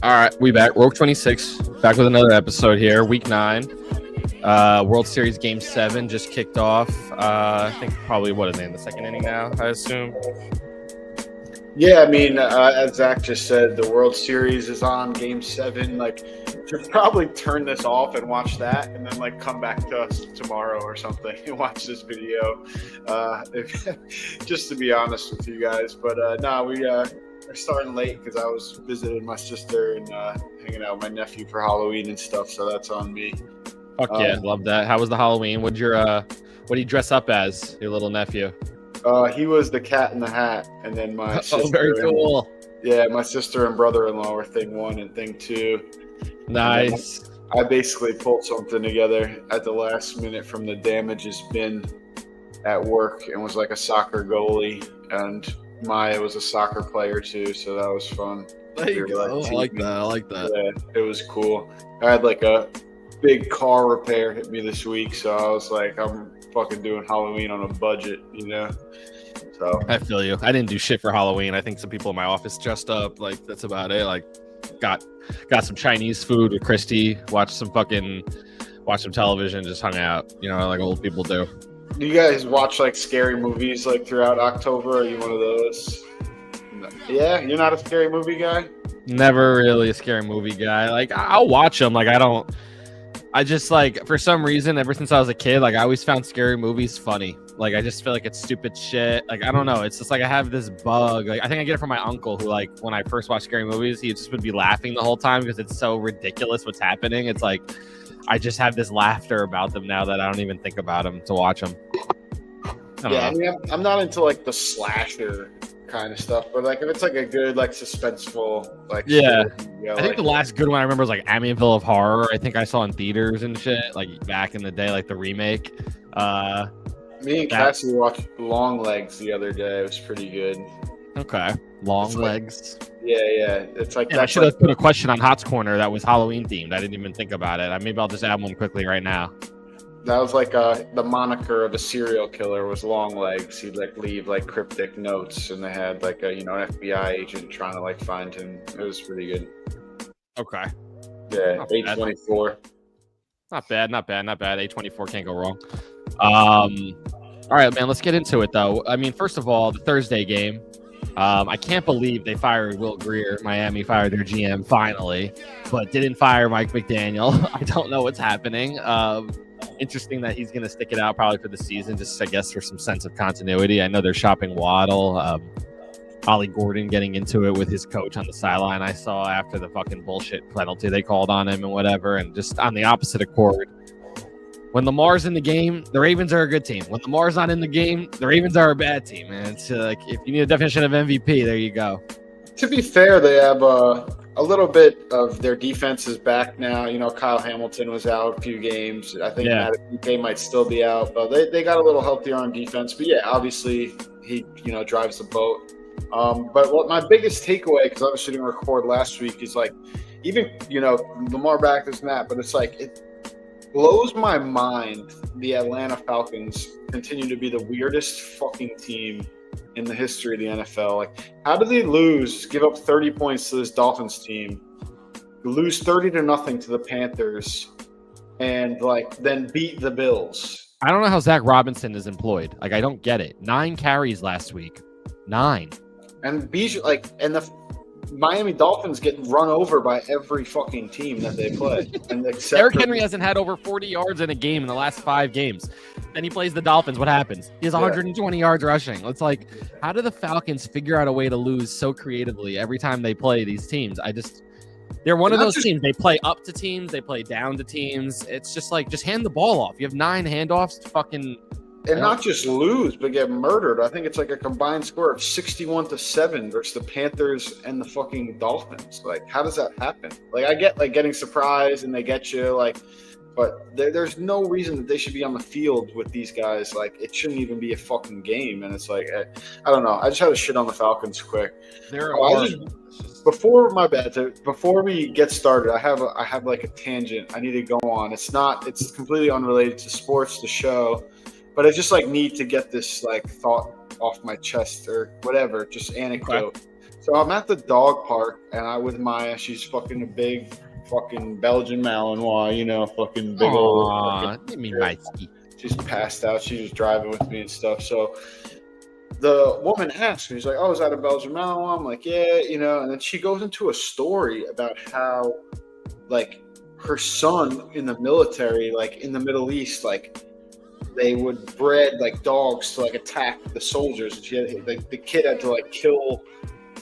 All right, we back. Rogue 26, back with another episode here. Week 9, World Series Game 7 just kicked off. I think probably, what are they in the second inning now, I assume? Yeah, I mean, as Zach just said, the World Series is on Game 7. Like, should probably turn this off and watch that, and then, like, come back to us tomorrow or something and watch this video, just to be honest with you guys. But, we're starting late because I was visiting my sister and hanging out with my nephew for Halloween and stuff, so that's on me. Fuck yeah, love that. How was the Halloween? What did you dress up as, your little nephew? He was the Cat in the Hat, and then my sister. Oh, very cool. My sister and brother-in-law were thing 1 and thing 2. Nice. I basically pulled something together at the last minute from the damages bin at work and was like a soccer goalie, and Maya was a soccer player too, so that was fun. There you go. I like that. Yeah, it was cool. I had like a big car repair hit me this week, so I was like, I'm fucking doing Halloween on a budget, you know? So I feel you. I didn't do shit for Halloween. I think some people in my office dressed up. Like, that's about it. Like, got some Chinese food with Christy, watched some television, just hung out, you know, like old people do. Do you guys watch like scary movies like throughout October? Are you one of those? No. Yeah, you're not a scary movie guy? Never really a scary movie guy. Like, I'll watch them. Like, I just, like, for some reason, ever since I was a kid, like, I always found scary movies funny. Like, I just feel like it's stupid shit. Like, I don't know. It's just like I have this bug. Like, I think I get it from my uncle who, like, when I first watched scary movies, he just would be laughing the whole time because it's so ridiculous what's happening. It's like, I just have this laughter about them now that I don't even think about them to watch them. I mean, I'm not into, like, the slasher kind of stuff, but like if it's like a good like suspenseful like I think the last good one I remember was like Amityville of Horror. I think I saw in theaters and shit like back in the day, like the remake. Me and Cassie watched Long Legs the other day. It was pretty good. Okay, Long Legs. Yeah, it's like I should have put a question on Hotz Corner that was Halloween themed. I didn't even think about it. Maybe I'll just add one quickly right now. That was like the moniker of a serial killer was Long Legs. He'd like leave like cryptic notes, and they had like a an FBI agent trying to like find him. It was pretty good. Okay. Yeah, A24. Not bad. A24 can't go wrong. All right, man. Let's get into it though. I mean, first of all, the Thursday game. I can't believe they fired Will Greer. Miami fired their GM finally, but didn't fire Mike McDaniel. I don't know what's happening. Interesting that he's going to stick it out probably for the season, just I guess for some sense of continuity. I know they're shopping Waddle. Ollie Gordon getting into it with his coach on the sideline. I saw after the fucking bullshit penalty they called on him and whatever, and just on the opposite accord. When Lamar's in the game, the Ravens are a good team. When Lamar's not in the game, the Ravens are a bad team. And it's like if you need a definition of MVP, there you go. To be fair, they have a little bit of their defense is back now. You know, Kyle Hamilton was out a few games. I think Matt UK might still be out, but they got a little healthier on defense. But yeah, obviously he drives the boat. But what my biggest takeaway, because obviously didn't record last week, is like even Lamar back this and that, but it's like it blows my mind the Atlanta Falcons continue to be the weirdest fucking team in the history of the NFL. Like, how did they give up 30 points to this Dolphins team, lose 30-0 to the Panthers, and like then beat the Bills? I don't know how Zach Robinson is employed. Like, I don't get it. 9 carries last week. 9. And the Miami Dolphins get run over by every fucking team that they play. And Derrick Henry hasn't had over 40 yards in a game in the last 5 games. Then he plays the Dolphins. What happens? He has 120 yards rushing. It's like, how do the Falcons figure out a way to lose so creatively every time they play these teams? They're one of those teams. They play up to teams. They play down to teams. It's just like, just hand the ball off. You have 9 handoffs to fucking... And not just lose, but get murdered. I think it's like a combined score of 61-7 versus the Panthers and the fucking Dolphins. Like, how does that happen? Like, I get like getting surprised and they get you, like, but there's no reason that they should be on the field with these guys. Like, it shouldn't even be a fucking game. And it's like, I don't know. I just had to shit on the Falcons quick. Before we get started, I have like a tangent I need to go on. It's completely unrelated to sports, the show. But I just like need to get this like thought off my chest or whatever, just anecdote. So I'm at the dog park, and I with Maya. She's fucking a big fucking Belgian Malinois, fucking big old. Give me my ski. She's passed out. She was driving with me and stuff. So the woman asked me, she's like, "Oh, is that a Belgian Malinois?" I'm like, "Yeah," And then she goes into a story about how, like, her son in the military, like in the Middle East, like they would bred like dogs to like attack the soldiers. And she had, like, the kid had to like kill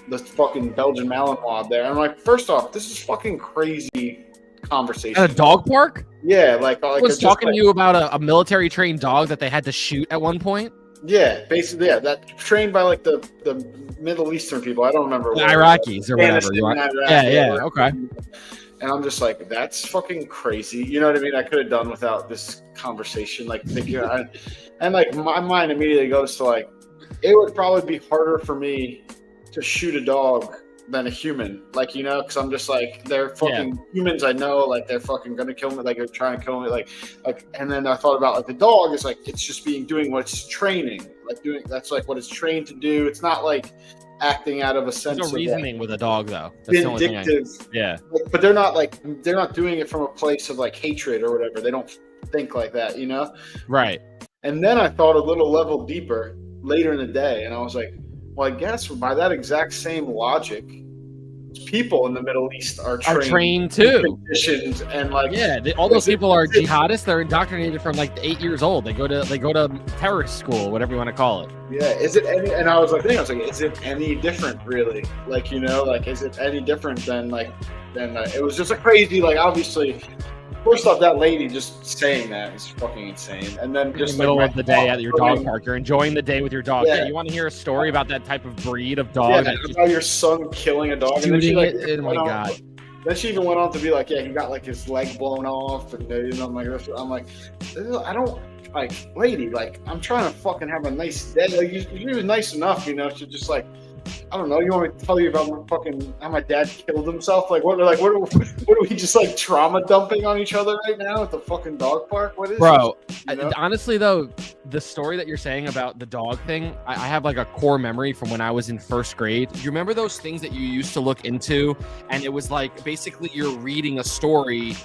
the fucking Belgian Malinois there. I'm like, first off, this is fucking crazy conversation. At a dog park? Yeah, like I was talking to you about a military trained dog that they had to shoot at one point. Yeah, basically, yeah, that trained by like the Middle Eastern people. I don't remember. The Iraqis or whatever. Yeah, okay. And I'm just like, that's fucking crazy. You know what I mean? I could have done without this conversation. Like, and like my mind immediately goes to like, it would probably be harder for me to shoot a dog than a human. Like, because I'm just like, they're fucking humans. I know, like, they're fucking gonna kill me. Like, they're trying to kill me. Like, and then I thought about like the dog is like, it's just doing what it's training. Like that's like what it's trained to do. It's not like acting out of a sense. There's no reasoning with a dog though. That's vindictive. Yeah. But they're not doing it from a place of like hatred or whatever. They don't think like that, Right. And then I thought a little level deeper later in the day, and I was like, well, I guess by that exact same logic, people in the Middle East are trained too, conditioned, and like all those people are jihadists. They're indoctrinated from like 8 years old. They go to terrorist school, whatever you want to call it. Yeah, is it any? And I was like, is it any different, really? Like, like, is it any different than it was just a crazy, like, obviously. First off, that lady just saying that is fucking insane. And then just in the middle of the day at your dog park, you're enjoying the day with your dog. Yeah, you want to hear a story about that type of breed of dog? Yeah, about your son killing a dog. And then she, like, oh my god. Then she even went on to be like, yeah, he got like his leg blown off, and I'm like, I don't like, lady, like, I'm trying to fucking have a nice day. Like, you was nice enough, to just like. I don't know. You want me to tell you about how my dad killed himself? Like, what are we just like trauma dumping on each other right now at the fucking dog park? What is bro? Honestly, though, the story that you're saying about the dog thing, I have like a core memory from when I was in first grade. You remember those things that you used to look into, and it was like basically you're reading a story,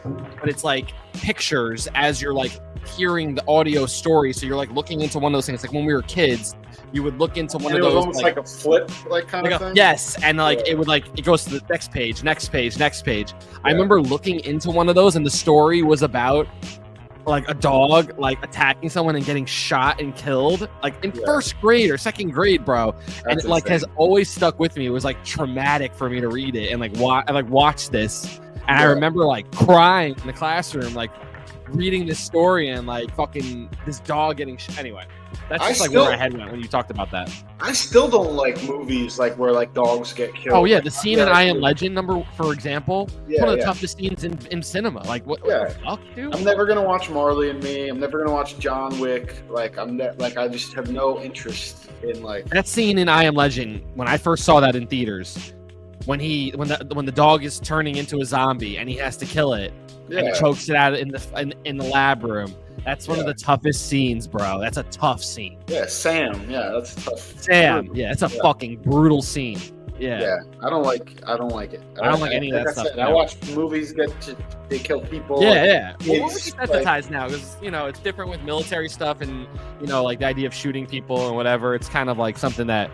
but it's like pictures as you're like hearing the audio story. So you're like looking into one of those things. Like when we were kids. You would look into one of those, almost like a flip, like kind of thing. Yes, and like it would like it goes to the next page. I remember looking into one of those, and the story was about like a dog like attacking someone and getting shot and killed, like in first grade or second grade, bro. And it like has always stuck with me. It was like traumatic for me to read it and like watch this, and I remember like crying in the classroom, like reading this story and like fucking this dog getting anyway. That's just where my head went when you talked about that. I still don't like movies like where like dogs get killed. Oh yeah, the scene in I Am Legend, for example, one of the toughest scenes in cinema. Like what the fuck, dude? I'm never gonna watch Marley and Me. I'm never gonna watch John Wick. Like I just have no interest in like that scene in I Am Legend. When I first saw that in theaters, when the dog is turning into a zombie and he has to kill it and he chokes it out in the lab room. That's one of the toughest scenes, bro. That's a tough scene. Yeah, Sam. Yeah, that's tough. Sam. Yeah, it's a fucking brutal scene. Yeah. Yeah, I don't like it. I don't like any of that stuff. I watch movies they kill people. Yeah. Well, we're desensitized now because it's different with military stuff and like the idea of shooting people and whatever. It's kind of like something that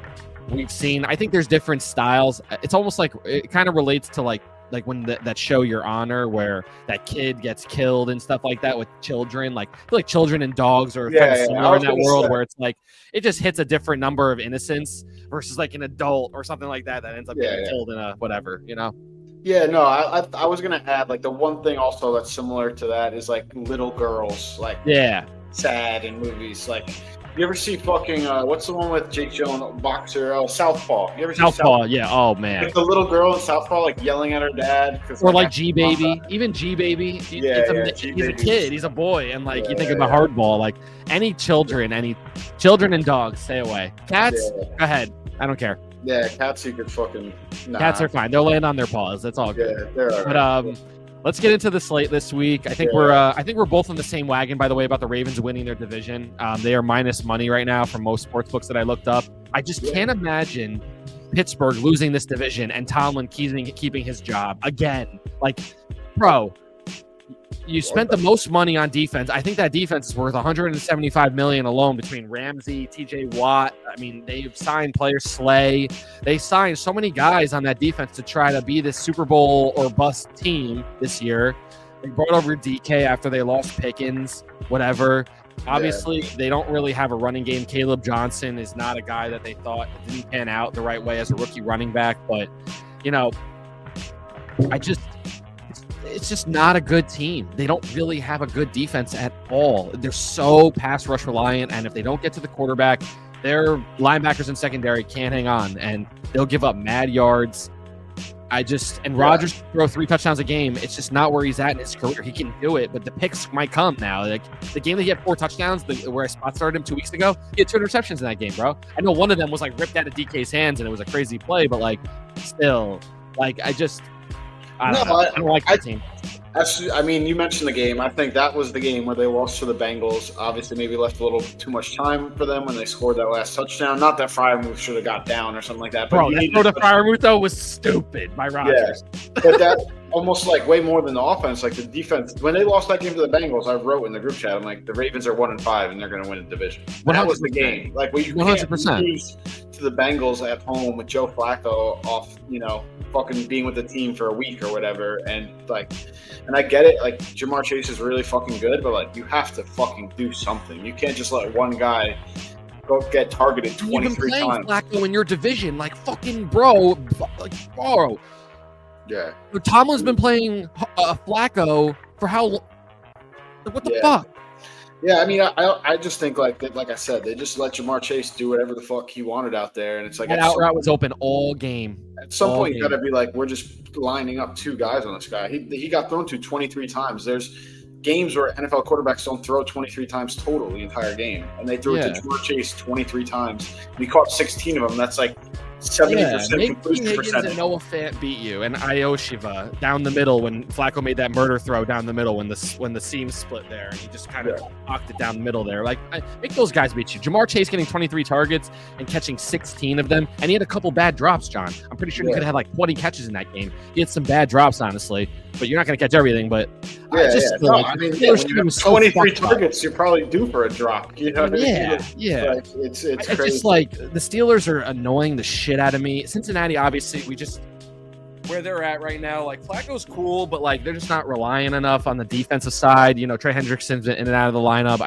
we've seen. I think there's different styles. It's almost like it kind of relates to like when that show Your Honor, where that kid gets killed and stuff like that with children. Like I feel like children and dogs are kind of similar in that world where it's like it just hits a different number of innocence versus like an adult or something like that ends up getting killed in a whatever, Yeah, no, I was gonna add like the one thing also that's similar to that is like little girls, like sad in movies. Like you ever see fucking what's the one with Jake Jones, boxer? Oh, Southpaw. You ever see Southpaw? Yeah. Oh man. Like the little girl in Southpaw like yelling at her dad. Or like G Baby, even G Baby. He's a kid. He's a boy, and like you think about Hardball. Like any children and dogs, stay away. Cats, go ahead. I don't care. Yeah, cats you could fucking. Nah. Cats are fine. They'll land on their paws. That's all good. Yeah, they're all right. But let's get into the slate this week. I think we're both on the same wagon, by the way, about the Ravens winning their division. They are minus money right now from most sports books that I looked up. I just can't imagine Pittsburgh losing this division and Tomlin keeping his job again. Like, bro, you spent the most money on defense. I think that defense is worth $175 million alone between Ramsey, T.J. Watt. I mean, they've signed players, Slay. They signed so many guys on that defense to try to be this Super Bowl or bust team this year. They brought over DK after they lost Pickens, whatever. Obviously, they don't really have a running game. Caleb Johnson is not a guy that they thought didn't pan out the right way as a rookie running back. But, you know, it's just not a good team. They don't really have a good defense at all. They're so pass rush reliant, and if they don't get to the quarterback, their linebackers and secondary can't hang on, and they'll give up mad yards. Rodgers throw 3 touchdowns a game. It's just not where he's at in his career. He can do it, but the picks might come now. Like the game that he had 4 touchdowns, where I spot started him 2 weeks ago, he had 2 interceptions in that game, bro. I know one of them was like ripped out of DK's hands, and it was a crazy play, but like still, like I don't like that team. I mean, you mentioned the game. I think that was the game where they lost to the Bengals. Obviously, maybe left a little too much time for them when they scored that last touchdown. Not that Freiermuth should have got down or something like that. But bro, that throw to Freiermuth, though, was stupid by Rodgers. Yeah, but that almost like way more than the offense. Like the defense, when they lost that game to the Bengals, I wrote in the group chat, I'm like, the Ravens are 1-5 and they're going to win the division. That was the game. Like, well, you 100%. Can't lose to the Bengals at home with Joe Flacco off, fucking being with the team for a week or whatever. And I get it. Like, Jamar Chase is really fucking good, but like, you have to fucking do something. You can't just let one guy go get targeted 23 times. You've been playing Flacco in your division, like fucking bro. Yeah. Tomlin's been playing Flacco for how long? What the fuck? Yeah, I mean, I just think like I said, they just let Jamar Chase do whatever the fuck he wanted out there, and it's like that out route was open all game. At some point, you got to be like, we're just lining up 2 guys on this guy. He got thrown to 23 times. There's games where NFL quarterbacks don't throw 23 times total the entire game, and they threw it to Jamar Chase 23 times. And he caught 16 of them. That's like 70% completion percentage. And Noah Fant beat you, and Ioshiva down the middle when Flacco made that murder throw down the middle when the seam split there, and he just kind of knocked it down the middle there. Like, make those guys beat you. Jamar Chase getting 23 targets and catching 16 of them, and he had a couple bad drops, John. I'm pretty sure he could have had like 20 catches in that game. He had some bad drops, honestly, but you're not going to catch everything. But when you have 23 targets, you're probably due for a drop. You know what I mean? Like, it's crazy. Just like the Steelers are annoying the shit out of me. Cincinnati, obviously, where they're at right now, like Flacco's cool, but like they're just not relying enough on the defensive side. Trey Hendrickson's been in and out of the lineup.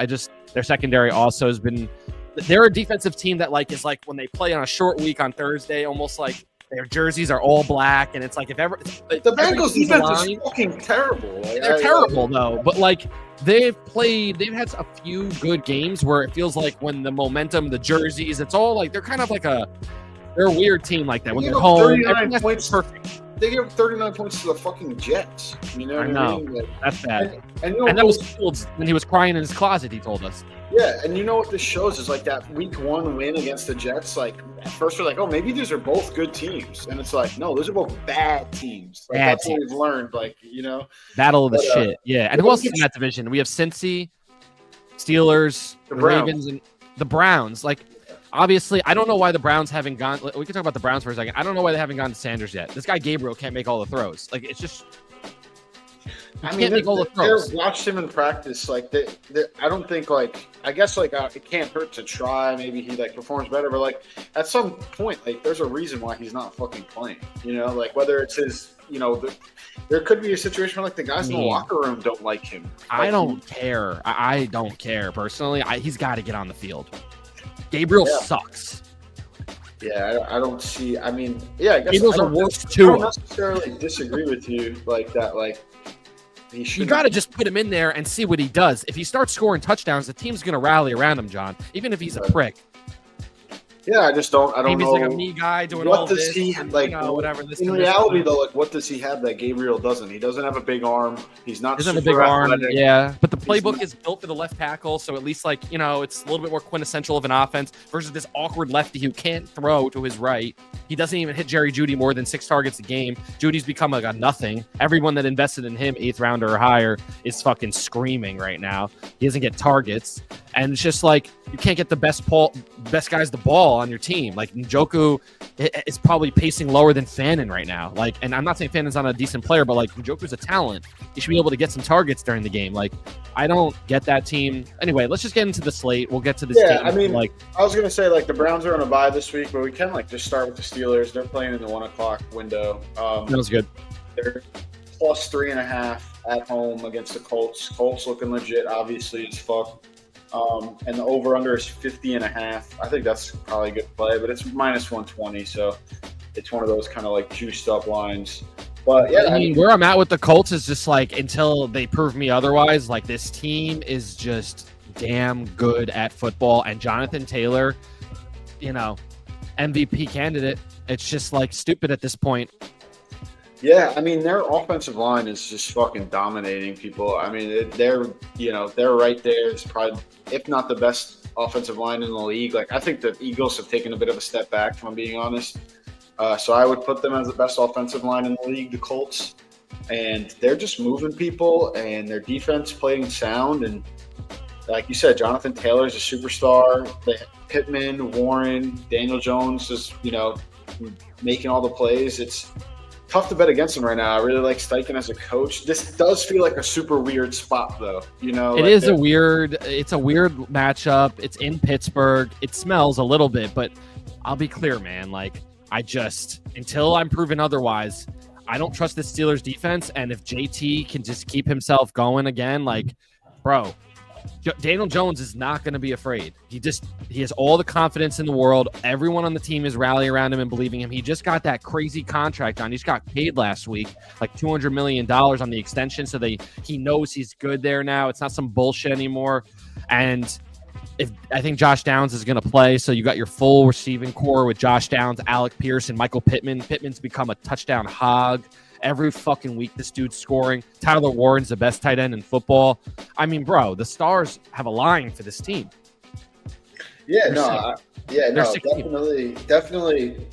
Their secondary also has been. They're a defensive team that like is like when they play on a short week on Thursday, almost like their jerseys are all black, and it's like the Bengals defense is fucking terrible. They're terrible though, but like they've had a few good games where it feels like when the momentum, the jerseys, it's all like they're kind of like they're a weird team like that when they're home. 39 points. Perfect. They gave 39 points to the fucking Jets. You know what I mean? Like, that's bad. And that was Fields when he was crying in his closet. He told us. Yeah, and you know what this shows is like that week 1 win against the Jets. Like at first we're like, oh, maybe these are both good teams, and it's like, no, those are both bad teams. Like, that's what we've learned. Like battle of the shit. Yeah, and who else is in that division? We have Cincy, Steelers, the Ravens, and the Browns. Like. Obviously, I don't know why the Browns haven't gone. We can talk about the Browns for a second. I don't know why they haven't gone to Sanders yet. This guy Gabriel can't make all the throws. Like it's just. Can't make all the throws. Watched him in practice. Like I don't think like I guess like it can't hurt to try. Maybe he like performs better, but like at some point, like there's a reason why he's not fucking playing. Like whether it's his. There could be a situation where like the guys in the locker room don't like him. I don't care. I don't care personally. He's got to get on the field. Gabriel sucks. Yeah, I don't see. I mean, I guess Gabriel's a worse too. I don't necessarily disagree with you like that. Like, you got to just put him in there and see what he does. If he starts scoring touchdowns, the team's going to rally around him, John. Even if he's a prick. Yeah, I just don't. I don't know. He's like a me guy doing all this. What does he like? Whatever. In reality, though, like what does he have that Gabriel doesn't? He doesn't have a big arm. He's not. Doesn't have a big arm. Yeah, but the playbook is built for the left tackle, so at least like it's a little bit more quintessential of an offense versus this awkward lefty who can't throw to his right. He doesn't even hit Jerry Jeudy more than 6 targets a game. Judy's become like a nothing. Everyone that invested in him, 8th rounder or higher, is fucking screaming right now. He doesn't get targets. And it's just like you can't get the best guys the ball on your team. Like Njoku is probably pacing lower than Fannin right now. Like, and I'm not saying Fannin's not a decent player, but like Njoku's a talent. He should be able to get some targets during the game. Like, I don't get that team. Anyway, let's just get into the slate. We'll get to this game. I mean, like I was gonna say, like the Browns are on a bye this week, but we can like just start with the Steelers. They're playing in the 1 o'clock window. That was good. They're plus 3.5 at home against the Colts. Colts looking legit, obviously as fuck. And the over-under is 50.5. I think that's probably a good play, but it's minus 120, so it's one of those kind of like juiced up lines. But yeah, I mean, where I'm at with the Colts is just like until they prove me otherwise. Like this team is just damn good at football, and Jonathan Taylor, MVP candidate. It's just like stupid at this point. Yeah, I mean, their offensive line is just fucking dominating people. I mean, they're right there. It's probably, if not the best offensive line in the league. Like, I think the Eagles have taken a bit of a step back, if I'm being honest. So I would put them as the best offensive line in the league, the Colts. And they're just moving people, and their defense playing sound. And like you said, Jonathan Taylor's a superstar. Pittman, Warren, Daniel Jones just, making all the plays. It's tough to bet against him right now. I really like Steichen as a coach. This does feel like a super weird spot, though. It's a weird matchup. It's in Pittsburgh. It smells a little bit, but I'll be clear, man. Like, until I'm proven otherwise, I don't trust the Steelers defense. And if JT can just keep himself going again, like, bro, Daniel Jones is not going to be afraid. He has all the confidence in the world. Everyone on the team is rallying around him and believing him. He just got that crazy contract on. He just got paid last week, like $200 million on the extension. So he knows he's good there now. It's not some bullshit anymore. And I think Josh Downs is going to play. So you got your full receiving core with Josh Downs, Alec Pierce, and Michael Pittman. Pittman's become a touchdown hog. Every fucking week, this dude's scoring. Tyler Warren's the best tight end in football. I mean, bro, the stars have a line for this team. Definitely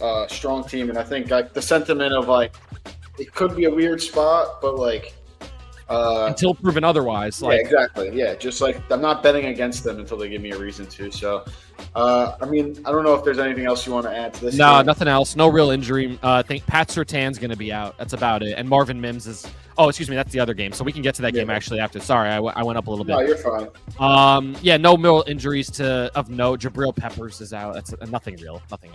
a strong team. And I think like the sentiment of like it could be a weird spot, but like until proven otherwise. Yeah, exactly. Yeah, just like I'm not betting against them until they give me a reason to. So, I mean, I don't know if there's anything else you want to add to this. No, game. Nothing else. No real injury. I think Pat Surtain's going to be out. That's about it. And Marvin Mims is. Oh, excuse me. That's the other game. So we can get to that game actually after. Sorry, I went up a little bit. No, you're fine. Yeah, no real injuries of note. Jabril Peppers is out. That's nothing real. Nothing.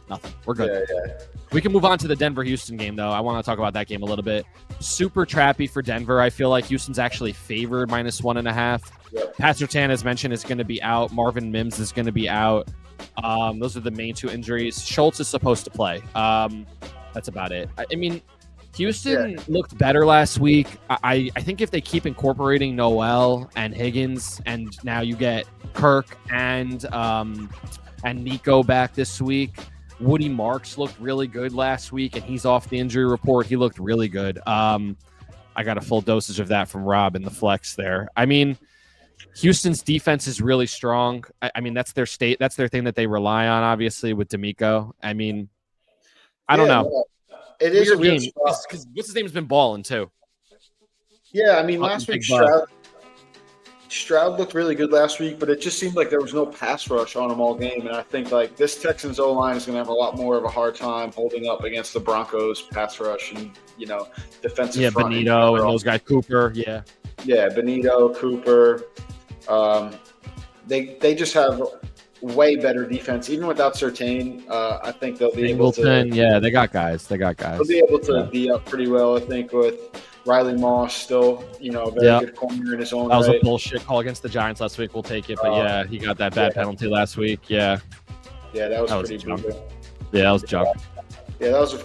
Nothing. We're good. Yeah. We can move on to the Denver-Houston game, though. I want to talk about that game a little bit. Super trappy for Denver. I feel like Houston's actually favored minus 1.5. Yep. Pat Surtain, as mentioned, is going to be out. Marvin Mims is going to be out. Those are the main two injuries. Schultz is supposed to play. That's about it. I mean, Houston looked better last week. I think if they keep incorporating Noel and Higgins, and now you get Kirk and Nico back this week. Woody Marks looked really good last week, and he's off the injury report. He looked really good. I got a full dosage of that from Rob in the flex there. I mean, Houston's defense is really strong. I mean, that's their state. That's their thing that they rely on, obviously, with D'Amico. I mean, I don't know. It is a weird game because what's his name's been balling too. Yeah, I mean, last week Stroud looked really good last week, but it just seemed like there was no pass rush on him all game. And I think like this Texans O-line is going to have a lot more of a hard time holding up against the Broncos pass rush and defensive. Yeah, front Benito and those guys, Cooper. Yeah, Benito, Cooper. They just have way better defense, even without Surtain. I think they'll be able to. Yeah, they got guys. They'll be able to be up pretty well. I think with Riley Moss still, a very good corner in his own. That was right. a bullshit call against the Giants last week. We'll take it, but he got that bad penalty last week. Yeah, that was pretty junk. brutal. Yeah, that was junk. Yeah, that was I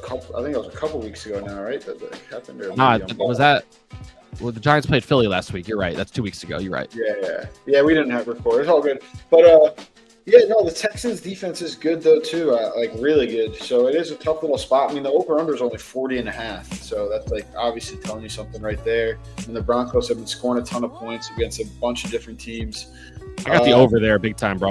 think it was a couple weeks ago now, right? That happened. Was that? Well, the Giants played Philly last week. You're right. That's 2 weeks ago. You're right. Yeah. We didn't have record. It's all good, but the Texans defense is good though too. Like really good. So it is a tough little spot. I mean, the over/under is only 40.5. So that's like obviously telling you something right there. And the Broncos have been scoring a ton of points against a bunch of different teams. I got the over there big time, bro.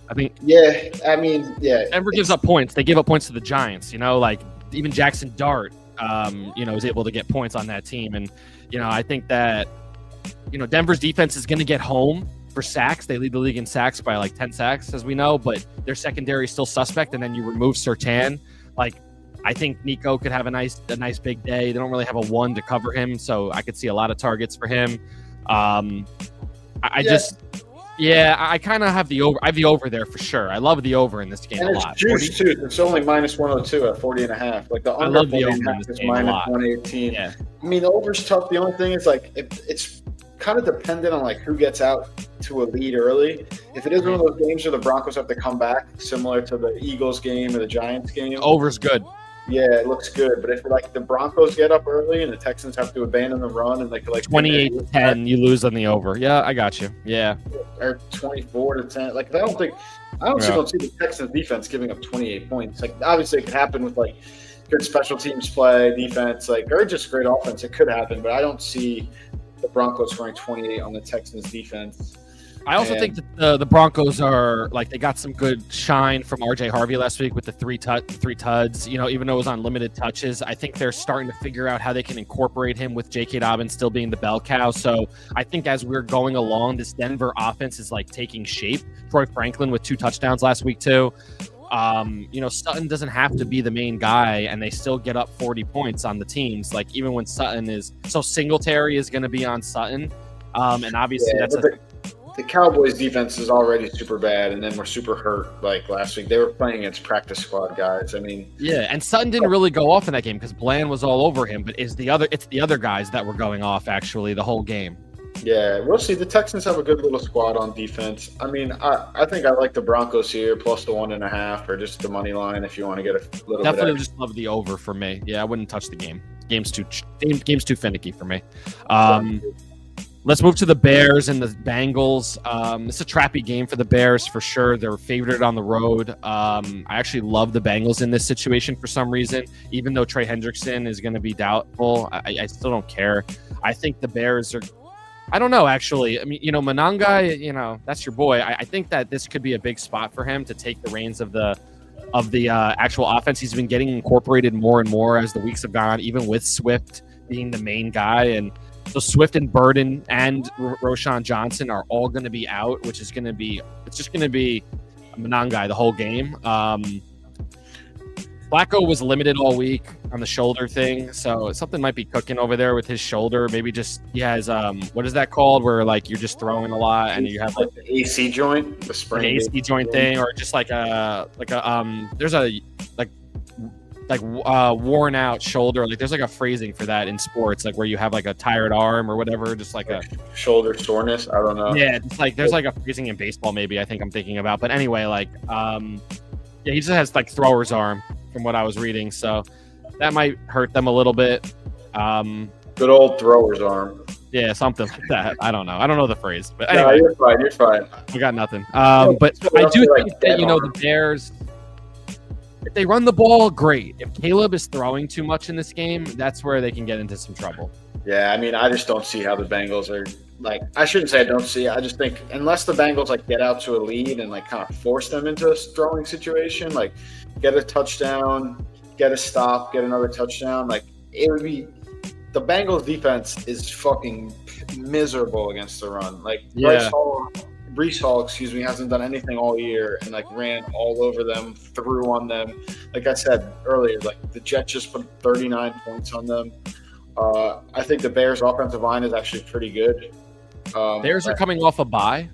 I think. Denver gives up points. They give up points to the Giants. Like even Jackson Dart, is able to get points on that team. And I think that Denver's defense is going to get home. for sacks. They lead the league in sacks by like 10 sacks, as we know, but their secondary is still suspect. And then you remove Surtain. Like, I think Nico could have a nice big day. They don't really have a one to cover him, so I could see a lot of targets for him. I kind of have the over. I have the over there for sure. I love the over in this game and a lot. Juice too. It's only minus 102 at 40.5. Like the under 40.5 is minus 118. Yeah. I mean, the over's tough. The only thing is like it's kind of dependent on like who gets out to a lead early. If it is one of those games where the Broncos have to come back, similar to the Eagles game or the Giants game, over's good. Yeah, it looks good. But if like the Broncos get up early and the Texans have to abandon the run and like 28-10, you lose on the over. Yeah, I got you. Yeah, or 24-10. Like I don't see the Texans defense giving up 28 points. Like obviously it could happen with like good special teams play, defense, like or just great offense. It could happen, but I don't see the Broncos scoring 28 on the Texans defense. I also think that the Broncos are like they got some good shine from RJ Harvey last week with the three tuds. You know, even though it was on limited touches, I think they're starting to figure out how they can incorporate him with J.K. Dobbins still being the bell cow. So I think as we're going along, this Denver offense is like taking shape. Troy Franklin with 2 touchdowns last week too. You know, Sutton doesn't have to be the main guy, and they still get up 40 points on the teams. Like even when Sutton is so Singletary is going to be on Sutton, and obviously the Cowboys defense is already super bad, and then we're super hurt. Like last week, they were playing against practice squad guys. I mean, yeah, and Sutton didn't really go off in that game because Bland was all over him. But it's the other guys that were going off actually the whole game. Yeah, we'll see. The Texans have a good little squad on defense. I mean, I think I like the Broncos here plus the 1.5 or just the money line if you want to get a little. Definitely just love the over for me. Yeah, I wouldn't touch the game. Game's too finicky for me. Let's move to the Bears and the Bengals. It's a trappy game for the Bears for sure. They're favored on the road. I actually love the Bengals in this situation for some reason. Even though Trey Hendrickson is going to be doubtful, I still don't care. I think the Bears are – I don't know, actually. I mean, you know, Monangai, you know, that's your boy. I think that this could be a big spot for him to take the reins of the actual offense. He's been getting incorporated more and more as the weeks have gone, even with Swift being the main guy. And so Swift and Burden and Roschon Johnson are all going to be out, which is going to be – it's just going to be Monangai the whole game. Flacco was limited all week on the shoulder thing, so something might be cooking over there with his shoulder. Maybe just he has what is that called? Where like you're just throwing a lot and you have like the AC joint, the sprain AC joint thing, or just like a there's a worn out shoulder. Like there's like a phrasing for that in sports, like where you have like a tired arm or whatever, just like a shoulder soreness. I don't know. Yeah, it's like there's like a phrasing in baseball. Maybe I think I'm thinking about, but anyway, like yeah, he just has like thrower's arm. From what I was reading, so that might hurt them a little bit. Good old thrower's arm. Yeah, something like that. I don't know the phrase, but anyway, no, you're fine. We got nothing. But I do think that you know the Bears, if they run the ball, great. If Caleb is throwing too much in this game, that's where they can get into some trouble. Yeah, I mean, I just don't see how the Bengals are like. I shouldn't say I don't see it. I just think unless the Bengals like get out to a lead and like kind of force them into a throwing situation, like get a touchdown, get a stop, get another touchdown, like it would be. The Bengals defense is fucking miserable against the run. Like yeah. Breece Hall, hasn't done anything all year and like ran all over them, threw on them. Like I said earlier, like the Jets just put 39 points on them. I think the Bears' offensive line is actually pretty good. Bears are coming off a bye.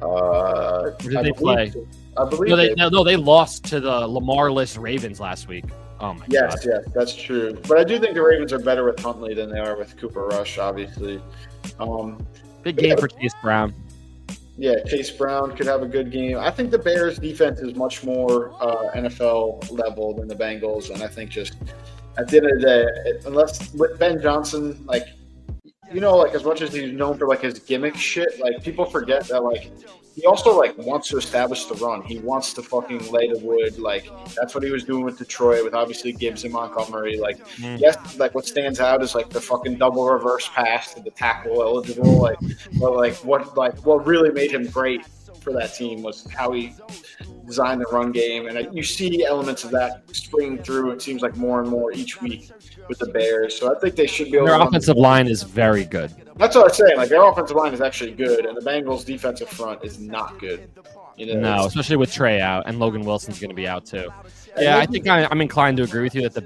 Or did they play? I believe they lost to the Lamar-less Ravens last week. Oh my God. Yes, that's true. But I do think the Ravens are better with Huntley than they are with Cooper Rush, obviously. Big game for Chase Brown. Yeah, Chase Brown could have a good game. I think the Bears' defense is much more NFL level than the Bengals, and I think just at the end of the day, unless with Ben Johnson, like, you know, like as much as he's known for like his gimmick shit, like people forget that like he also like wants to establish the run. He wants to fucking lay the wood. Like that's what he was doing with Detroit, with obviously Gibbs and Montgomery. Like yes, like what stands out is like the fucking double reverse pass to the tackle eligible. Like, but like what really made him great for that team was how he design the run game, and you see elements of that springing through. It seems like more and more each week with the Bears. So I think they should be able. Their offensive line is very good. That's what I'm saying. Like their offensive line is actually good, and the Bengals' defensive front is not good. No, especially with Trey out, and Logan Wilson's going to be out too. Yeah, I think I'm inclined to agree with you that the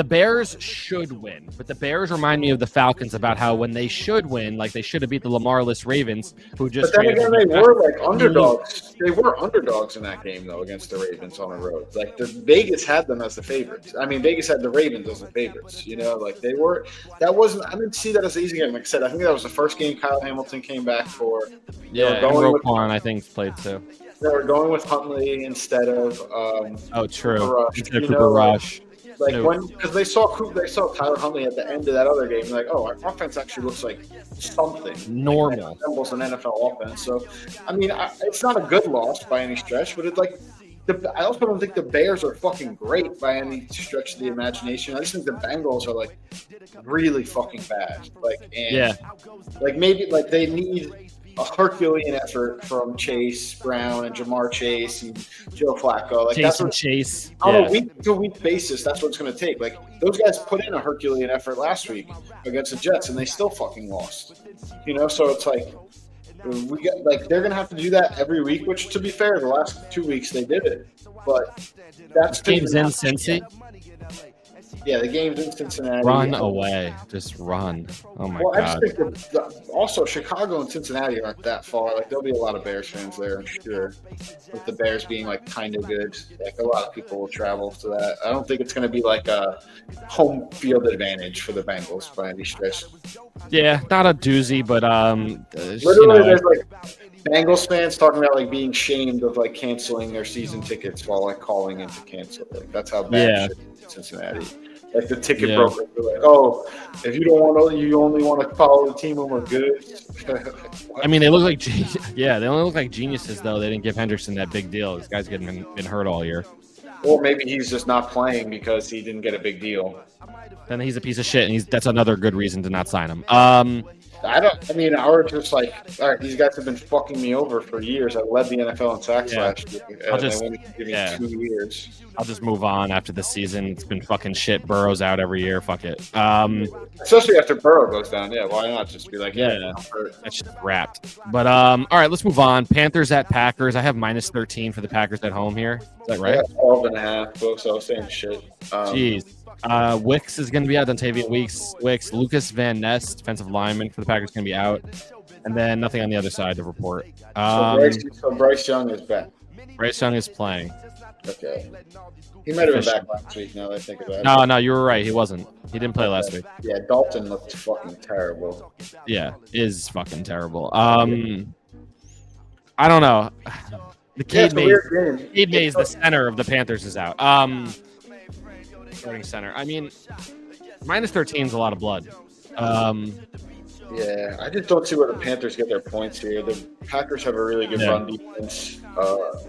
Bears should win, but the Bears remind me of the Falcons about how when they should win, like they should have beat the Lamar-less Ravens, who just. But then again, they were like underdogs. They were underdogs in that game though against the Ravens on the road. Like Vegas had them as the favorites. I mean, Vegas had the Ravens as the favorites. Like they were. That wasn't. I didn't see that as an easy game. Like I said, I think that was the first game Kyle Hamilton came back for. Yeah, and Roquan I think played too. They were going with Huntley instead of. True. Cooper Rush. Like because they saw Tyler Huntley at the end of that other game, like, our offense actually looks like something normal. Like, it resembles an NFL offense. So, I mean, it's not a good loss by any stretch, but it's like I also don't think the Bears are fucking great by any stretch of the imagination. I just think the Bengals are like really fucking bad. Maybe they need a Herculean effort from Chase Brown and Jamar Chase and Joe Flacco. Like Chase. On a week-to-week basis, that's what it's going to take. Like those guys put in a Herculean effort last week against the Jets, and they still fucking lost. So it's like they're going to have to do that every week. Which, to be fair, the last 2 weeks they did it, but that's game's in Cincy. Yeah, the game's in Cincinnati. Run away. Just run. Oh, my God. I just think also Chicago and Cincinnati aren't that far. Like, there'll be a lot of Bears fans there, I'm sure. With the Bears being, kind of good. Like, a lot of people will travel to that. I don't think it's going to be, a home field advantage for the Bengals by any stretch. Yeah, not a doozy, but literally, there's, Bengals fans talking about, being shamed of, canceling their season tickets while, calling in to cancel. That's how bad it is in Cincinnati. Like the ticket brokers are like, oh, if you don't want to, you only want to follow the team when we're good. I mean, they look like, they only look like geniuses though. They didn't give Henderson that big deal. This guy's been hurt all year. Or maybe he's just not playing because he didn't get a big deal. Then he's a piece of shit, and that's another good reason to not sign him. Our just all right, these guys have been fucking me over for years. I led the NFL in sacks last year. I'll just give me 2 years. I'll just move on after the season. It's been fucking shit. Burrow's out every year. Fuck it. Especially after Burrow goes down. Yeah, why not just be like, that's just wrapped. But all right, let's move on. Panthers at Packers. I have -13 for the Packers at home here. Is that right? 12.5, folks. I was saying shit. Jeez. Wicks is going to be out. Dontavian Wicks. Lucas Van Ness, defensive lineman for the Packers, going to be out. And then nothing on the other side to report. So Bryce Young is back. Bryce Young is playing. Okay. He might have been back last week now that I think about it. No, you were right. He wasn't. He didn't play last week. Yeah, Dalton looked fucking terrible. Yeah, is fucking terrible. I don't know. The Cade Mays, the center of the Panthers, is out. Starting center. I mean, -13 is a lot of blood. Yeah, I just don't see where the Panthers get their points here. The Packers have a really good run defense,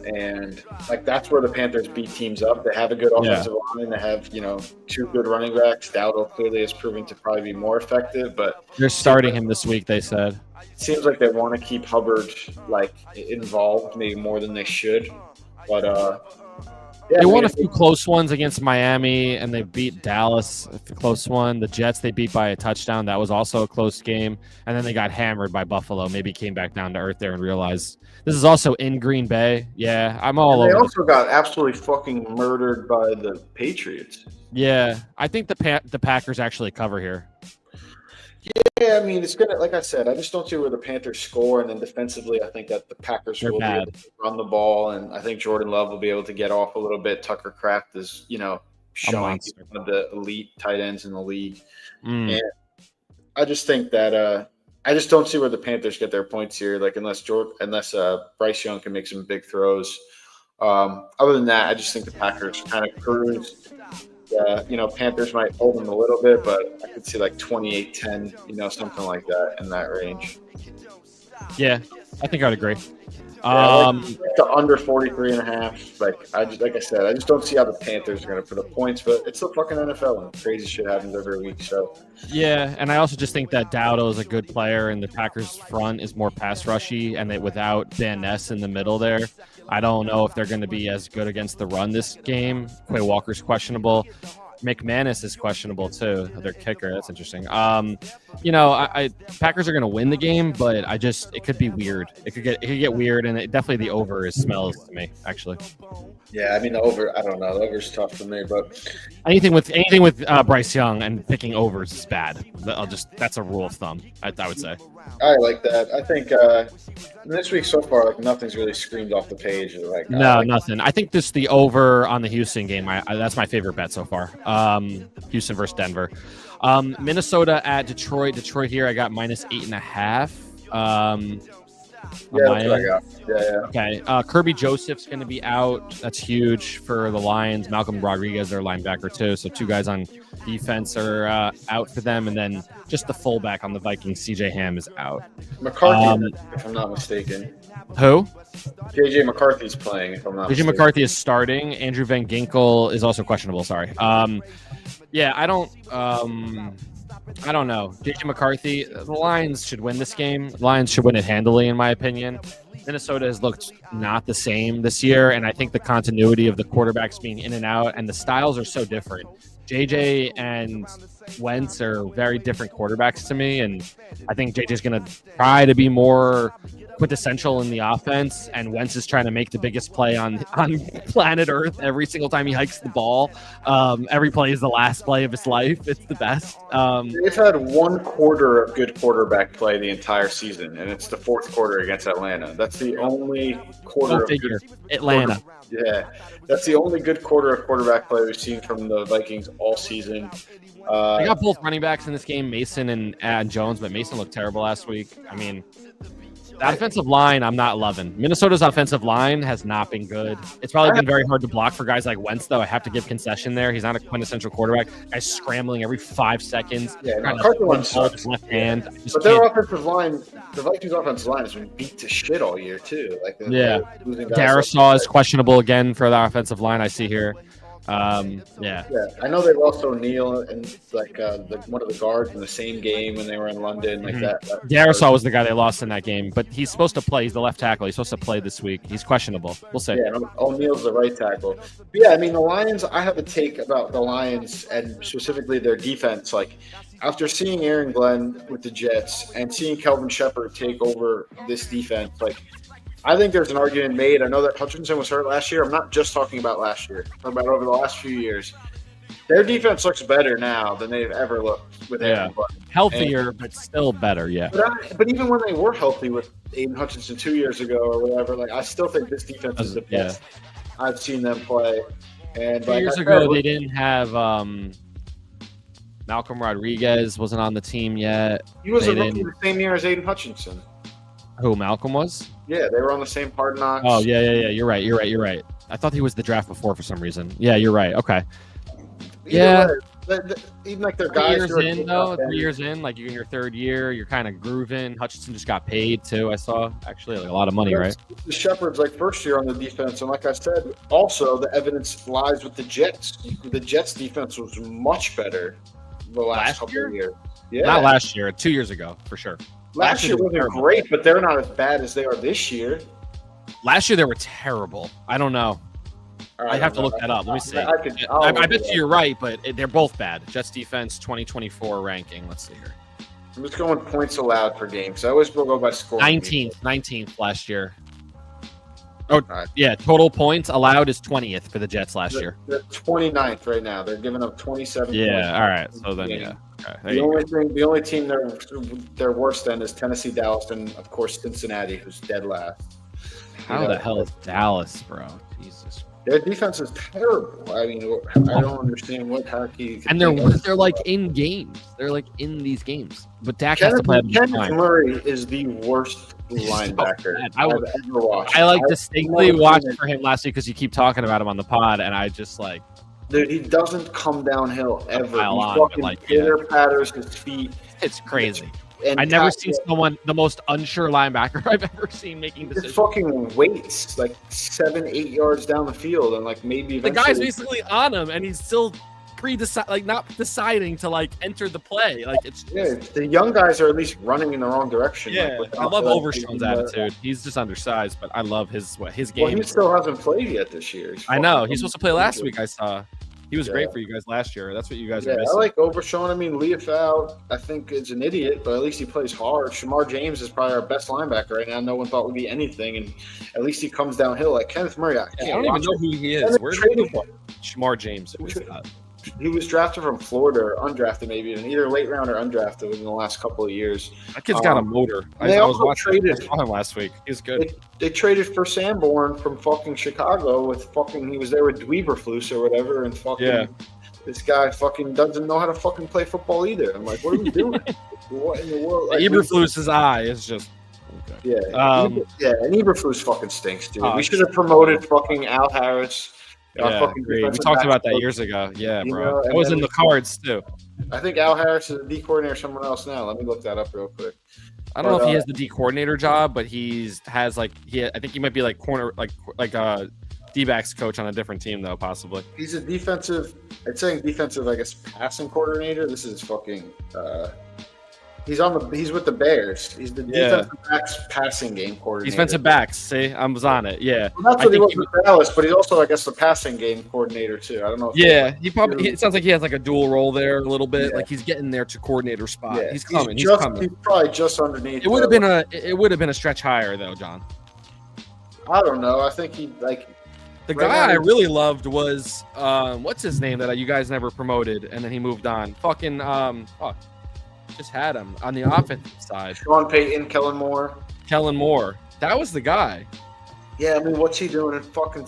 and that's where the Panthers beat teams up. They have a good offensive line. They have 2 good running backs. Dowdle clearly has proven to probably be more effective, but they're starting him this week. They said it seems like they want to keep Hubbard involved, maybe more than they should, but. They won a few close ones against Miami, and they beat Dallas, a close one. The Jets, they beat by a touchdown. That was also a close game. And then they got hammered by Buffalo. Maybe came back down to earth there and realized this is also in Green Bay. Yeah, I'm all over. They also got absolutely fucking murdered by the Patriots. Yeah, I think the Packers actually cover here. Yeah, I mean, it's going to, like I said, I just don't see where the Panthers score. And then defensively, I think that the Packers will be able to run the ball. And I think Jordan Love will be able to get off a little bit. Tucker Kraft is, showing one of the elite tight ends in the league. And I just think that I just don't see where the Panthers get their points here, unless Bryce Young can make some big throws. Other than that, I just think the Packers kind of cruise. Panthers might hold them a little bit, but I could see 28-10, something like that in that range. Yeah, I think I'd agree. I like the under 43.5. Like I said, I just don't see how the Panthers are going to put up points, but it's the fucking NFL and crazy shit happens every week. So yeah, and I also just think that Dowdle is a good player, and the Packers front is more pass rushy, and without Van Ness in the middle there, I don't know if they're going to be as good against the run this game. Quay Walker's questionable. McManus is questionable too. Their kicker. That's interesting. Packers are going to win the game, but it could be weird. It could get weird, and definitely the over smells to me actually. Yeah, I mean the over. I don't know. The over's tough for me, but anything with Bryce Young and picking overs is bad. That's a rule of thumb. I would say. I like that. I think this week so far, nothing's really screamed off the page. Nothing. I think the over on the Houston game. That's my favorite bet so far. Houston versus Denver. Minnesota at Detroit. Detroit here. I got -8.5. That's what I got. Yeah. Okay. Kirby Joseph's going to be out. That's huge for the Lions. Malcolm Rodriguez, their linebacker, too. So 2 guys on defense are out for them. And then just the fullback on the Vikings, CJ Ham, is out. McCarthy, if I'm not mistaken. Who? JJ McCarthy's playing, if I'm not mistaken. JJ McCarthy is starting. Andrew Van Ginkel is also questionable. Sorry. Yeah, I don't know. JJ McCarthy, the Lions should win this game. The Lions should win it handily, in my opinion. Minnesota has looked not the same this year, and I think the continuity of the quarterbacks being in and out and the styles are so different. JJ and Wentz are very different quarterbacks to me, and I think JJ's going to try to be more quintessential in the offense, and Wentz is trying to make the biggest play on planet Earth every single time he hikes the ball. Every play is the last play of his life. It's the best. They've had 1 quarter of good quarterback play the entire season, and it's the 4th quarter against Atlanta. That's the only quarter of Atlanta. Yeah, that's the only good quarter of quarterback play we've seen from the Vikings all season. They got both running backs in this game, Mason and Jones, but Mason looked terrible last week. I mean, the offensive line, I'm not loving. Minnesota's offensive line has not been good. It's probably been very hard to block for guys like Wentz, though. I have to give concession there. He's not a quintessential quarterback. Guy's scrambling every 5 seconds. Yeah, Carson sucks. Left hand. But their offensive line, the Vikings' offensive line has been beat to shit all year, too. Darisaw is questionable again for the offensive line I see here. Yeah. I know they lost O'Neal and one of the guards in the same game when they were in London. Darisaw was the guy they lost in that game, but he's supposed to play. He's the left tackle. He's supposed to play this week. He's questionable. We'll see. Yeah, O'Neal's the right tackle. But yeah, I mean the Lions. I have a take about the Lions and specifically their defense. After seeing Aaron Glenn with the Jets and seeing Kelvin Shepard take over this defense, I think there's an argument made. I know that Hutchinson was hurt last year. I'm not just talking about last year. I'm talking about over the last few years. Their defense looks better now than they've ever looked with Aaron Glenn. Healthier, but still better, yeah. But even when they were healthy with Aiden Hutchinson 2 years ago or whatever, I still think this defense is the best I've seen them play. And 2 years ago, they didn't have Malcolm Rodriguez wasn't on the team yet. He was a rookie the same year as Aiden Hutchinson. Who, Malcolm was? Yeah, they were on the same Hard Knocks. Oh, yeah. You're right. I thought he was the draft before for some reason. Yeah, you're right. Okay. Even their guys. 3 years in, you're in your 3rd year, you're kind of grooving. Hutchinson just got paid too. I saw actually a lot of money, right? The Shepard's first year on the defense, and like I said, also the evidence lies with the Jets. The Jets defense was much better the last couple of years. Yeah, not last year, 2 years ago for sure. Last year wasn't great, but they're not as bad as they are this year. Last year they were terrible. I don't know. I have to look that up. Let me see. I bet you're right, but they're both bad. Jets defense 2024 ranking. Let's see here. I'm just going points allowed per game. So I always will go by score. 19th last year. Oh, yeah. Total points allowed is 20th for the Jets last year. They're 29th right now. They're giving up 27 points. Yeah, all right. So then, yeah. Okay, the only team they're worse than is Tennessee, Dallas, and, of course, Cincinnati, who's dead last. How the hell is Dallas, bro? Jesus. Their defense is terrible. I mean, I don't understand what hockey. And they're in games. They're in these games. But Dak has to play. Kenneth Murray is the worst linebacker I've ever watched. I distinctly watched for him last week because you keep talking about him on the pod, and I just Dude, he doesn't come downhill ever. He fucking pitter patters his feet. It's crazy. And I've never seen someone, the most unsure linebacker I've ever seen, making decisions. Just fucking waits like 7-8 yards down the field, and like maybe the guy's basically on him, and he's still not deciding to like enter the play. Like it's the young guys are at least running in the wrong direction. Yeah, I love Overshown's attitude. He's just undersized, but I love his game. Well, he still hasn't played yet this year. I know he's supposed to play last week. I saw. He was great for you guys last year. That's what you guys are missing. I like Overshown. I mean, Leofau, I think, is an idiot, but at least he plays hard. Shamar James is probably our best linebacker right now. No one thought would be anything, and at least he comes downhill. Like Kenneth Murray, I don't even know who he is. Where's Shamar James? Who is that? He was drafted from Florida, or undrafted maybe, in either late round or undrafted in the last couple of years. That kid's got a motor. I saw him last week. He's good. They traded for Sanborn from fucking Chicago with fucking. He was there with Dweeberflus or whatever, and fucking this guy fucking doesn't know how to fucking play football either. I'm like, what are we doing? What in the world? Like, Eberflus's eye is just. Okay. And Eberflus fucking stinks, dude. We should have promoted fucking Al Harris. Yeah, we talked about that years ago. Yeah, bro. That was in the cards too. I think Al Harris is the D coordinator, someone else now. Let me look that up real quick. I don't know if he has the D coordinator job, but I think he might be like corner, like a D-backs coach on a different team though, possibly. He's a defensive. It's saying defensive, I guess, passing coordinator. This is fucking. He's with the Bears. He's the defensive backs passing game coordinator. Defensive backs. See, I was on it. Yeah. Well, that's what he was with Dallas, but he's also, I guess, the passing game coordinator too. I don't know. It sounds like he has like a dual role there a little bit. Like he's getting there to coordinator spot. Yeah. He's coming. He's probably just underneath. It would have been a stretch higher though, John. I don't know. I think he like. The guy I really loved was what's his name that you guys never promoted, and then he moved on. Fucking just had him on the offensive side. Sean Payton, Kellen Moore. That was the guy. Yeah, I mein, what's he doing in fucking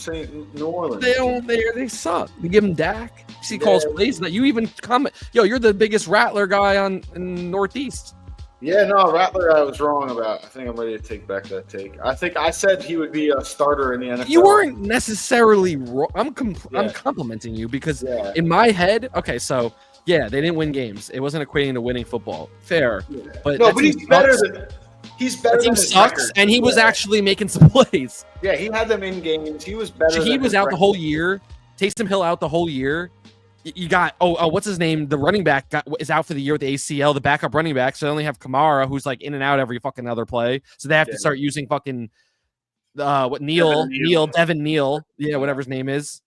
New Orleans? They suck. They give him Dak. He calls plays. That you even comment. Yo, you're the biggest Rattler guy in Northeast. Yeah, no, Rattler I was wrong about. I think I'm ready to take back that take. I think I said he would be a starter in the NFL. You weren't necessarily wrong. I'm complimenting you because in my head, okay, so yeah, they didn't win games. It wasn't equating to winning football. Fair. Yeah. But he's better than that team sucks, and he was actually making some plays. Yeah, he had them in games. He was better. He was out the whole year. Taysom Hill out the whole year. You got what's his name? The running back is out for the year with the ACL. The backup running back. So they only have Kamara, who's like in and out every fucking other play. So they have to start using fucking Devin Neal. Yeah, whatever his name is.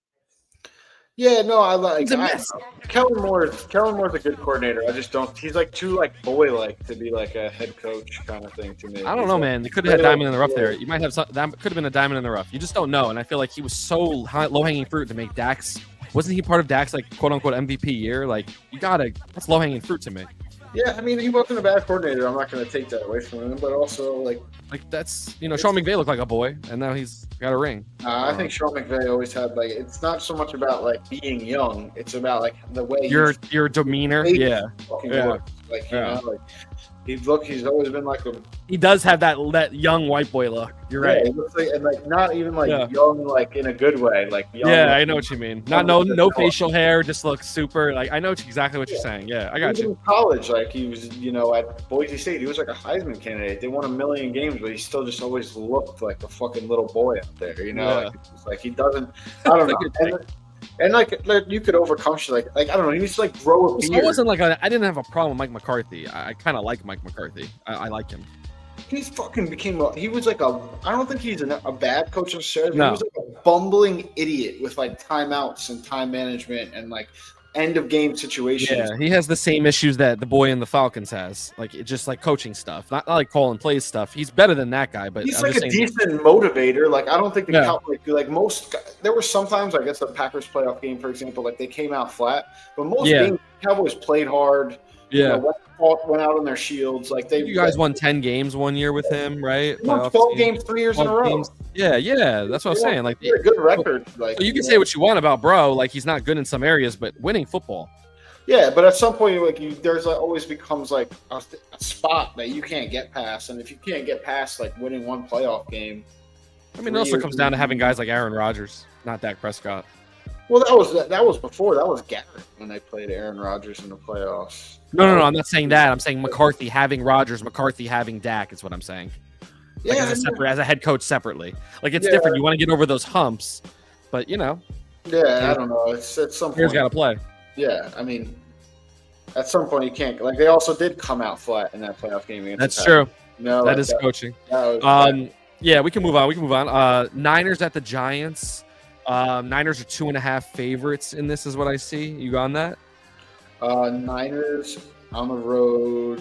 Yeah, no, I like Kellen Moore's a good coordinator. I just don't. He's like too boy-like to be like a head coach kind of thing to me. I don't know, man. They could have had diamond in the rough there. You might have that could have been a diamond in the rough. You just don't know. And I feel like he was so low-hanging fruit to make Dak's. Wasn't he part of Dak's like quote unquote MVP year? Like that's low-hanging fruit to me. Yeah, I mean, he wasn't a bad coordinator. I'm not going to take that away from him, but also like that's Sean McVay looked like a boy, and now he's got a ring. I think Sean McVay always had it's not so much about like being young; it's about like the way your demeanor. Yeah. Works. He's always been like a. He does have that young white boy look. You're right. He looks and not even young, like in a good way, like young. Yeah, I know what you mean. Not no facial hair, just looks super. Like I know exactly what you're saying. Yeah, I got you. In college, like he was, at Boise State, he was like a Heisman candidate. They won 1 million games, but he still just always looked like a fucking little boy out there. Like he doesn't. I don't know. And you could overcome shit I don't know. He needs to grow a beard. So it wasn't I didn't have a problem with Mike McCarthy. I kind of like Mike McCarthy. I like him. He fucking he was I don't think he's a bad coach necessarily. No. He was like a bumbling idiot with timeouts and time management and end of game situations. Yeah, he has the same issues that the boy in the Falcons has. Just coaching stuff, not like calling plays stuff. He's better than that guy, but he's a decent motivator. I don't think most. There were sometimes I guess the Packers playoff game, for example, they came out flat, but most games Cowboys played hard. Yeah, went out on their shields. You guys won 10 games one year with him, right? Won 12 games 3 years in a row. Yeah, that's what I'm saying. A good record. You can say what you want about bro. He's not good in some areas, but winning football. Yeah, but at some point, there's always becomes a spot that you can't get past, and if you can't get past winning one playoff game, it also comes down to having guys like Aaron Rodgers, not Dak Prescott. Well, that was before. That was Garrett when they played Aaron Rodgers in the playoffs. No. I'm not saying that. I'm saying McCarthy having Rodgers, McCarthy having Dak is what I'm saying. Like Yeah, as a head coach separately. Like it's different. You want to get over those humps, but I don't know. It's at some players point. got to play. Yeah, I mean, at some point you can't. Like they also did come out flat in that playoff game against. That's true. No, that is coaching. Yeah, we can move on. Niners at the Giants. Niners are 2.5 favorites in this, is what I see. You on that? Niners on the road,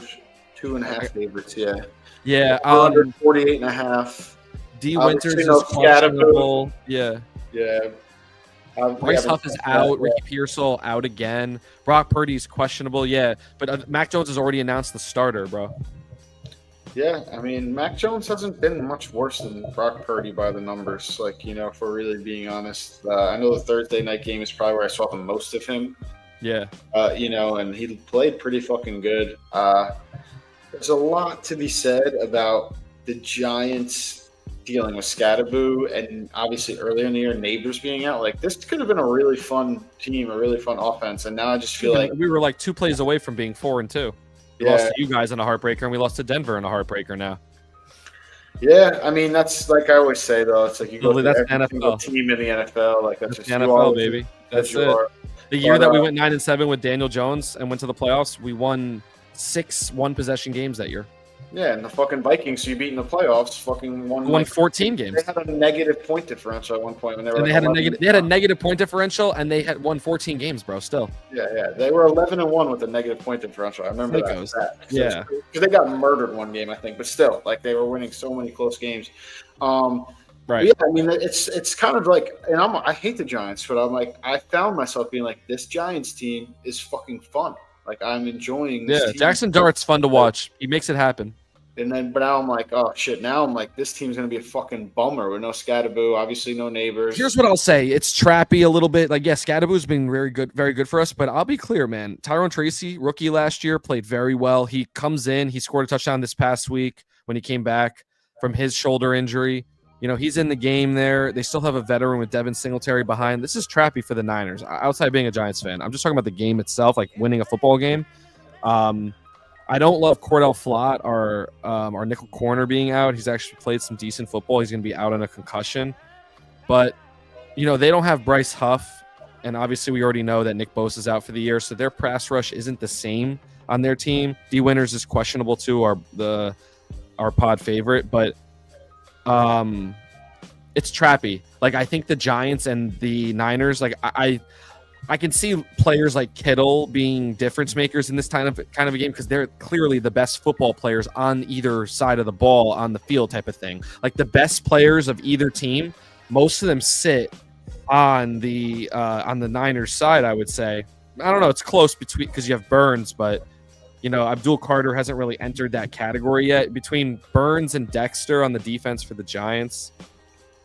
2.5 favorites. Yeah. Yeah. 48.5. D. Winters is questionable. Yeah. Yeah. Bryce Huff is out. Ricky Pearsall out again. Brock Purdy's questionable. Yeah, but Mac Jones has already announced the starter, bro. Yeah, I mean, Mac Jones hasn't been much worse than Brock Purdy by the numbers. Like, if we're really being honest, I know the Thursday night game is probably where I saw the most of him. Yeah. And he played pretty fucking good. There's a lot to be said about the Giants dealing with Scatterboo, and obviously earlier in the year, Neighbors being out. Like, this could have been a really fun team, a really fun offense, and now I just feel like we were like 2 plays away from being 4-2. We lost to you guys in a heartbreaker, and we lost to Denver in a heartbreaker now. Yeah, I mean, that's like I always say, though. It's like you go to every single team in the NFL. Like, that's just the NFL, baby. That's it. The year that we went 9-7 with Daniel Jones and went to the playoffs, we won 6 one-possession games that year. Yeah, and the fucking Vikings, who you beat in the playoffs, fucking won 14 games. They had a negative point differential at one point when they were. And they had a negative point differential, and they had won 14 games, bro. Still. Yeah. They were 11-1 with a negative point differential. I remember that. Yeah. Because they got murdered one game, I think, but still, like they were winning so many close games. Right. Yeah, I mean, it's kind of like, and I hate the Giants, but I'm like, I found myself being like, this Giants team is fucking fun. Like I'm enjoying. This team. Jackson Dart's fun to watch. He makes it happen. But now I'm like, oh shit! Now I'm like, this team's gonna be a fucking bummer with no Scatterboo, obviously no Neighbors. Here's what I'll say: it's trappy a little bit. Like, yeah, Scatterboo's been very good for us. But I'll be clear, man. Tyrone Tracy, rookie last year, played very well. He comes in, he scored a touchdown this past week when he came back from his shoulder injury. He's in the game there. They still have a veteran with Devin Singletary behind. This is trappy for the Niners. Outside being a Giants fan, I'm just talking about the game itself, like winning a football game. I don't love Cordell Flott, our nickel corner, being out. He's actually played some decent football. He's going to be out on a concussion. But, they don't have Bryce Huff. And obviously we already know that Nick Bosa's out for the year. So their pass rush isn't the same on their team. D. Winters is questionable too, our pod favorite. But it's trappy. Like, I think the Giants and the Niners, like, I can see players like Kittle being difference makers in this kind of a game because they're clearly the best football players on either side of the ball on the field type of thing. Like the best players of either team, most of them sit on the Niners side, I would say. I don't know. It's close between because you have Burns, but Abdul Carter hasn't really entered that category yet. Between Burns and Dexter on the defense for the Giants,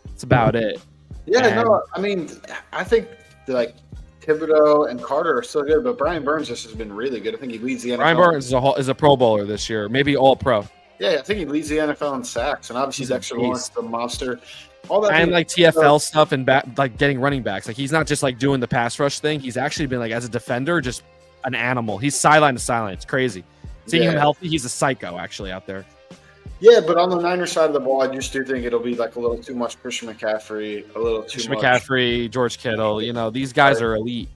that's about it. Yeah, I mean, I think like Thibodeau and Carter are still good, but Brian Burns just has been really good. I think he leads the NFL. Brian Burns is a Pro Bowler this year, maybe All Pro. Yeah, I think he leads the NFL in sacks, and obviously Dexter Lawrence, the monster. All that and like TFL stuff and like getting running backs. Like he's not just like doing the pass rush thing. He's actually been like as a defender, just an animal. He's sideline to sideline. It's crazy. Seeing him healthy, he's a psycho actually out there. Yeah, but on the Niners side of the ball, I just do think it'll be like a little too much Christian McCaffrey, a little too much McCaffrey, George Kittle. These guys are elite.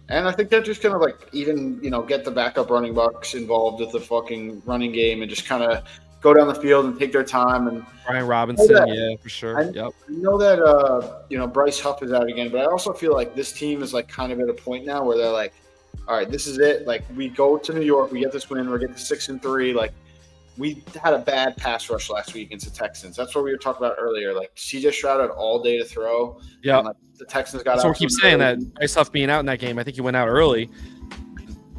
And I think they're just gonna like even get the backup running backs involved with the fucking running game and just kind of go down the field and take their time. And Brian Robinson, yeah, for sure. I know that Bryce Huff is out again, but I also feel like this team is like kind of at a point now where they're like, all right, this is it. Like we go to New York, we get this win, we get to 6-3. Like we had a bad pass rush last week against the Texans. That's what we were talking about earlier. Like CJ Stroud had all day to throw. Yeah. Like, the Texans got out. So we keep saying that Bryce Huff being out in that game. I think he went out early.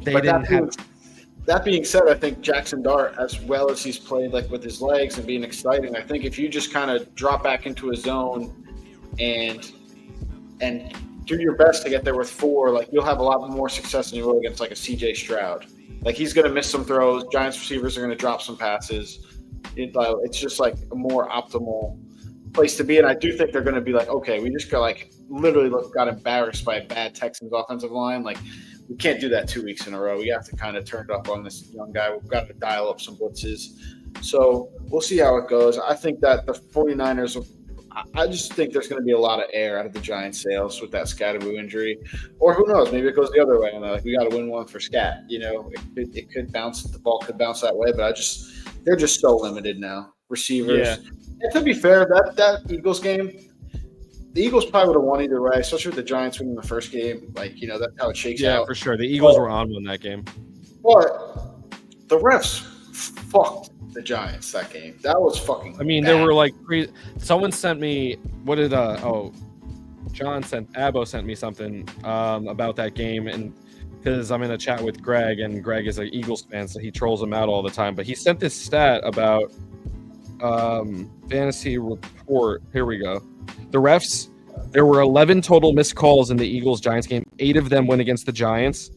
That being said, I think Jackson Dart, as well as he's played like with his legs and being exciting, I think if you just kind of drop back into a zone and do your best to get there with 4, like you'll have a lot more success than you will against like a CJ Stroud. Like he's going to miss some throws. Giants receivers are going to drop some passes. It's just like a more optimal place to be. And I do think they're going to be like, okay, we just got like literally got embarrassed by a bad Texans offensive line. Like, we can't do that 2 weeks in a row. We have to kind of turn it up on this young guy. We've got to dial up some blitzes. So we'll see how it goes. I think that the 49ers I just think there's going to be a lot of air out of the Giants' sails with that Scatterboo injury. Or who knows, maybe it goes the other way. And like, we got to win one for Scat. You know, it could bounce. The ball could bounce that way. But they're just so limited now. Receivers. Yeah. And to be fair, that Eagles game, the Eagles probably would have won either way, especially with the Giants winning the first game. Like, you know, that's how it shakes out. Yeah, for sure. The Eagles were on that game. But the refs fucked the Giants that game. That was fucking bad. There were like someone sent me Abo sent me something about that game, and because I'm in a chat with Greg, and Greg is an Eagles fan, so he trolls him out all the time. But he sent this stat about fantasy report. Here we go. The refs, there were 11 total missed calls in the Eagles-Giants game. 8 of them went against the Giants.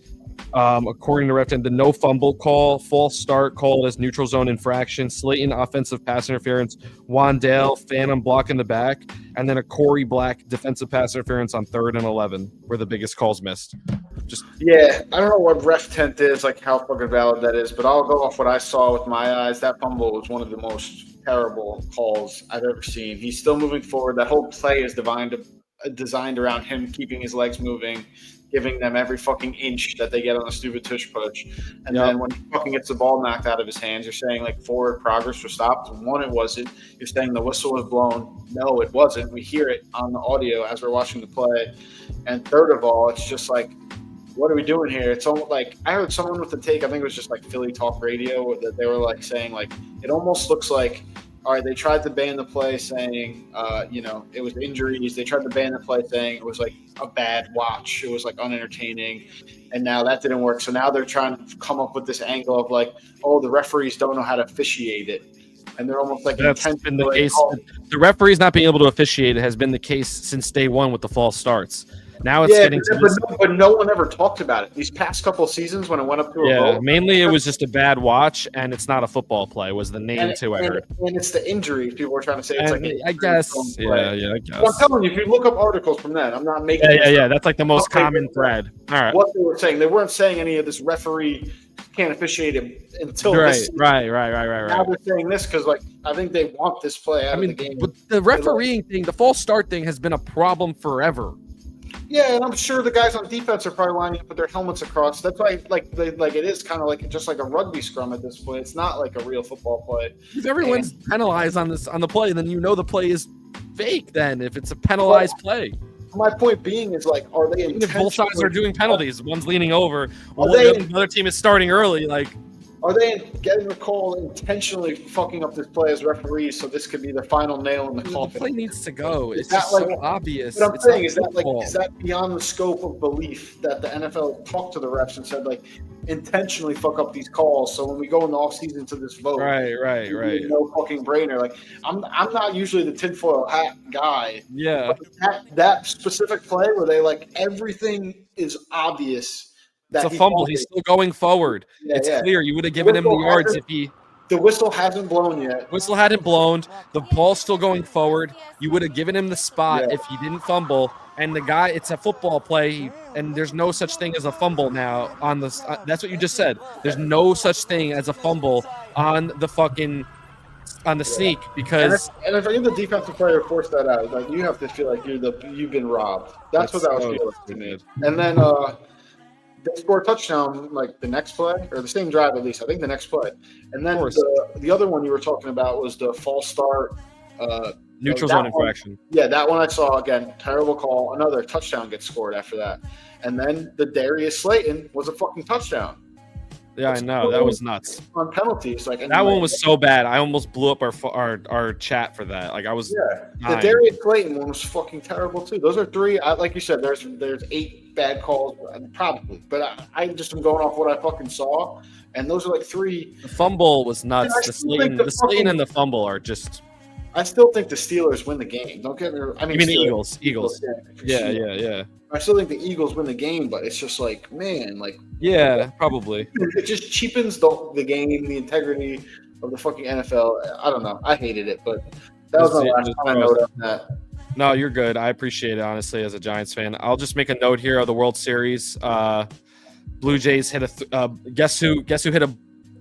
According to Refton, the no fumble call, false start called as neutral zone infraction, Slayton offensive pass interference, Wandale phantom block in the back, and then a Corey Black defensive pass interference on 3rd and 11 were the biggest calls missed. I don't know what ref tent is, like how fucking valid that is, but I'll go off what I saw with my eyes. That fumble was one of the most terrible calls I've ever seen. He's still moving forward. That whole play is designed around him keeping his legs moving, giving them every fucking inch that they get on a stupid tush push. And then when he fucking gets the ball knocked out of his hands, you're saying like forward progress was stopped. One, it wasn't. You're saying the whistle was blown. No, it wasn't. We hear it on the audio as we're watching the play. And third of all, it's just like, what are we doing here? It's almost like I heard someone with the take, I think it was just like Philly Talk Radio, that they were like saying like, it almost looks like, all right, they tried to ban the play saying, it was injuries. They tried to ban the play saying it was like a bad watch. It was like unentertaining. And now that didn't work. So now they're trying to come up with this angle of like, oh, the referees don't know how to officiate it. And they're almost like that's been the case. The referees not being able to officiate it has been the case since day one with the false starts. Now it's getting but no one ever talked about it. These past couple of seasons when it went up to a vote. Mainly it was just a bad watch, and it's not a football play was the name too, I heard. And it's the injuries. People were trying to say it's like I guess. I guess. Well, I'm telling you, if you look up articles from that, I'm not making that's like the most common thread. All right. What they were saying. They weren't saying any of this referee can't officiate it until this. Right. Now they're saying this because like I think they want this play out of the game. But the refereeing thing, the false start thing has been a problem forever. Yeah, and I'm sure the guys on defense are probably lining up with their helmets across. That's why, it is kind of like just like a rugby scrum at this point. It's not like a real football play. If everyone's penalized on the play, then the play is fake. Then if it's a penalized play, my point being is like, are they? If both sides are doing penalties, one's leaning over, the other team is starting early, like. Are they getting the call intentionally fucking up this play as referees so this could be the final nail in the coffin? The play needs to go. It's just so obvious. What I'm saying is that beyond the scope of belief that the NFL talked to the refs and said like intentionally fuck up these calls so when we go in the offseason to this vote, right. No fucking brainer. Like I'm not usually the tinfoil hat guy. Yeah. But that specific play where they like everything is obvious. It's a fumble. He's still going forward. It's clear. You would have given him the yards if he. The whistle hasn't blown yet. Whistle hadn't blown. The ball's still going forward. You would have given him the spot if he didn't fumble. And the guy, it's a football play, and there's no such thing as a fumble now on the. That's what you just said. There's no such thing as a fumble on the sneak because. And if you're the defensive player, force that out. Like you have to feel like you've been robbed. That's what that was feeling to me. And then. They score a touchdown like the next play or the same drive at least. I think the next play, and then the other one you were talking about was the false start, neutral zone infraction. Yeah, that one I saw again. Terrible call. Another touchdown gets scored after that, and then the Darius Slayton was a fucking touchdown. Yeah, I know that was nuts on penalties. Like that one was so bad. I almost blew up our chat for that. Like I was. Yeah, the Darius Slayton one was fucking terrible too. Those are 3. Like you said, there's 8 bad calls probably, but I just am going off what I fucking saw, and those are like 3. The fumble was nuts. The Slayton and the fumble are just. I still think the Steelers win the game. Don't get me wrong. I mean, the Eagles. Yeah. I still think the Eagles win the game, but it's just like, man, like. Yeah, probably. It just cheapens the game, the integrity of the fucking NFL. I don't know. I hated it, but that was the last time I noticed that. No, you're good. I appreciate it, honestly, as a Giants fan. I'll just make a note here of the World Series. Blue Jays hit guess who hit a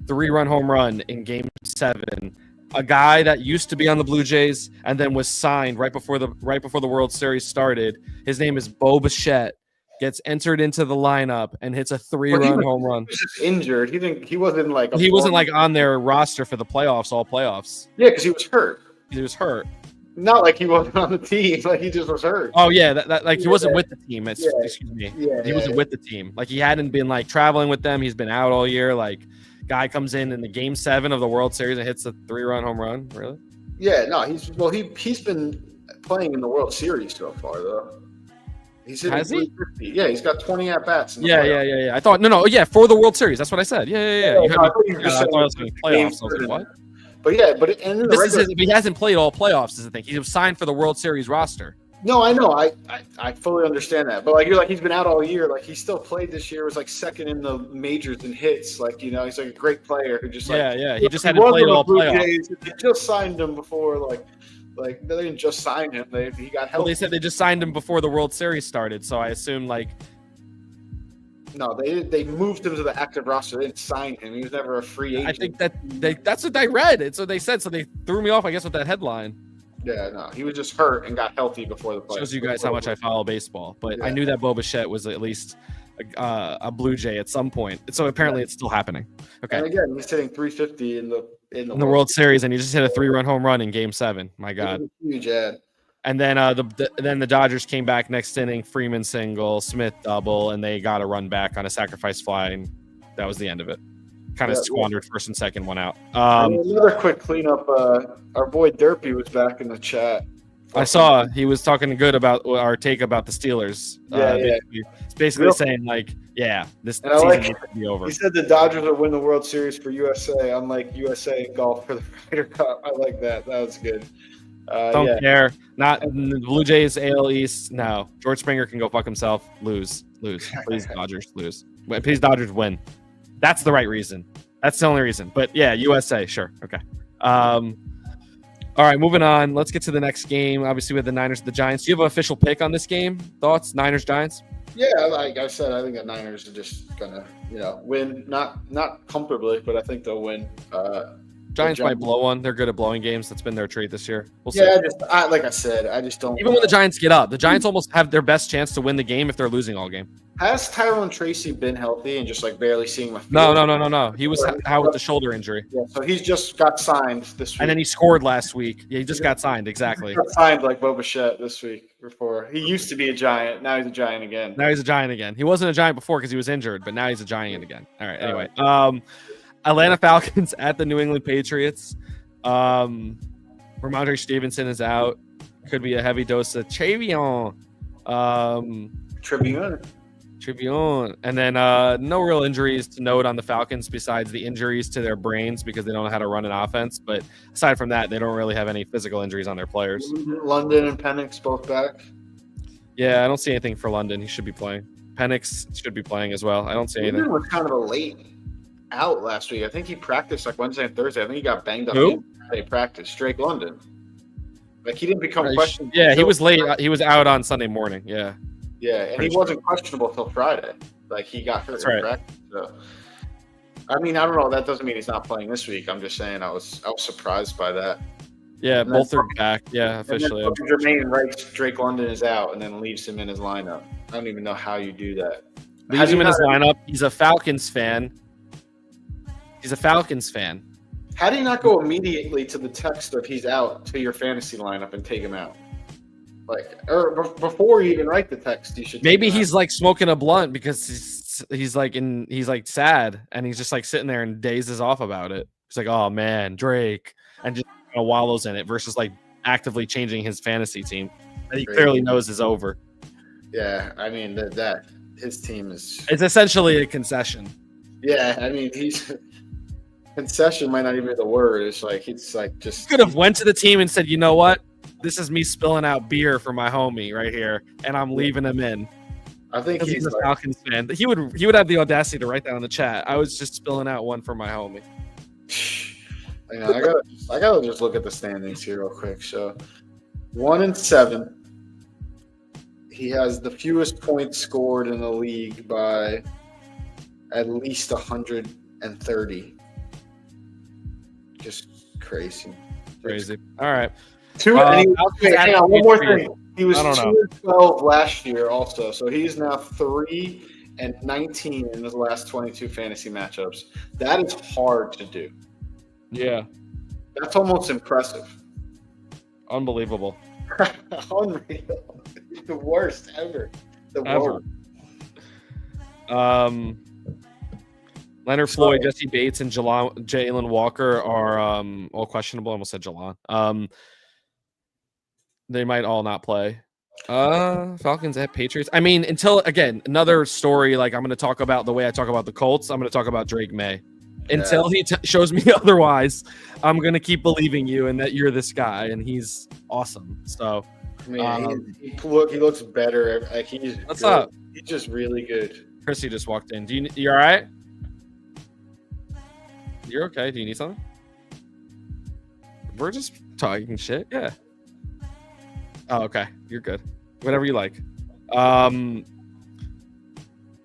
3-run home run in Game 7? A guy that used to be on the Blue Jays and then was signed right before the World Series started. His name is Bo Bichette. Gets entered into the lineup and hits a 3-run home run. He was just injured. He wasn't like on their roster for the playoffs, all playoffs. Yeah, because he was hurt. He was hurt. Not like he wasn't on the team, like he just was hurt. Oh yeah, he wasn't with the team. Excuse me. Yeah, he wasn't with the team. Like he hadn't been like traveling with them. He's been out all year. Like guy comes in the Game 7 of the World Series and hits a 3-run home run. Really? Yeah, no, he's been playing in the World Series so far though. He's hitting 350. Yeah, he's got 20 at bats. Yeah. I thought for the World Series. That's what I said. Yeah. I thought you just said playoffs. I was like, what? But yeah, he hasn't played all playoffs. Is the thing. He was signed for the World Series roster. No, I know. I fully understand that. But he's been out all year. Like he still played this year. Was like second in the majors in hits. Like he's like a great player who just He just hadn't played all playoffs. They just signed him before Like they didn't just sign him. He got help. Well, they said they just signed him before the World Series started. So I assume no, they moved him to the active roster. They didn't sign him. He was never a free agent. I think that's what I read. It's what they said. So they threw me off, I guess, with that headline. Yeah, no, he was just hurt and got healthy before the play. Shows you guys how much I follow baseball. But I knew that Bo Bichette was at least a Blue Jay at some point. So apparently it's still happening. Okay. And again, he's hitting 350 in the World Series, and he just hit a 3-run home run in Game 7. My God. Huge ad. And then the Dodgers came back next inning, Freeman single, Smith double, and they got a run back on a sacrifice fly, and that was the end of it. Kind of squandered first and second one out. Another quick cleanup. Our boy Derpy was back in the chat. I saw he was talking good about our take about the Steelers. It's basically saying this season needs to be over. He said the Dodgers will win the World Series for USA, unlike USA in golf for the Ryder Cup. I like that. That was good. Don't care. Not the Blue Jays, AL East. No, George Springer can go fuck himself. Lose. Please, Dodgers lose. Please, Dodgers win. That's the right reason. That's the only reason. But yeah, USA, sure, okay. All right, moving on. Let's get to the next game. Obviously, we have the Niners, the Giants. Do you have an official pick on this game? Thoughts? Niners, Giants? Yeah, like I said, I think the Niners are just gonna, win. Not comfortably, but I think they'll win. Giants might blow one. They're good at blowing games. That's been their trait this year. We'll see. Like I said, I just don't. Even when the Giants get up, the Giants almost have their best chance to win the game if they're losing all game. Has Tyrone Tracy been healthy and just barely seeing my field? No. He was out with the shoulder injury. Yeah, so he's just got signed this week. And then he scored last week. Yeah, he just got signed, exactly. He got signed like Bo Bichette this week before. He used to be a Giant. Now he's a Giant again. He wasn't a Giant before because he was injured, but now he's a Giant again. All right, anyway. Atlanta Falcons at the New England Patriots. Ramondre Stevenson is out. Could be a heavy dose of Trevion. Trevion. And then no real injuries to note on the Falcons besides the injuries to their brains because they don't know how to run an offense. But aside from that, they don't really have any physical injuries on their players. London and Penix both back? Yeah, I don't see anything for London. He should be playing. Penix should be playing as well. I don't see anything. London was kind of a late out last week. I think he practiced Wednesday and Thursday. I think he got banged up. Who? They practiced. Drake London. He didn't become questionable. Yeah, he was late. He was out on Sunday morning. Yeah. Yeah, and he wasn't questionable till Friday. He got hurt in practice. So, I mean, I don't know. That doesn't mean he's not playing this week. I'm just saying I was surprised by that. Yeah, both are back. Yeah, officially. Jermaine writes Drake London is out and then leaves him in his lineup. I don't even know how you do that. Leaves him in his lineup. He's a Falcons fan. How do you not go immediately to the text of he's out to your fantasy lineup and take him out? Before you even write the text, you should. Maybe he's smoking a blunt because he's sad and he's just sitting there and dazes off about it. He's like, oh man, Drake, and just wallows in it versus actively changing his fantasy team that he clearly knows is over. Yeah, I mean that his team is. It's essentially a concession. Yeah, I mean concession might not even be the word. It's just could have went to the team and said, you know what? This is me spilling out beer for my homie right here, and I'm leaving him in. I think he's a Falcons fan. He would have the audacity to write that on the chat. I was just spilling out one for my homie. I gotta just look at the standings here real quick. So 1-7 he has the fewest points scored in the league by at least 130. Just crazy. All right. Hang on, one more thing. He was I don't 2-12 last year also, so he's now 3-19 in his last 22 fantasy matchups. That is hard to do. Yeah. That's almost impressive. Unbelievable. Unreal. The worst ever. Worst. Leonard Floyd, Jesse Bates, and Jalen Walker are all questionable. I almost said Jalon. They might all not play. Falcons at Patriots. I mean, until again, another story. Like I'm going to talk about the way I talk about the Colts. I'm going to talk about Drake May. Until he shows me otherwise, I'm going to keep believing you and that you're this guy, and he's awesome. So, I mean, he looks better. Like he's what's good. up? He's just really good. Chrissy just walked in. You all right? You're okay. Do you need something? We're just talking shit. Yeah. Oh, okay. You're good. Whatever you like.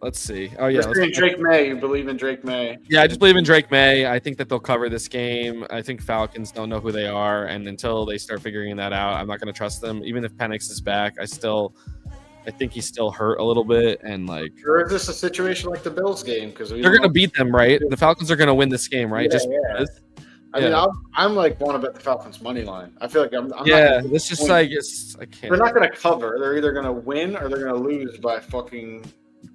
Let's see. Oh, yeah. Drake May. You believe in Drake May? Yeah, I just believe in Drake May. I think that they'll cover this game. I think Falcons don't know who they are, and until they start figuring that out, I'm not going to trust them. Even if Penix is back, I think he's still hurt a little bit, and like. Or is this a situation like the Bills game? Because they're going to beat them, right? The Falcons are going to win this game, right? Yeah. I mean, I'm like want to bet the Falcons money line. I feel like I'm it's just like I can't. They're not going to cover. They're either going to win or they're going to lose by fucking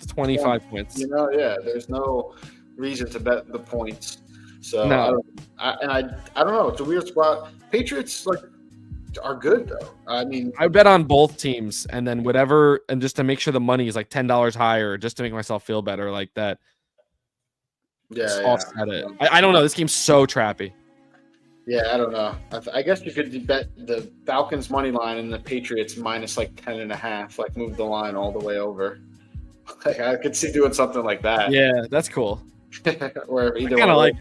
25 points. You know, there's no reason to bet the points. So no. I don't know. It's a weird spot. Patriots are good though. I mean, I bet on both teams, and then whatever, and just to make sure the money is like $10 higher, just to make myself feel better, like that. Offset it. I don't know. This game's so trappy. Yeah, I don't know. I guess you could bet the Falcons money line and the Patriots minus like 10.5. Like move the line all the way over. Like I could see doing something like that. Yeah, that's cool. Where either I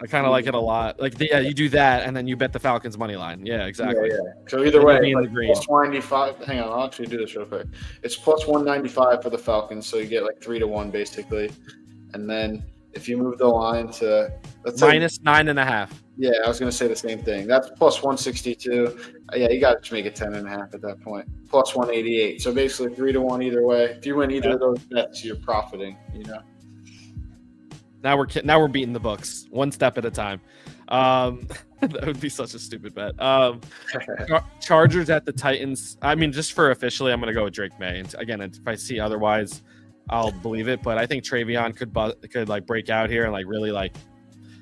kind of like it a lot. Like you do that and then you bet the Falcons money line. Yeah, exactly. Yeah. So either way, in the green. Plus 195. Hang on, I'll actually do this real quick. It's plus 195 for the Falcons, so you get like 3-1 basically. And then if you move the line to minus 9.5. Yeah, I was going to say the same thing. That's plus 162. Yeah, you got to make it 10.5 at that point. Plus 188. So basically 3-1 either way. If you win either of those bets, you're profiting. You know. Now we're beating the books one step at a time. That would be such a stupid bet. Chargers at the Titans. I mean, just for officially, I'm going to go with Drake May. And again, if I see otherwise, I'll believe it. But I think Travion could like break out here and like really like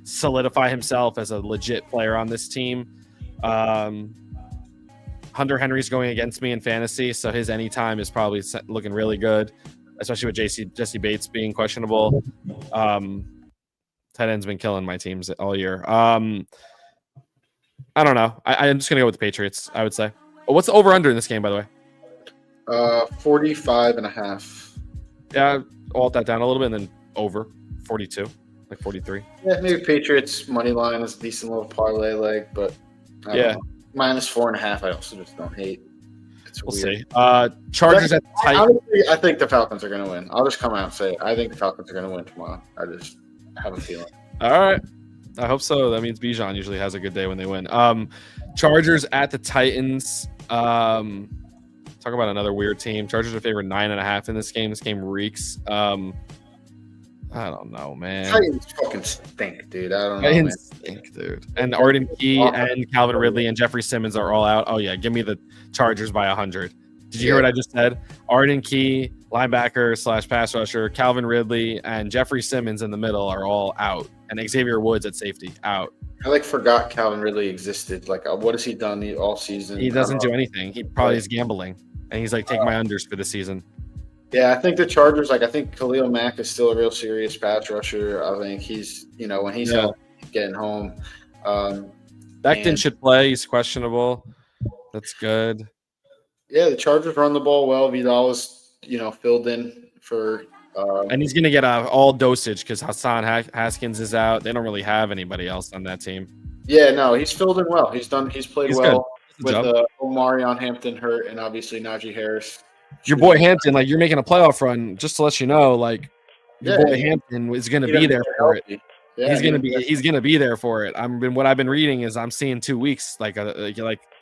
solidify himself as a legit player on this team. Hunter Henry's going against me in fantasy, so his anytime is probably looking really good, especially with Jesse Bates being questionable. Tight end's been killing my teams all year. I don't know. I'm just gonna go with the Patriots, I would say. What's the over-under in this game, by the way? 45.5. Yeah, I'll alt that down a little bit and then over 42. Like 43. Yeah, maybe Patriots money line is a decent little parlay leg, but minus 4.5. I also just don't hate. We'll see. Chargers at the Titans. I think the Falcons are going to win. I'll just come out and say it. I think the Falcons are going to win tomorrow. I just have a feeling. All right. I hope so. That means Bijan usually has a good day when they win. Chargers at the Titans. Talk about another weird team. Chargers are favored 9.5 in this game. This game reeks. I don't know, man. Titans fucking stink, dude. I don't know. Titans stink, dude. And Arden Key and Calvin Ridley and Jeffrey Simmons are all out. Oh, yeah. Give me the Chargers by 100. Did you hear what I just said? Arden Key, linebacker / pass rusher, Calvin Ridley, and Jeffrey Simmons in the middle are all out. And Xavier Woods at safety, out. I forgot Calvin Ridley existed. What has he done all season? He doesn't do anything. He probably is gambling. And he's like, take my unders for the season. Yeah, I think the Chargers, I think Khalil Mack is still a real serious pass rusher. I think he's, when he's getting home. Becton should play. He's questionable. That's good. Yeah, the Chargers run the ball well. Vidal is, filled in for and he's going to get all dosage because Hassan Haskins is out. They don't really have anybody else on that team. Yeah, no, he's filled in well. He's played well with Omarion Hampton hurt and obviously Najee Harris your boy Hampton, like you're making a playoff run. Just to let you know, like your boy Hampton is going to be there for it. Yeah, he's gonna be there for it. What I've been reading is I'm seeing 2 weeks. Like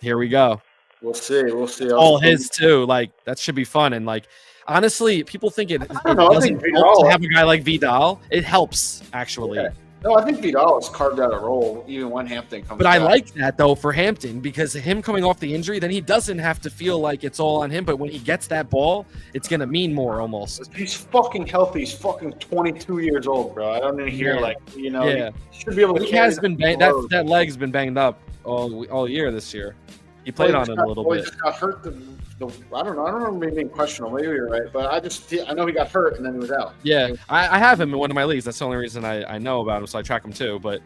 here we go. We'll see. All his too. Like that should be fun. And like honestly, people think it doesn't help to have a guy like Vidal. It helps actually. Yeah. No, I think Vidal has carved out a role even when Hampton comes. But I like that though for Hampton because him coming off the injury, then he doesn't have to feel like it's all on him. But when he gets that ball, it's gonna mean more almost. He's fucking healthy. He's fucking 22 years old, bro. I don't even hear he should be able to. He has been banged. That leg's been banged up all year this year. He played on it a little bit. He just got hurt. I don't know. I don't remember him being questionable. Maybe you're right, but I know he got hurt and then he was out. Yeah, I have him in one of my leagues. That's the only reason I know about him, so I track him too. But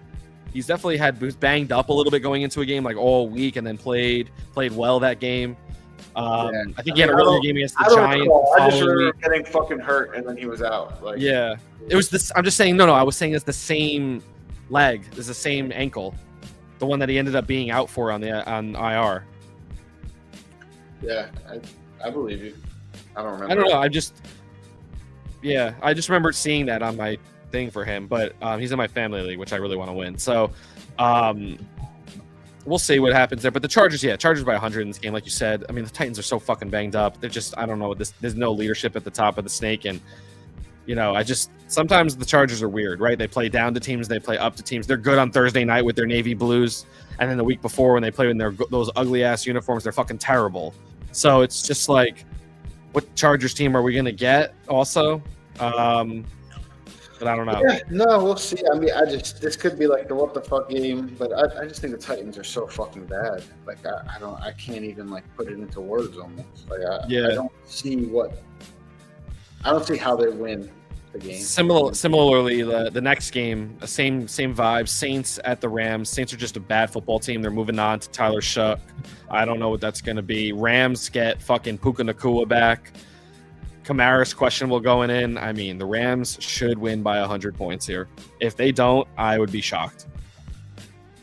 he's definitely was banged up a little bit going into a game like all week, and then played well that game. I think he had a really good game against the Giants. I just remember getting fucking hurt and then he was out. Like, yeah, it was this. I'm just saying. No, I was saying it's the same leg. It's the same ankle. The one that he ended up being out for on IR. Yeah, I believe you. I don't remember. I don't know. I just remember seeing that on my thing for him. But he's in my family league, which I really want to win. So we'll see what happens there. But the Chargers by 100 in this game, like you said. I mean, the Titans are so fucking banged up. They're just, I don't know. There's no leadership at the top of the snake, and sometimes the Chargers are weird, right? They play down to teams, they play up to teams. They're good on Thursday night with their navy blues, and then the week before when they play in those ugly ass uniforms, they're fucking terrible. So it's just like, what Chargers team are we gonna get? Also, but I don't know. Yeah, no, we'll see. I mean, this could be like the what the fuck game, but I just think the Titans are so fucking bad. Like I can't even like put it into words almost. Like I don't see how they win the game. Similarly, the next game, same vibe. Saints at the Rams. Saints are just a bad football team. They're moving on to Tyler Shough. I don't know what that's going to be. Rams get fucking Puka Nacua back. Kamara's questionable going in. I mean, the Rams should win by 100 points here. If they don't, I would be shocked.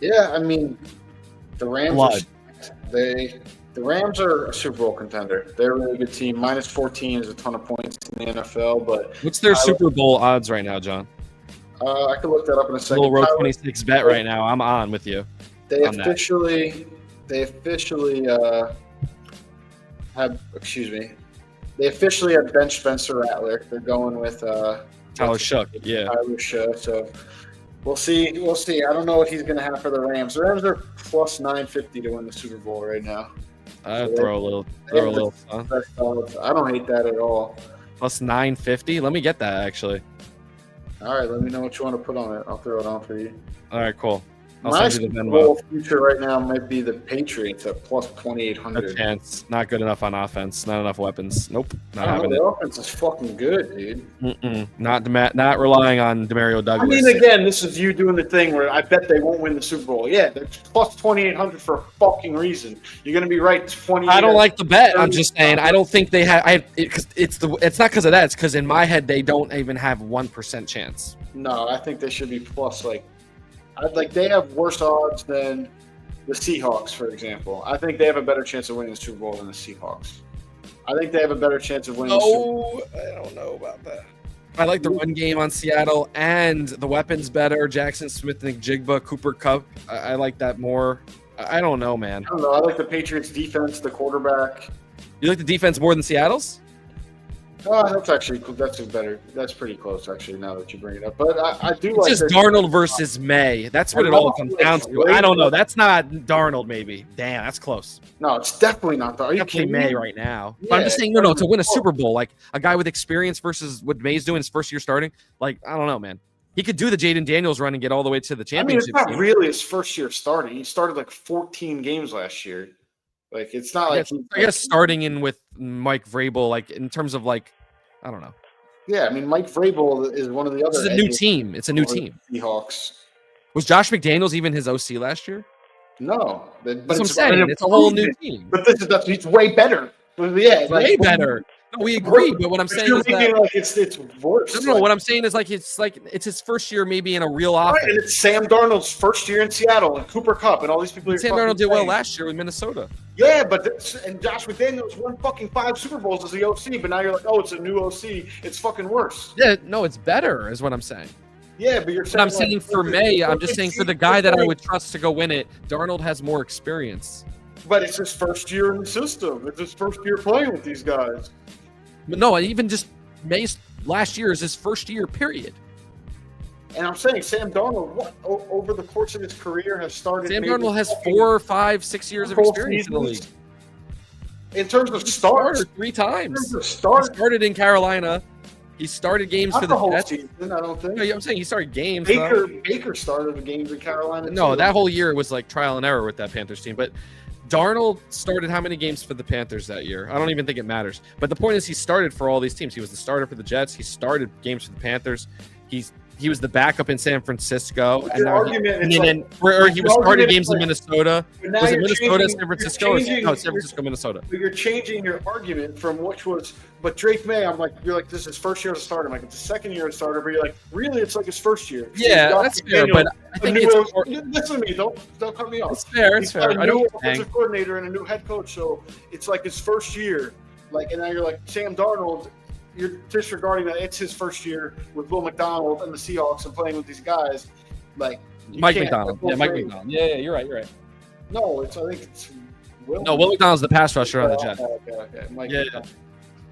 Yeah, I mean, the Rams. The Rams are a Super Bowl contender. They're a really good team. Minus 14 is a ton of points in the NFL. But what's their Super Bowl odds right now, John? I can look that up in a second. Little row 26 bet right now. I'm on with you. They officially have benched Spencer Rattler. They're going with Tyler Shough. Yeah, Tyler Shough. So we'll see. I don't know what he's going to have for the Rams. The Rams are plus 950 to win the Super Bowl right now. I'd throw a little. I don't hate that at all. Plus 950. Let me get that actually. All right, let me know what you want to put on it. I'll throw it on for you. All right, cool. My Super Bowl future right now might be the Patriots at plus 2,800. No chance. Not good enough on offense. Not enough weapons. Nope. Not having it. The offense is fucking good, dude. Not relying on Demario Douglas. I mean, again, this is you doing the thing where I bet they won't win the Super Bowl. Yeah, they're plus 2,800 for a fucking reason. You're gonna be right. 20. I don't like the bet. I'm just saying. I don't think they have. It's not because of that. It's because in my head they don't even have 1% chance. No, I think they should be plus they have worse odds than the Seahawks, for example. I think they have a better chance of winning the Super Bowl than the Seahawks. I think they have a better chance of winning the Super Bowl. I don't know about that. I like the run game on Seattle, and the weapons better. Jackson Smith-Njigba, Cooper Kupp. I like that more. I don't know, man. I don't know. I like the Patriots' defense, the quarterback. You like the defense more than Seattle's? That's better. That's pretty close, actually, now that you bring it up. But I do like it's just Darnold versus May. That's what it all comes down to. I don't know. That's not Darnold, maybe. Damn, that's close. No, it's definitely not Darnold. Are you kidding May right now. Yeah, but I'm just saying, no, to win a Super Bowl, like a guy with experience versus what May's doing his first year starting, like, I don't know, man. He could do the Jaden Daniels run and get all the way to the championship. I mean, it's not really his first year starting. He started like 14 games last year. Like, it's not like I guess starting in with Mike Vrabel, like in terms of like, I don't know. Yeah, I mean, Mike Vrabel is one of the other. It's a new team. It's a new team. Seahawks. Was Josh McDaniels even his OC last year? No, that's what I'm saying. It's a whole new team. But he's way better. Yeah, way better. No, we agree, but what I'm saying is that like it's worse. No, what I'm saying is like it's his first year maybe in a real offense. Right, and it's Sam Darnold's first year in Seattle and Cooper Kupp and all these people. Sam Darnold did well last year with Minnesota. Yeah, and Josh McDaniels won fucking 5 Super Bowls as the OC, but now you're like, oh, it's a new OC. It's fucking worse. Yeah, no, it's better, is what I'm saying. Yeah, but you're saying. But I'm saying for May, I'm just saying for the guy that I would trust to go win it, Darnold has more experience. But it's his first year in the system. It's his first year playing with these guys. But no, even just May's last year is his first year, period. And I'm saying Sam Darnold, over the course of his career, has started. Sam Darnold has 4, 5, 6 years of experience in the league. In terms of starts, 3 times. He started in Carolina. He started games for the whole Jets. season, I don't think. No, I'm saying he started games. Baker started the games in Carolina. No, too. that whole year it was like trial and error with that Panthers team. But Darnold started how many games for the Panthers that year? I don't even think it matters. But the point is he started for all these teams. He was the starter for the Jets. He started games for the Panthers. He was the backup in San Francisco, and now he was starting games in Minnesota. Was it Minnesota, San Francisco, San Francisco, Minnesota? But you're changing your argument from which was, but Drake May, you're like, this is his first year as a starter. I'm like, it's his second year as a starter, but you're like, really, it's like his first year. Yeah, that's fair, but I think listen to me, don't cut me off. It's fair, it's fair. I know offensive coordinator and a new head coach, so it's like his first year. And now you're like Sam Darnold. You're disregarding that it's his first year with Will McDonald and the Seahawks and playing with these guys. Like Mike McDonald. Yeah, Mike McDonald. Yeah, you're right. No, I think it's Will. No, Will McDonald's the pass rusher on the Jets. Okay. Yeah.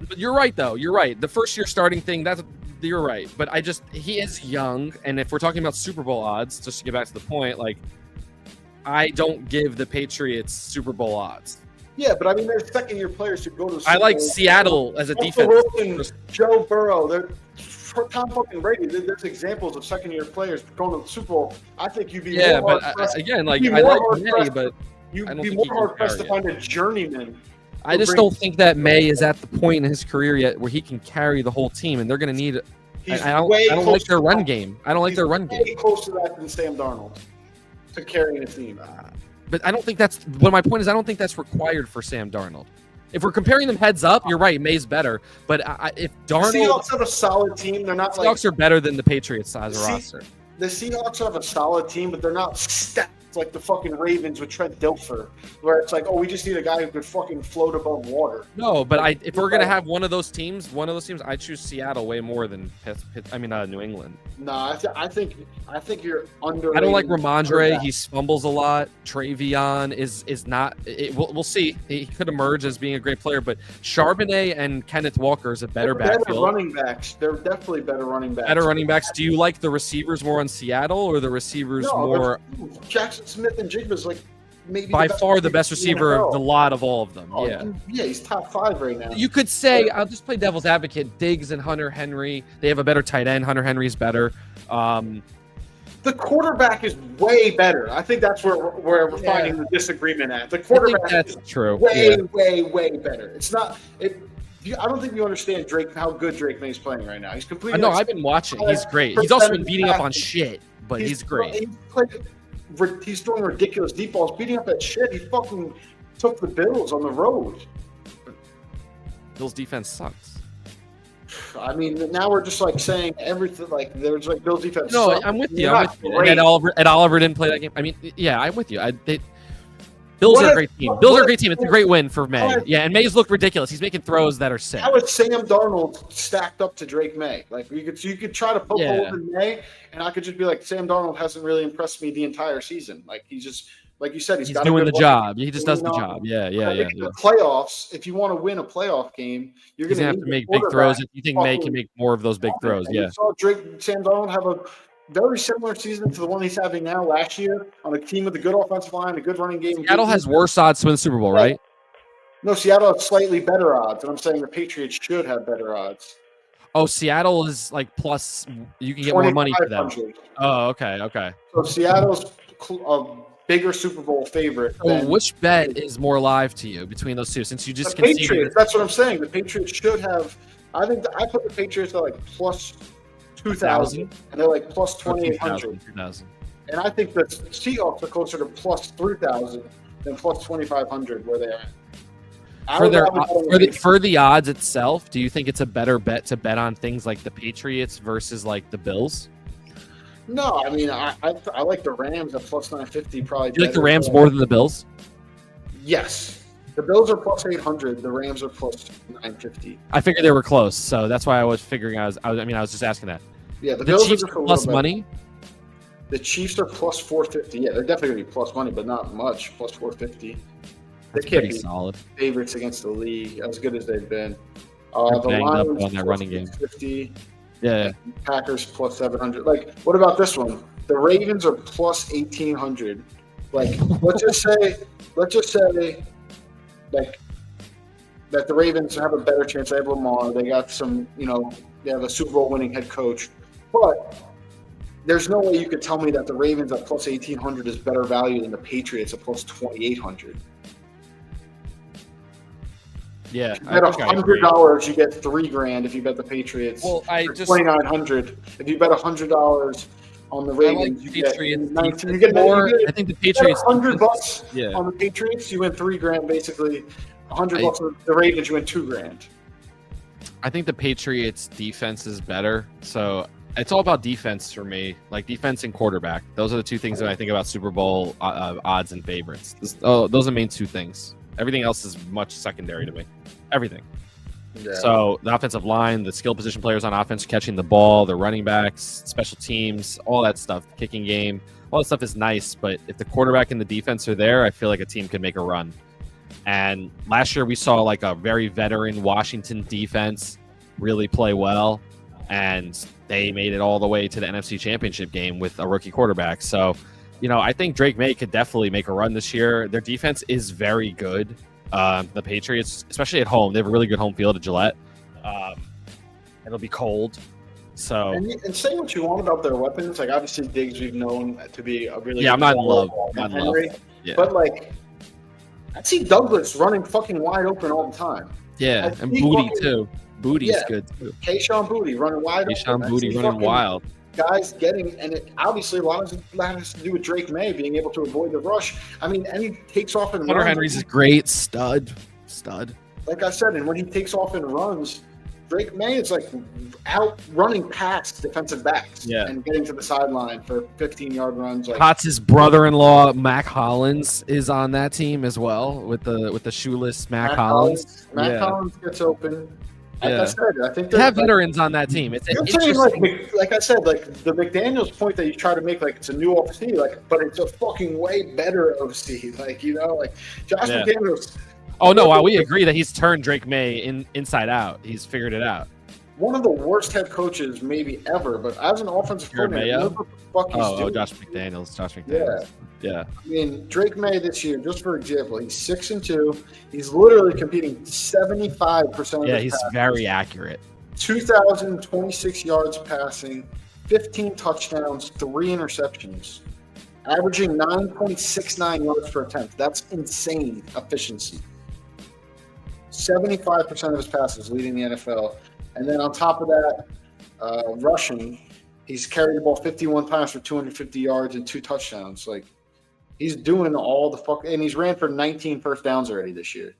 But you're right, though. You're right. The first year starting thing, you're right. But he is young. And if we're talking about Super Bowl odds, just to get back to the point, like, I don't give the Patriots Super Bowl odds. Yeah, but I mean, there's second-year players who go to. I like Seattle as a defense. Wilson, Joe Burrow, Tom fucking Brady. There's examples of second-year players going to the Super Bowl. I think you'd be more hard-pressed. Again, like I like May, but you'd be more hard-pressed to find a journeyman. I just don't think that May is at the point in his career yet where he can carry the whole team, and they're going to need. I don't like their run game. I don't like their run game. Way closer to that than Sam Darnold to carrying a team. But I don't think that's what my point is. I don't think that's required for Sam Darnold. If we're comparing them heads up, you're right. May's better. But if Darnold, the Seahawks have a solid team. They're not. Seahawks are better than the Patriots as a roster. The Seahawks have a solid team, but they're not stacked like the fucking Ravens with Trent Dilfer, where it's like, oh, we just need a guy who could fucking float above water. No, but if we're gonna have one of those teams, I choose Seattle way more than New England. No, I think you're under. I don't like Ramondre. He fumbles a lot. Travion is not. We'll see. He could emerge as being a great player, but Charbonnet and Kenneth Walker is a better backfield. Better running backs. They're definitely better running backs. Better running backs. Do you like the receivers more on Seattle or the receivers more? Jackson Smith and Jigba's like maybe by far the best receiver of the lot of all of them. Oh, yeah, he's top 5 right now. You could say, I'll just play devil's advocate. Diggs and Hunter Henry, they have a better tight end. Hunter Henry's better. The quarterback is way better. I think that's where we're finding the disagreement at. The quarterback is true. Way better. It's not. I don't think you understand how good Drake May's playing right now. He's completely. No, I've been watching. He's great. He's also been beating up on shit, but he's great. He's throwing ridiculous deep balls, beating up that shit. He fucking took the Bills on the road. Bills defense sucks. I mean, now we're just like saying everything. Like there's like Bills defense. No, sucks. I'm with you. Ed Oliver didn't play that game. I mean, yeah, I'm with you. Bills are a great team. Bills are a great team. It's a great win for May. Yeah, and May's looked ridiculous. He's making throws that are sick. How is Sam Darnold stacked up to Drake May? Like you could try to poke holes in May, and I could just be like, Sam Darnold hasn't really impressed me the entire season. Like he's just like you said, he's got doing the job. He just does the job. Yeah. The playoffs. If you want to win a playoff game, you're going to have to make big throws. If you think May can make more of those big throws, yeah. You saw Sam Darnold have a very similar season to the one he's having now last year on a team with a good offensive line, a good running game. Seattle has worse odds to win the Super Bowl, right? No, Seattle has slightly better odds, and I'm saying the Patriots should have better odds. Oh, Seattle is like plus. You can get more money for them. Oh, okay. So Seattle's a bigger Super Bowl favorite. So which bet is more live to you between those two? Since you just conceded. Patriots. That's what I'm saying. The Patriots should have. I think I put the Patriots at like plus 2,000, and they're like plus 2,800. And I think the Seahawks are closer to plus 3,000 than plus 2,500 where they are. For the odds itself, do you think it's a better bet to bet on things like the Patriots versus like the Bills? No, I mean I like the Rams at plus 950 probably. Do you like the Rams more than the Bills? Yes. The Bills are plus 800. The Rams are plus 950. I figured they were close, so that's why I was figuring. I was just asking that. Yeah, the Bills Chiefs are just a plus little money. The Chiefs are plus 450. Yeah, they're definitely going to be plus money, but not much. Plus 450. That's they can't pretty be solid. Favorites against the league, as good as they've been. The Lions on that running game. 50. Yeah. Packers plus 700. Like, what about this one? The Ravens are plus 1800. Like, let's just say, like, that the Ravens have a better chance. They have Lamar. They got some, they have a Super Bowl winning head coach. But there's no way you could tell me that the Ravens at plus 1800 is better value than the Patriots at plus 2800. Yeah, if you bet $100, you get $3,000 if you bet the Patriots. Well, $2,900. If you bet $100 on the Ravens, you get $19. You get more. I think the Patriots $100 on the Patriots, you win $3,000 basically. $100 on the Ravens, you win $2,000. I think the Patriots defense is better, so it's all about defense for me. Like defense and quarterback. Those are the two things that I think about Super Bowl odds and favorites. Those are the main two things. Everything else is much secondary to me. Everything. Yeah. So the offensive line, the skill position players on offense catching the ball, the running backs, special teams, all that stuff, the kicking game, all that stuff is nice. But if the quarterback and the defense are there, I feel like a team can make a run. And last year we saw like a very veteran Washington defense really play well, and they made it all the way to the NFC Championship game with a rookie quarterback. So, I think Drake May could definitely make a run this year. Their defense is very good. The Patriots, especially at home, they have a really good home field at Gillette. It'll be cold. So and say what you want about their weapons, like obviously Diggs we've known to be a really I'm not in love. Yeah. But like I see Douglas running fucking wide open all the time. Yeah, and Booty too. Booty's good too. Keyshawn Booty running wide open. Keyshawn Booty running wild. Guys getting, and it obviously a lot of that has to do with Drake May being able to avoid the rush. I mean, and he takes off and Hunter Henry's is great. Stud. Like I said, and when he takes off and runs, Drake May is like out running past defensive backs and getting to the sideline for 15-yard runs. Like, Hotz's brother-in-law, Mac Hollins, is on that team as well with the shoeless Mac Hollins. Mac Hollins gets open. Like I said, I think they have veterans on that team. It's interesting. Like I said, like the McDaniels point that you try to make, like it's a new OC, like, but it's a fucking way better OC. Like like Josh McDaniels. Oh no, we agree that he's turned Drake May inside out. He's figured it out. One of the worst head coaches maybe ever, but as an offensive coordinator, Josh McDaniels. Yeah. I mean, Drake May this year, just for example, he's 6-2. He's literally competing 75% of his he's passes. very accurate. 2,026 yards passing, 15 touchdowns, 3 interceptions, averaging 9.69 yards per attempt. That's insane efficiency. 75% of his passes leading the NFL. And then on top of that, rushing, he's carried the ball 51 times for 250 yards and 2 touchdowns. Like, he's doing all the and he's ran for 19 first downs already this year.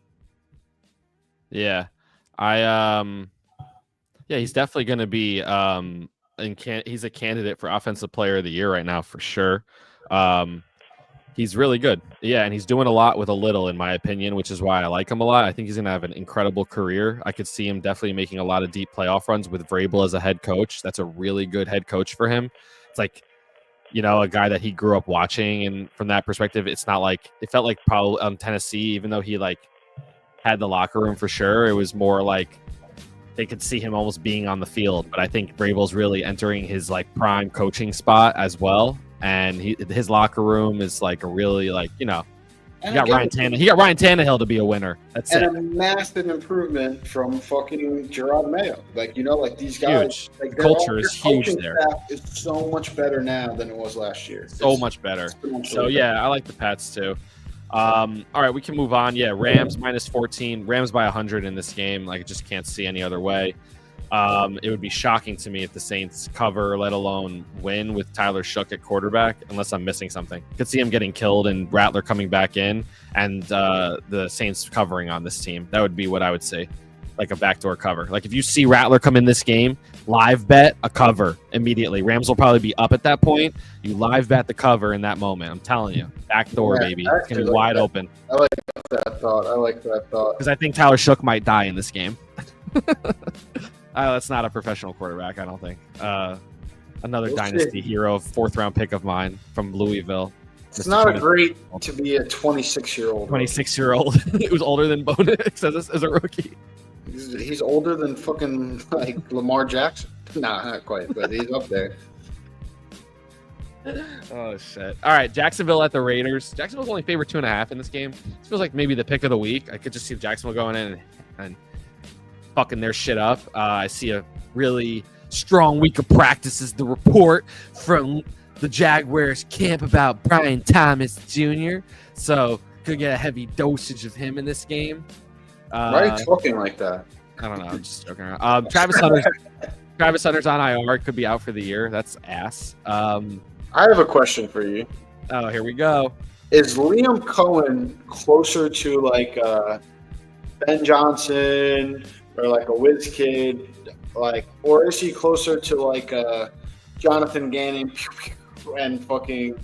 Yeah. He's definitely going to be he's a candidate for offensive player of the year right now for sure. He's really good. Yeah, and he's doing a lot with a little, in my opinion, which is why I like him a lot. I think he's going to have an incredible career. I could see him definitely making a lot of deep playoff runs with Vrabel as a head coach. That's a really good head coach for him. It's like, a guy that he grew up watching, and from that perspective, it's not like – it felt like probably Tennessee, even though he, had the locker room for sure. It was more like they could see him almost being on the field. But I think Vrabel's really entering his, prime coaching spot as well. And his locker room is a really he got Ryan Tannehill. He got Ryan Tannehill to be a winner. That's it. And a massive improvement from fucking Gerard Mayo. These guys, huge. Culture is huge there. Is so much better now than it was last year. So much better. So I like the Pats too. All right, we can move on. Yeah, Rams -14. Rams by 100 in this game. I just can't see any other way. It would be shocking to me if the Saints cover, let alone win, with Tyler Shook at quarterback, unless I'm missing something. Could see him getting killed and Rattler coming back in, and the Saints covering on this team. That would be what I would say, like a backdoor cover. Like if you see Rattler come in this game, live bet a cover immediately. Rams will probably be up at that point. You live bet the cover in that moment. I'm telling you, backdoor, baby. It's gonna be wide open. I like that thought. Because I think Tyler Shook might die in this game. That's not a professional quarterback, I don't think. Another dynasty hero, 4th-round pick of mine from Louisville. It's not great to be a 26-year-old. 26-year-old. It was older than Bo Nix as a rookie. He's older than fucking like Lamar Jackson. Nah, not quite, but he's up there. Oh shit! All right, Jacksonville at the Raiders. Jacksonville's only favored 2.5 in this game. This feels like maybe the pick of the week. I could just see Jacksonville going in and fucking their shit up. I see a really strong week of practices. The report from the Jaguars camp about Brian Thomas Jr. So could get a heavy dosage of him in this game. Why are you talking like that? I don't know. I'm just joking around. Travis Hunter's on IR. Could be out for the year. That's ass. I have a question for you. Oh, here we go. Is Liam Cohen closer to like Ben Johnson or like a Wiz Kid, like, or is he closer to like Jonathan Gannon and fucking,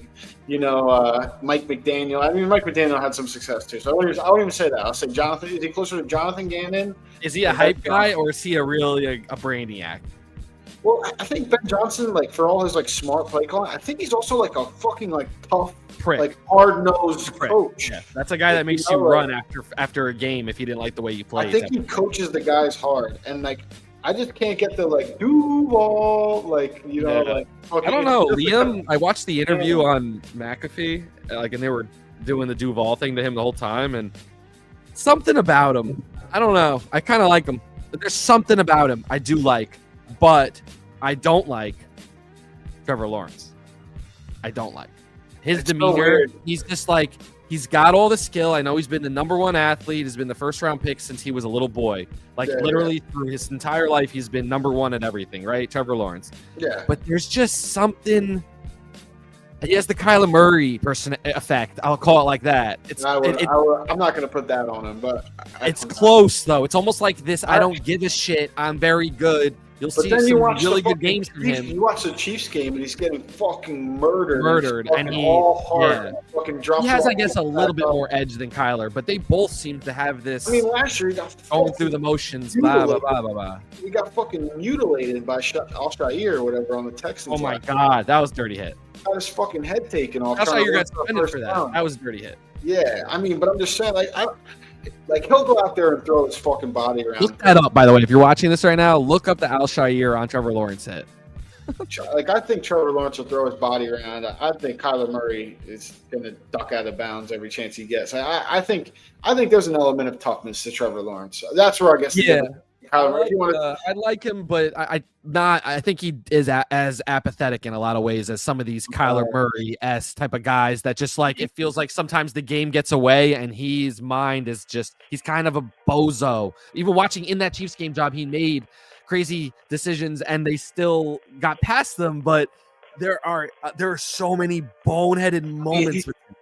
Mike McDaniel? I mean, Mike McDaniel had some success too, so I won't even say that. I'll say Jonathan. Is he closer to Jonathan Gannon? Is he a hype guy or is he a brainiac? Well, I think Ben Johnson, like for all his like smart play calling, I think he's also like a fucking like tough, prick, like hard-nosed coach. Yeah, that's a guy that makes you run after a game if he didn't like the way you played. I think he coaches the guys hard, and like I just can't get the like Duval, like like. I don't know, Liam. I watched the interview on McAfee, and they were doing the Duval thing to him the whole time, and something about him. I don't know. I kind of like him, but there's something about him I do like. But I don't like Trevor Lawrence. I don't like his demeanor. He's just like, he's got all the skill. I know he's been the #1 athlete. He's been the 1st-round pick since he was a little boy. Literally through his entire life, he's been #1 at everything, right? Trevor Lawrence. Yeah. But there's just something. He has the Kyler Murray effect. I'll call it like that. I'm not going to put that on him, but it's close though. It's almost like this. I don't give a shit. I'm very good. You'll see some really good games from him. You watch the Chiefs game, and he's getting fucking murdered. And fucking drops. He has, I guess, a little bit more edge than Kyler, but they both seem to have this. I mean, last year he got going through the motions. Blah blah blah blah blah. He got fucking mutilated by Al-Shire or whatever on the Texans. Oh my god, that was a dirty hit. Got his fucking head taken off. Al-Shire got suspended for that. Down. That was a dirty hit. Yeah, I mean, but I'm just saying, like he'll go out there and throw his fucking body around. Look that up, by the way. If you're watching this right now, look up the Al-Shire on Trevor Lawrence hit. I think Trevor Lawrence will throw his body around. I think Kyler Murray is going to duck out of bounds every chance he gets. I think there's an element of toughness to Trevor Lawrence. That's where I guess. Yeah. I like him, but I think he is as apathetic in a lot of ways as some of these Kyler Murray-esque type of guys that just like, it feels like sometimes the game gets away and his mind is just, he's kind of a bozo. Even watching in that Chiefs game job, he made crazy decisions and they still got past them, but there are so many boneheaded moments with him.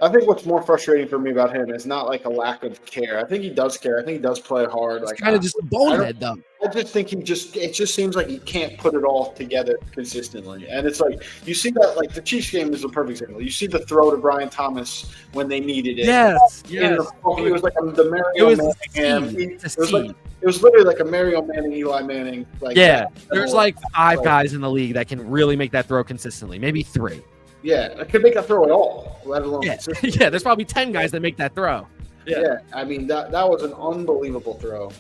I think what's more frustrating for me about him is not like a lack of care. I think he does care. I think he does play hard. It's kind of just a bonehead, though. I just think it just seems like he can't put it all together consistently. And it's like, you see that, like the Chiefs game is a perfect example. You see the throw to Brian Thomas when they needed it. Yes. It was like the Mario Manning. It was literally like a Mario Manning, Eli Manning. There's like 5 guys in the league that can really make that throw consistently. Maybe 3. Yeah, I could make that throw at all, let alone. Yeah, there's probably 10 guys that make that throw. Yeah, I mean that was an unbelievable throw,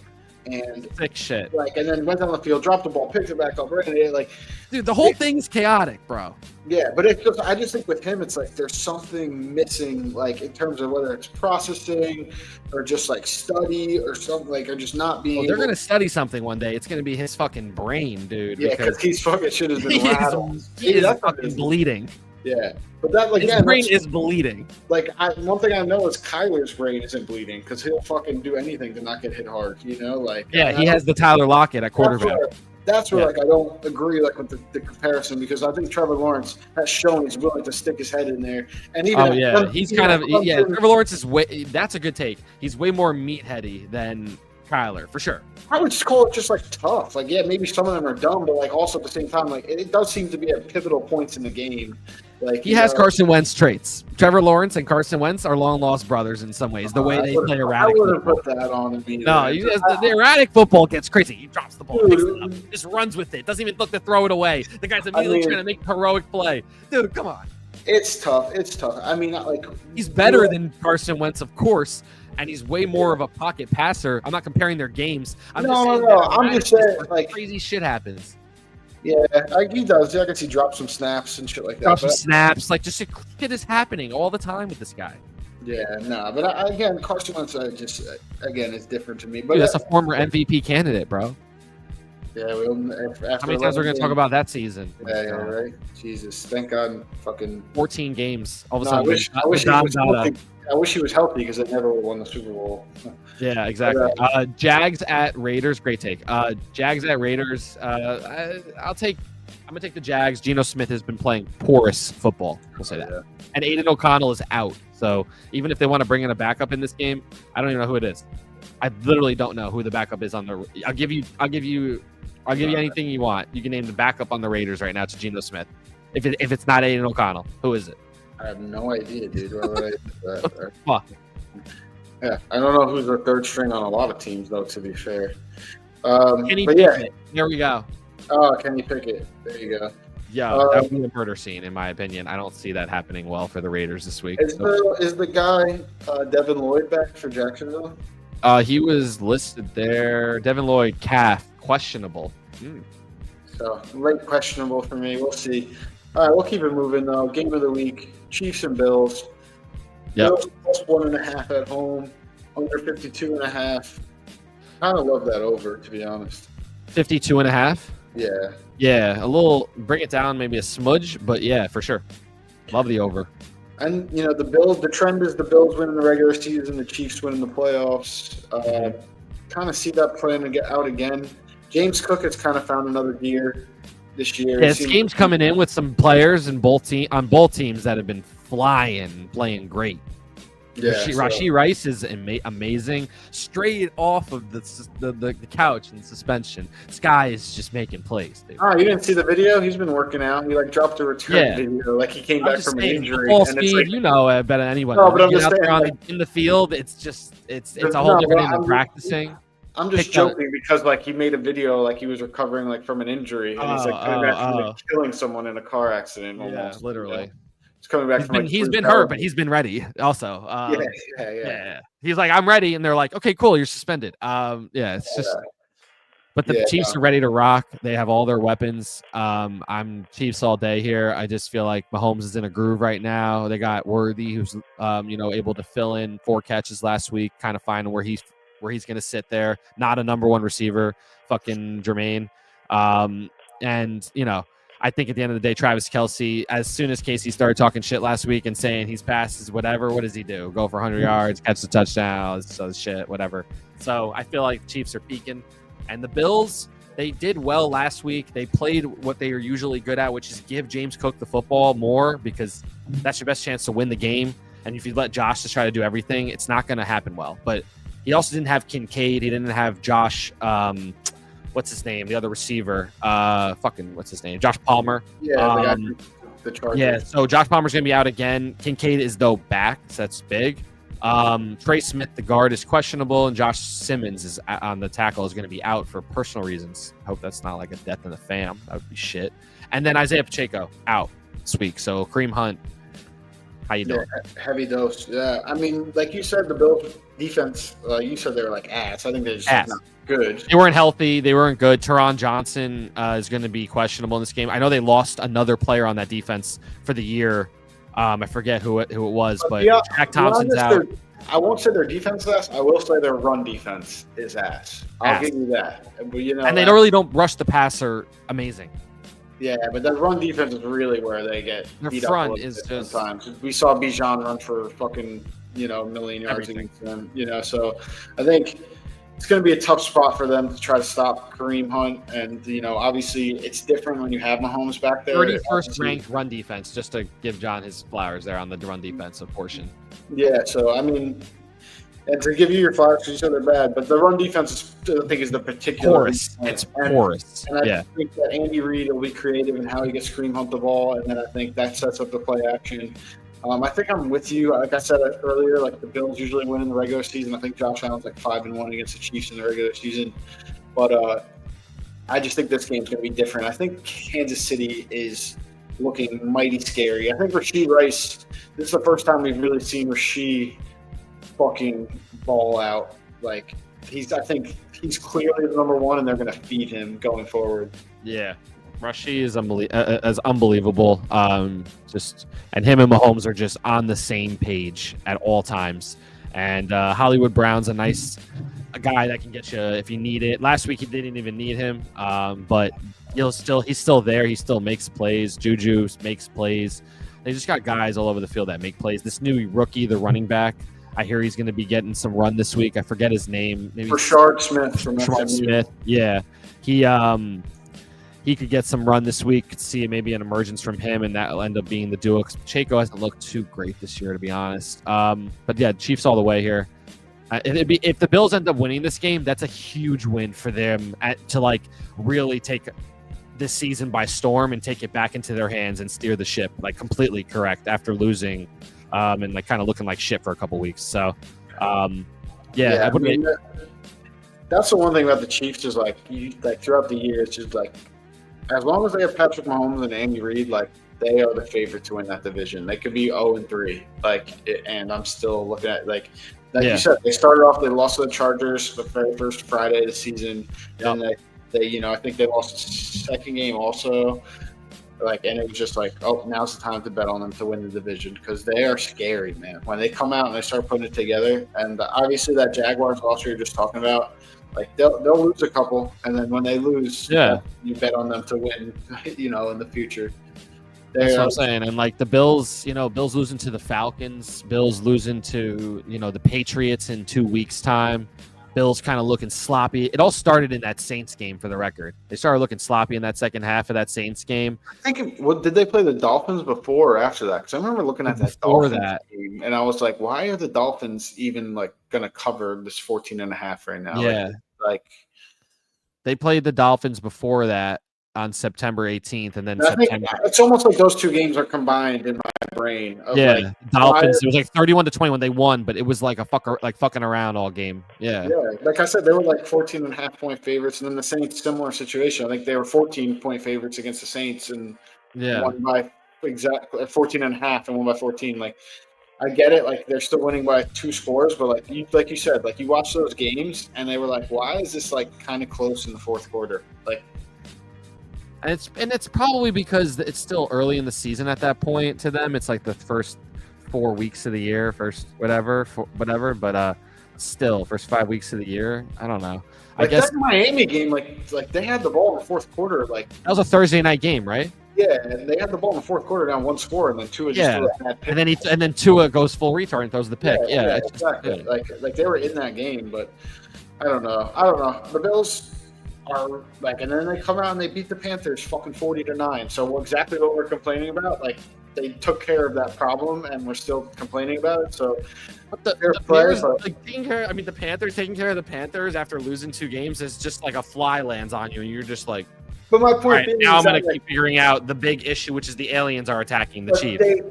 and sick shit. And then went down the field, dropped the ball, picked it back up, dude, the whole thing's chaotic, bro. Yeah, but I just think with him, it's like there's something missing, like in terms of whether it's processing or just like study or something, or just not being. They're gonna study something one day. It's gonna be his fucking brain, dude. Yeah, because he's fucking shit has been rattled. He is fucking bleeding. Yeah, but that like his brain is bleeding. Like one thing I know is Kyler's brain isn't bleeding because he'll fucking do anything to not get hit hard. You know, like he has the Tyler Lockett at quarterback. That's where like I don't agree like with the comparison because I think Trevor Lawrence has shown he's willing to stick his head in there. And even he's kind of Trevor Lawrence is way. That's a good take. He's way more meatheady than Kyler for sure. I would just call it just like tough. Like maybe some of them are dumb, but like also at the same time, like it does seem to be at pivotal points in the game. Like he has Carson Wentz traits. Trevor Lawrence and Carson Wentz are long lost brothers in some ways. The way they play erratic. I wouldn't put that on him either. No, the erratic football gets crazy. He drops the ball, picks it up, just runs with it. Doesn't even look to throw it away. The guy's immediately trying to make a heroic play. Dude, come on. It's tough. It's tough. I mean, like he's better than Carson Wentz, of course. And he's way more of a pocket passer. I'm not comparing their games. I'm just saying like crazy shit happens. Yeah, he does. I guess he drops some snaps and shit like that. Drops some snaps. Like, just shit is happening all the time with this guy. Yeah, no. But again, Carson Wentz again, is different to me. But dude, that's a former MVP candidate, bro. Yeah. How many times we're going to talk about that season? Yeah, right. Jesus. Thank God fucking 14 games. All of a sudden. I wish he was healthy because they never would have won the Super Bowl. Yeah, exactly. Jags at Raiders. Great take. Jags at Raiders. I'm going to take the Jags. Geno Smith has been playing porous football. We'll say that. Yeah. And Aiden O'Connell is out. So even if they want to bring in a backup in this game, I don't even know who it is. I literally don't know who the backup is on the. I'll give you anything you want. You can name the backup on the Raiders right now to Geno Smith. If it's not Aiden O'Connell, who is it? I have no idea, dude. Fuck. Yeah, I don't know who's the third string on a lot of teams, though. To be fair, Kenny Pickett. There we go. Oh, Kenny Pickett. There you go. Yeah, that would be a murder scene, in my opinion. I don't see that happening well for the Raiders this week. Is the guy Devin Lloyd back for Jacksonville? He was listed there. Devin Lloyd, calf, questionable. So late questionable for me. We'll see. All right, we'll keep it moving though. Game of the week: Chiefs and Bills. Yep. Bills plus 1.5 at home. Under 52.5. Kind of love that over, to be honest. 52.5. Yeah. Yeah, a little. Bring it down, maybe a smudge, but yeah, for sure. Love the over. And the Bills. The trend is the Bills winning the regular season, the Chiefs winning the playoffs. Kind of see that playing to get out again. James Cook has kind of found another gear this year. Yeah, this game's coming in with some players on both teams that have been flying, playing great. Yeah, Rashee Rice is amazing. Straight off of the couch and suspension, this guy is just making plays. Dude. Oh, you didn't see the video? He's been working out. He dropped a return video, like he came back from an injury. Full speed, better than anyone. No, but I'm just saying, in the field, it's a whole different than practicing. I'm just joking because he made a video he was recovering from an injury and he's coming back from killing someone in a car accident. Almost, yeah, literally. He's coming back he's been hurt, but he's been ready. Also, yeah. He's like, I'm ready, and they're like, okay, cool, you're suspended. It's just. But the Chiefs are ready to rock. They have all their weapons. I'm Chiefs all day here. I just feel like Mahomes is in a groove right now. They got Worthy, who's able to fill in 4 catches last week, kind of finding where he's going to sit there. Not a number 1 receiver, fucking Jermaine. And I think at the end of the day, Travis Kelce, as soon as Casey started talking shit last week and saying he's past his whatever, what does he do? Go for 100 yards, catch the touchdown, so shit, whatever. So I feel like Chiefs are peaking. And the Bills, they did well last week. They played what they are usually good at, which is give James Cook the football more because that's your best chance to win the game. And if you let Josh just try to do everything, it's not going to happen well. But he also didn't have Kincaid. He didn't have Josh. What's his name? The other receiver. What's his name? Josh Palmer. Yeah, the Chargers. Yeah. So Josh Palmer's gonna be out again. Kincaid is back. So that's big. Trey Smith, the guard, is questionable, and Josh Simmons is on the tackle is going to be out for personal reasons. I hope that's not like a death in the fam. That would be shit. And then Isaiah Pacheco out this week. So Kareem Hunt. How you doing? Yeah, heavy dose. Yeah, I mean, like you said, the Bills defense. You said they were ass. I think they're just not good. They weren't healthy. They weren't good. Teron Johnson is going to be questionable in this game. I know they lost another player on that defense for the year. I forget who it was, but Jack Thompson's out. I won't say their defense is ass. I will say their run defense is ass. I'll give you that. But, and they really don't rush the passer amazing. Yeah, but the run defense is really where they get Their beat front up is just sometimes. We saw Bijan run for fucking a million yards everything. against them. So I think it's going to be a tough spot for them to try to stop Kareem Hunt, and obviously it's different when you have Mahomes back there. 31st ranked run defense, just to give John his flowers there on the run defensive portion. Yeah, so I mean. And to give you your flowers, because you said they're bad, but the run defense, I think, is the particular. Porous. It's porous. And I think that Andy Reid will be creative in how he gets Kareem Hunt the ball, and then I think that sets up the play action. I think I'm with you. Like I said earlier, like the Bills usually win in the regular season. I think Josh Allen's like 5-1 against the Chiefs in the regular season, but I just think this game's going to be different. I think Kansas City is looking mighty scary. I think Rashee Rice. This is the first time we've really seen Rashee fucking ball out. Like I think he's clearly the number one, and they're going to feed him going forward. Yeah, Rashee is unbelievable. And him and Mahomes are just on the same page at all times. And Hollywood Brown's a guy that can get you if you need it. Last week he didn't even need him, but he's still there. He still makes plays. Juju makes plays. They just got guys all over the field that make plays. This new rookie, the running back, I hear he's going to be getting some run this week. I forget his name. Maybe Rashard Smith from Rashard Smith. Yeah, he could get some run this week. Could see maybe an emergence from him, and that'll end up being the duo. Pacheco hasn't looked too great this year, to be honest. But yeah, Chiefs all the way here. If the Bills end up winning this game, that's a huge win for them to like really take this season by storm and take it back into their hands and steer the ship like completely correct after losing. And like kind of looking like shit for a couple weeks. So, that's the one thing about the Chiefs is like throughout the year, it's just like as long as they have Patrick Mahomes and Andy Reid, like they are the favorite to win that division. They could be 0-3, and I'm still looking at you said. They started off, they lost to the Chargers the very first Friday of the season, and they I think they lost the second game also. And it was just like, oh, now's the time to bet on them to win the division because they are scary, man. When they come out and they start putting it together, and obviously that Jaguars loss you're just talking about, like they'll lose a couple, and then when they lose, you bet on them to win, in the future. That's what I'm saying. And like the Bills, Bills losing to the Falcons, Bills losing to the Patriots in 2 weeks' time. Bills kind of looking sloppy. It all started in that Saints game, for the record. They started looking sloppy in that second half of that Saints game. I think, did they play the Dolphins before or after that? Because I remember looking at that Dolphins game, and I was like, why are the Dolphins even like going to cover this 14.5 right now? Yeah. Like they played the Dolphins before that on September 18th, and then September. It's almost like those two games are combined in my brain. Dolphins. It was like 31-20 they won, but it was like fucking around all game. Yeah. Yeah, like I said, they were like 14.5-point favorites, and then the Saints, similar situation. I think they were 14-point favorites against the Saints, and won by exactly 14.5 and won by 14. Like I get it, like they're still winning by 2 scores, but like you said, like you watch those games, and they were like, why is this like kind of close in the fourth quarter? Like. And it's probably because it's still early in the season at that point to them. It's like the first 4 weeks of the year, but still first 5 weeks of the year. I don't know. I guess that Miami game, like they had the ball in the fourth quarter. Like that was a Thursday night game, right? Yeah, and they had the ball in the fourth quarter down 1 score, and then Tua just threw a bad pick. And then Tua goes full retard and throws the pick. Yeah, exactly. Like they were in that game, but I don't know. The Bills are and then they come out and they beat the Panthers fucking 40-9. So exactly what we're complaining about, like they took care of that problem and we're still complaining about it. So the Panthers taking care of the Panthers after losing 2 games is just like a fly lands on you and you're just like, but my point being now I'm going to keep figuring out the big issue, which is the aliens are attacking the Chiefs. They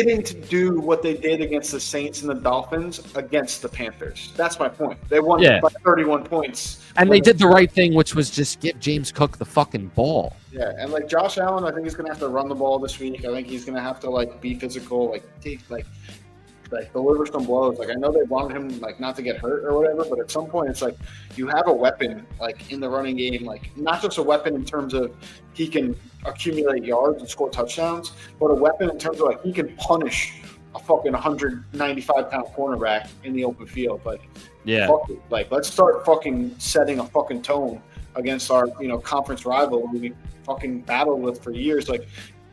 didn't do what they did against the Saints and the Dolphins against the Panthers. That's my point. They won by 31 points. And they did the right thing, which was just give James Cook the fucking ball. Yeah, and like Josh Allen, I think he's going to have to run the ball this week. I think he's going to have to be physical, deliver some blows. Like I know they wanted him not to get hurt or whatever, but at some point it's like you have a weapon in the running game, not just a weapon in terms of he can accumulate yards and score touchdowns, but a weapon in terms of he can punish a fucking 195-pound cornerback in the open field. Fuck it. Let's start fucking setting a fucking tone against our conference rival who we fucking battled with for years. Like,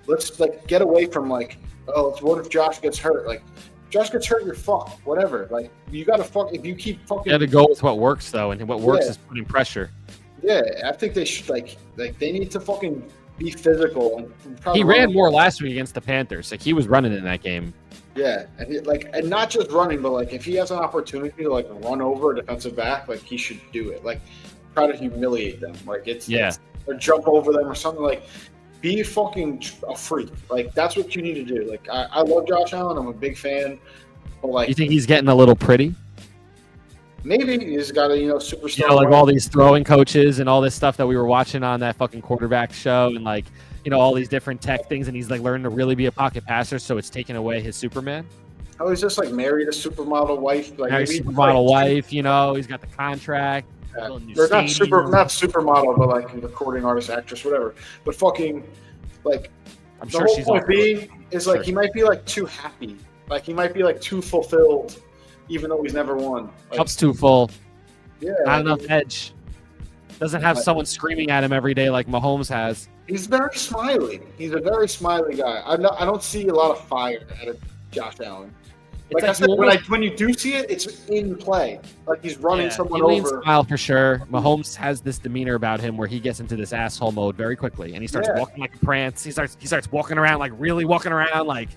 let's like get away from like, oh, what if Josh gets hurt? Like, Josh gets hurt, you're fucked. Whatever. Like, you gotta fuck if you keep fucking. You got to go with what works though, and what works is putting pressure. Yeah, I think they should like they need to fucking be physical. And he ran more last week against the Panthers. Like, he was running in that game. Yeah, and not just running, but like if he has an opportunity to like run over a defensive back, like he should do it. Like, try to humiliate them. Like or jump over them or something. Like, be fucking a freak. Like, that's what you need to do. Like, I love Josh Allen. I'm a big fan. But like, you think he's getting a little pretty? Maybe he's got a superstar. Like all these throwing coaches and all this stuff that we were watching on that fucking quarterback show, and like all these different tech things, and he's like learning to really be a pocket passer, so it's taking away his Superman. Oh, he's just like married a supermodel wife. Like, supermodel wife, he's got the contract. They're not supermodel, but like recording artist, actress, whatever. But fucking like, I'm the sure whole she's point being is like he might be like too happy, like he might be like too fulfilled, even though he's never won. Like, Cup's too full. Yeah, not enough edge. Doesn't have someone screaming at him every day like Mahomes has. He's very smiley. He's a very smiley guy. I don't see a lot of fire out of Josh Allen. Like I said, when you do see it, it's in play. Like he's running someone over. Smile for sure. Mahomes has this demeanor about him where he gets into this asshole mode very quickly, and he starts walking like a prance. He starts walking around like really walking around like.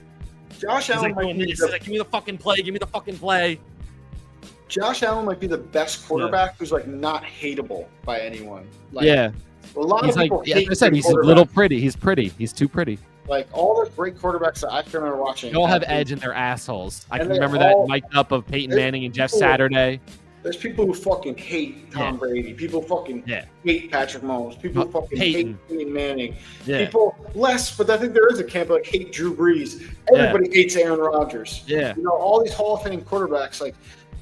Josh Allen might be give me the fucking play. Give me the fucking play. Josh Allen might be the best quarterback who's like not hateable by anyone. Like, a lot of people hate. Like I said, he's a little pretty. He's pretty. He's too pretty. Like all the great quarterbacks that I can remember watching, they all have edge in their assholes. I can remember that mic'd up of Peyton Manning and Jeff Saturday. There's people who fucking hate Tom Brady. People fucking hate Patrick Mahomes. People fucking hate Peyton Manning. People less, but I think there is a camp like hate Drew Brees. Everybody hates Aaron Rodgers. All these Hall of Fame quarterbacks, like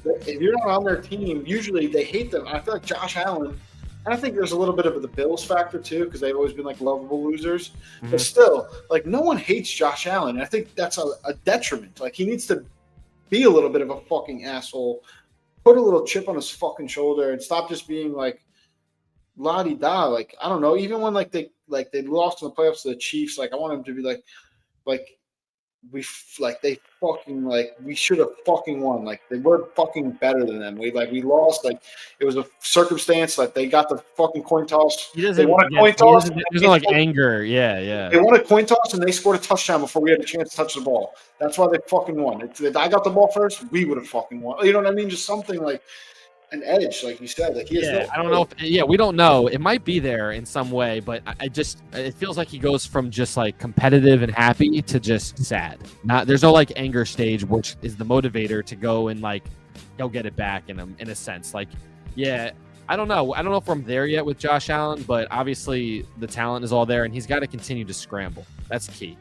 if you're not on their team, usually they hate them. I feel like Josh Allen. And I think there's a little bit of the Bills factor too, because they've always been like lovable losers. Mm-hmm. But still, like no one hates Josh Allen. And I think that's a detriment. Like he needs to be a little bit of a fucking asshole, put a little chip on his fucking shoulder, and stop just being like la-di-da. Like I don't know. Even when they lost in the playoffs to the Chiefs, like I want him to be like we should have fucking won. Like they were fucking better than them. We lost. Like it was a circumstance. Like they got the fucking coin toss. They won a coin toss. There's no like anger. Yeah. They won a coin toss and they scored a touchdown before we had a chance to touch the ball. That's why they fucking won. If I got the ball first, we would have fucking won. You know what I mean? Just something like an edge, like you said. Like I don't know. We don't know. It might be there in some way, but it feels like he goes from just like competitive and happy to just sad. There's no like anger stage, which is the motivator to go and like go get it back in a sense. Like, I don't know. I don't know if I'm there yet with Josh Allen, but obviously the talent is all there, and he's got to continue to scramble. That's key.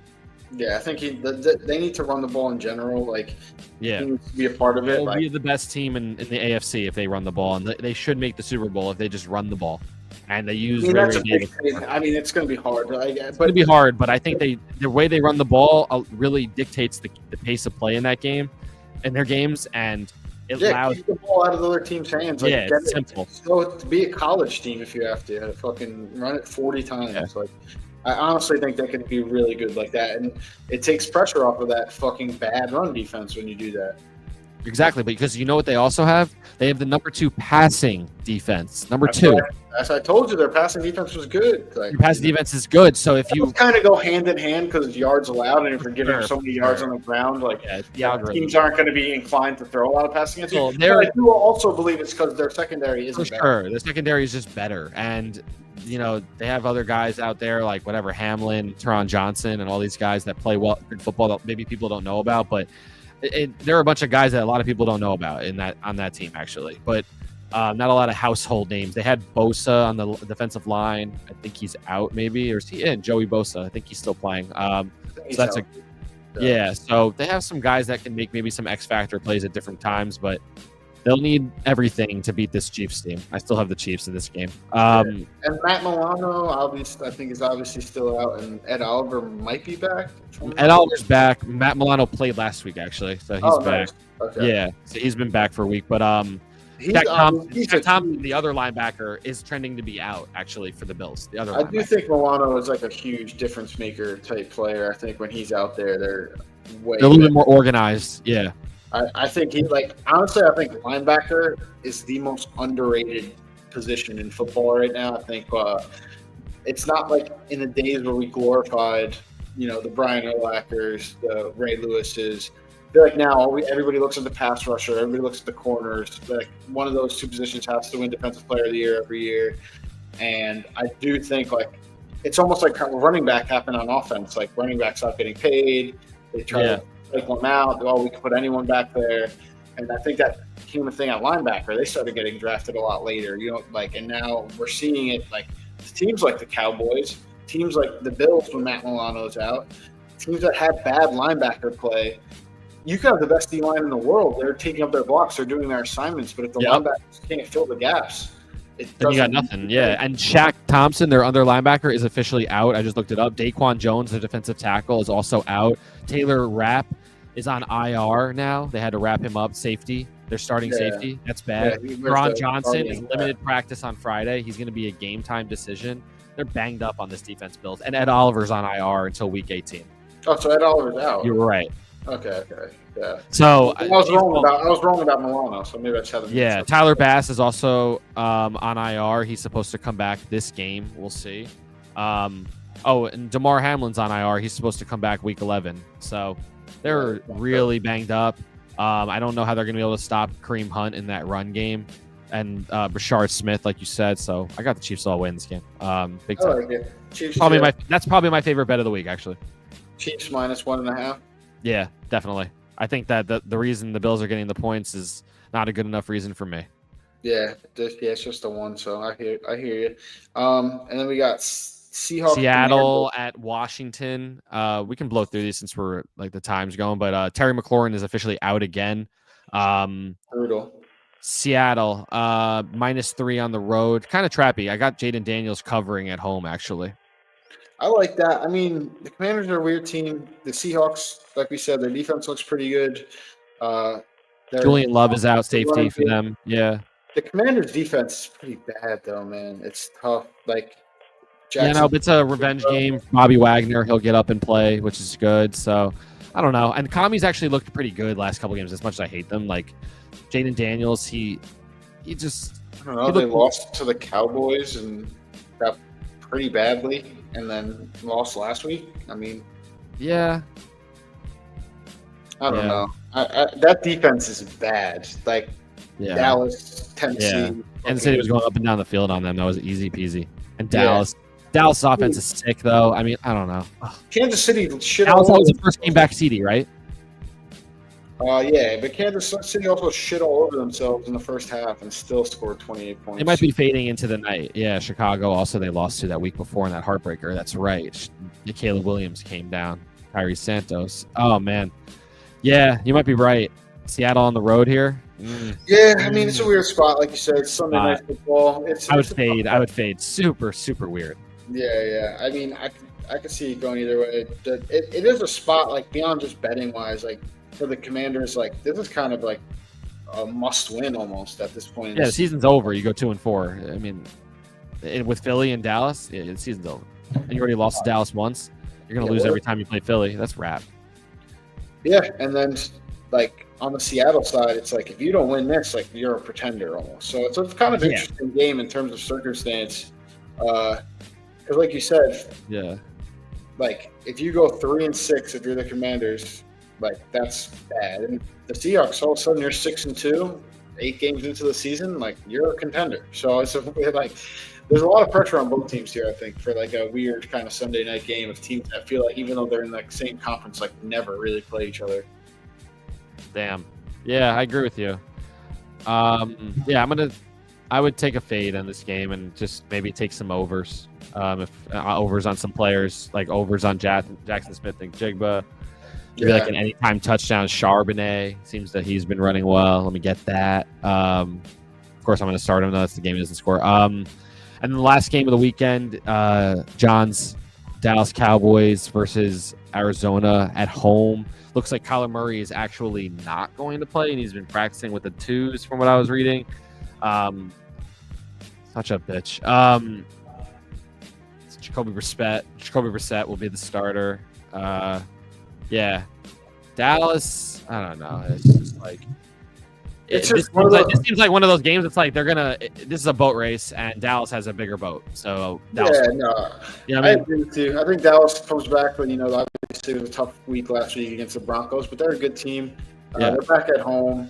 Yeah, I think they need to run the ball in general. Like, he needs to be a part of it. They'll be the best team in the AFC if they run the ball, and they should make the Super Bowl if they just run the ball. And they use. It's going to be hard. It's going to be hard, but I think the way they run the ball really dictates the pace of play in that game, in their games, and it allows keep the ball out of the other team's hands. Like, it's simple. So to be a college team, if you have to fucking run it 40 times, like. I honestly think that could be really good like that, and it takes pressure off of that fucking bad run defense when you do that. Exactly, because you know what they also have? They have the number 2 passing defense. Number 2. As I told you, their passing defense was good. Like, your passing defense is good, so if you kind of go hand in hand because yards allowed, and if you're giving so many yards on the ground, like teams aren't going to be inclined to throw a lot of passing against you. But I do also believe it's because their secondary isn't better. Sure, their secondary is just better, and they have other guys out there like whatever Hamlin, Teron Johnson, and all these guys that play good football that maybe people don't know about, but there are a bunch of guys that a lot of people don't know about on that team actually. But not a lot of household names. They had Bosa on the defensive line. I think he's out maybe, or is he in? Joey Bosa. I think he's still playing. So that's so they have some guys that can make maybe some X factor plays at different times, but they'll need everything to beat this Chiefs team. I still have the Chiefs in this game. And Matt Milano, I think, is obviously still out, and Ed Oliver might be back. Ed Oliver's back. Matt Milano played last week, actually, so he's back. Nice. Okay. Yeah, so he's been back for a week. But Jack Thompson, the other linebacker, is trending to be out actually for the Bills. The other I do think Milano is like a huge difference maker type player. I think when he's out there, they're a little bit more organized. Yeah. I think honestly, I think linebacker is the most underrated position in football right now. I think it's not like in the days where we glorified, the Brian Urlachers, the Ray Lewises. I feel like now everybody looks at the pass rusher, everybody looks at the corners. Like one of those two positions has to win Defensive Player of the Year every year. And I do think it's almost like running back happened on offense. Like running backs not getting paid. They try to take one out. We can put anyone back there. And I think that became a thing at linebacker. They started getting drafted a lot later. And now we're seeing it teams like the Cowboys, teams like the Bills when Matt Milano's out, teams that have bad linebacker play. You can have the best D-line in the world. They're taking up their blocks. They're doing their assignments. But if the linebackers can't fill the gaps, then you got nothing. Yeah. And Shaq Thompson, their other linebacker, is officially out. I just looked it up. Daquan Jones, the defensive tackle, is also out. Taylor Rapp is on IR now. They had to wrap him up. Safety. They're starting safety. That's bad. Ron Johnson is limited practice on Friday. He's going to be a game-time decision. They're banged up on this defense, Bills. And Ed Oliver's on IR until Week 18. Oh, so Ed Oliver's out. You're right. Okay, yeah. So I was wrong about Milano, so maybe I just haven't. Yeah, Tyler Bass is also on IR. He's supposed to come back this game. We'll see. And DeMar Hamlin's on IR. He's supposed to come back Week 11. So they're really banged up. I don't know how they're going to be able to stop Kareem Hunt in that run game, and Rashard Smith, like you said. So I got the Chiefs all win this game. Big time. Chiefs, that's probably my favorite bet of the week, actually. Chiefs -1.5. Yeah, definitely. I think that the reason the Bills are getting the points is not a good enough reason for me. Yeah, it's just a one. So I hear you. And then we got Seahawks. Seattle at Washington. We can blow through these since we're the time's going, but Terry McLaurin is officially out again. Brutal. Seattle -3 on the road. Kind of trappy. I got Jaden Daniels covering at home, actually. I like that. I mean, the Commanders are a weird team. The Seahawks, like we said, their defense looks pretty good. Julian Love is out, safety for them. Yeah. The Commanders' defense is pretty bad, though, man. It's tough. It's a revenge game. Bobby Wagner, he'll get up and play, which is good. So, I don't know. And Commies actually looked pretty good last couple games, as much as I hate them. Jaden Daniels, he just... I don't know. They lost to the Cowboys and got pretty badly. And then lost last week. I mean, yeah. I don't know. That defense is bad. Dallas, Tennessee. Yeah. Kansas City was going up and down the field on them. That was easy peasy. And Dallas offense is sick, though. I mean, I don't know. Kansas City shit. Dallas was the first game back CD, right? But Kansas City also shit all over themselves in the first half and still scored 28 points. It might be fading into the night. Yeah, Chicago also they lost to that week before in that heartbreaker. That's right. Caleb Williams came down. Kyrie Santos. Oh, man. Yeah, you might be right. Seattle on the road here. Yeah, I mean, it's a weird spot. Like you said, it's Sunday night football. I would fade. Super, super weird. Yeah. I mean, I could see it going either way. It is a spot, beyond just betting-wise, for the Commanders, this is kind of a must-win almost at this point. Yeah, the season's over. You go 2-4. I mean, with Philly and Dallas, the season's over. And you already lost to Dallas once. You're going to lose every time you play Philly. That's rap. Yeah, and then on the Seattle side, it's if you don't win this, you're a pretender almost. So it's a kind of interesting game in terms of circumstance. Because like you said, if you go 3-6, if you're the Commanders. That's bad. And the Seahawks, all of a sudden, you're 6-2, 8 games into the season. You're a contender. So it's there's a lot of pressure on both teams here. I think for a weird kind of Sunday night game of teams that feel even though they're in the same conference, never really play each other. Damn. Yeah, I agree with you. I would take a fade on this game and just maybe take some overs. If overs on some players, overs on Jackson Smith and Jigba. Maybe an anytime touchdown. Charbonnet seems that he's been running well. Let me get that. Of course, I'm going to start him. That's the game he doesn't score. And then the last game of the weekend, John's Dallas Cowboys versus Arizona at home. Looks like Kyler Murray is actually not going to play, and he's been practicing with the twos from what I was reading. Such a bitch. Jacoby Brissett will be the starter. Yeah. Dallas, I don't know. It's just like this seems like one of those games. It's like this is a boat race, and Dallas has a bigger boat. So Dallas, I agree with you. I think Dallas comes back, but obviously it was a tough week last week against the Broncos, but they're a good team. They're back at home.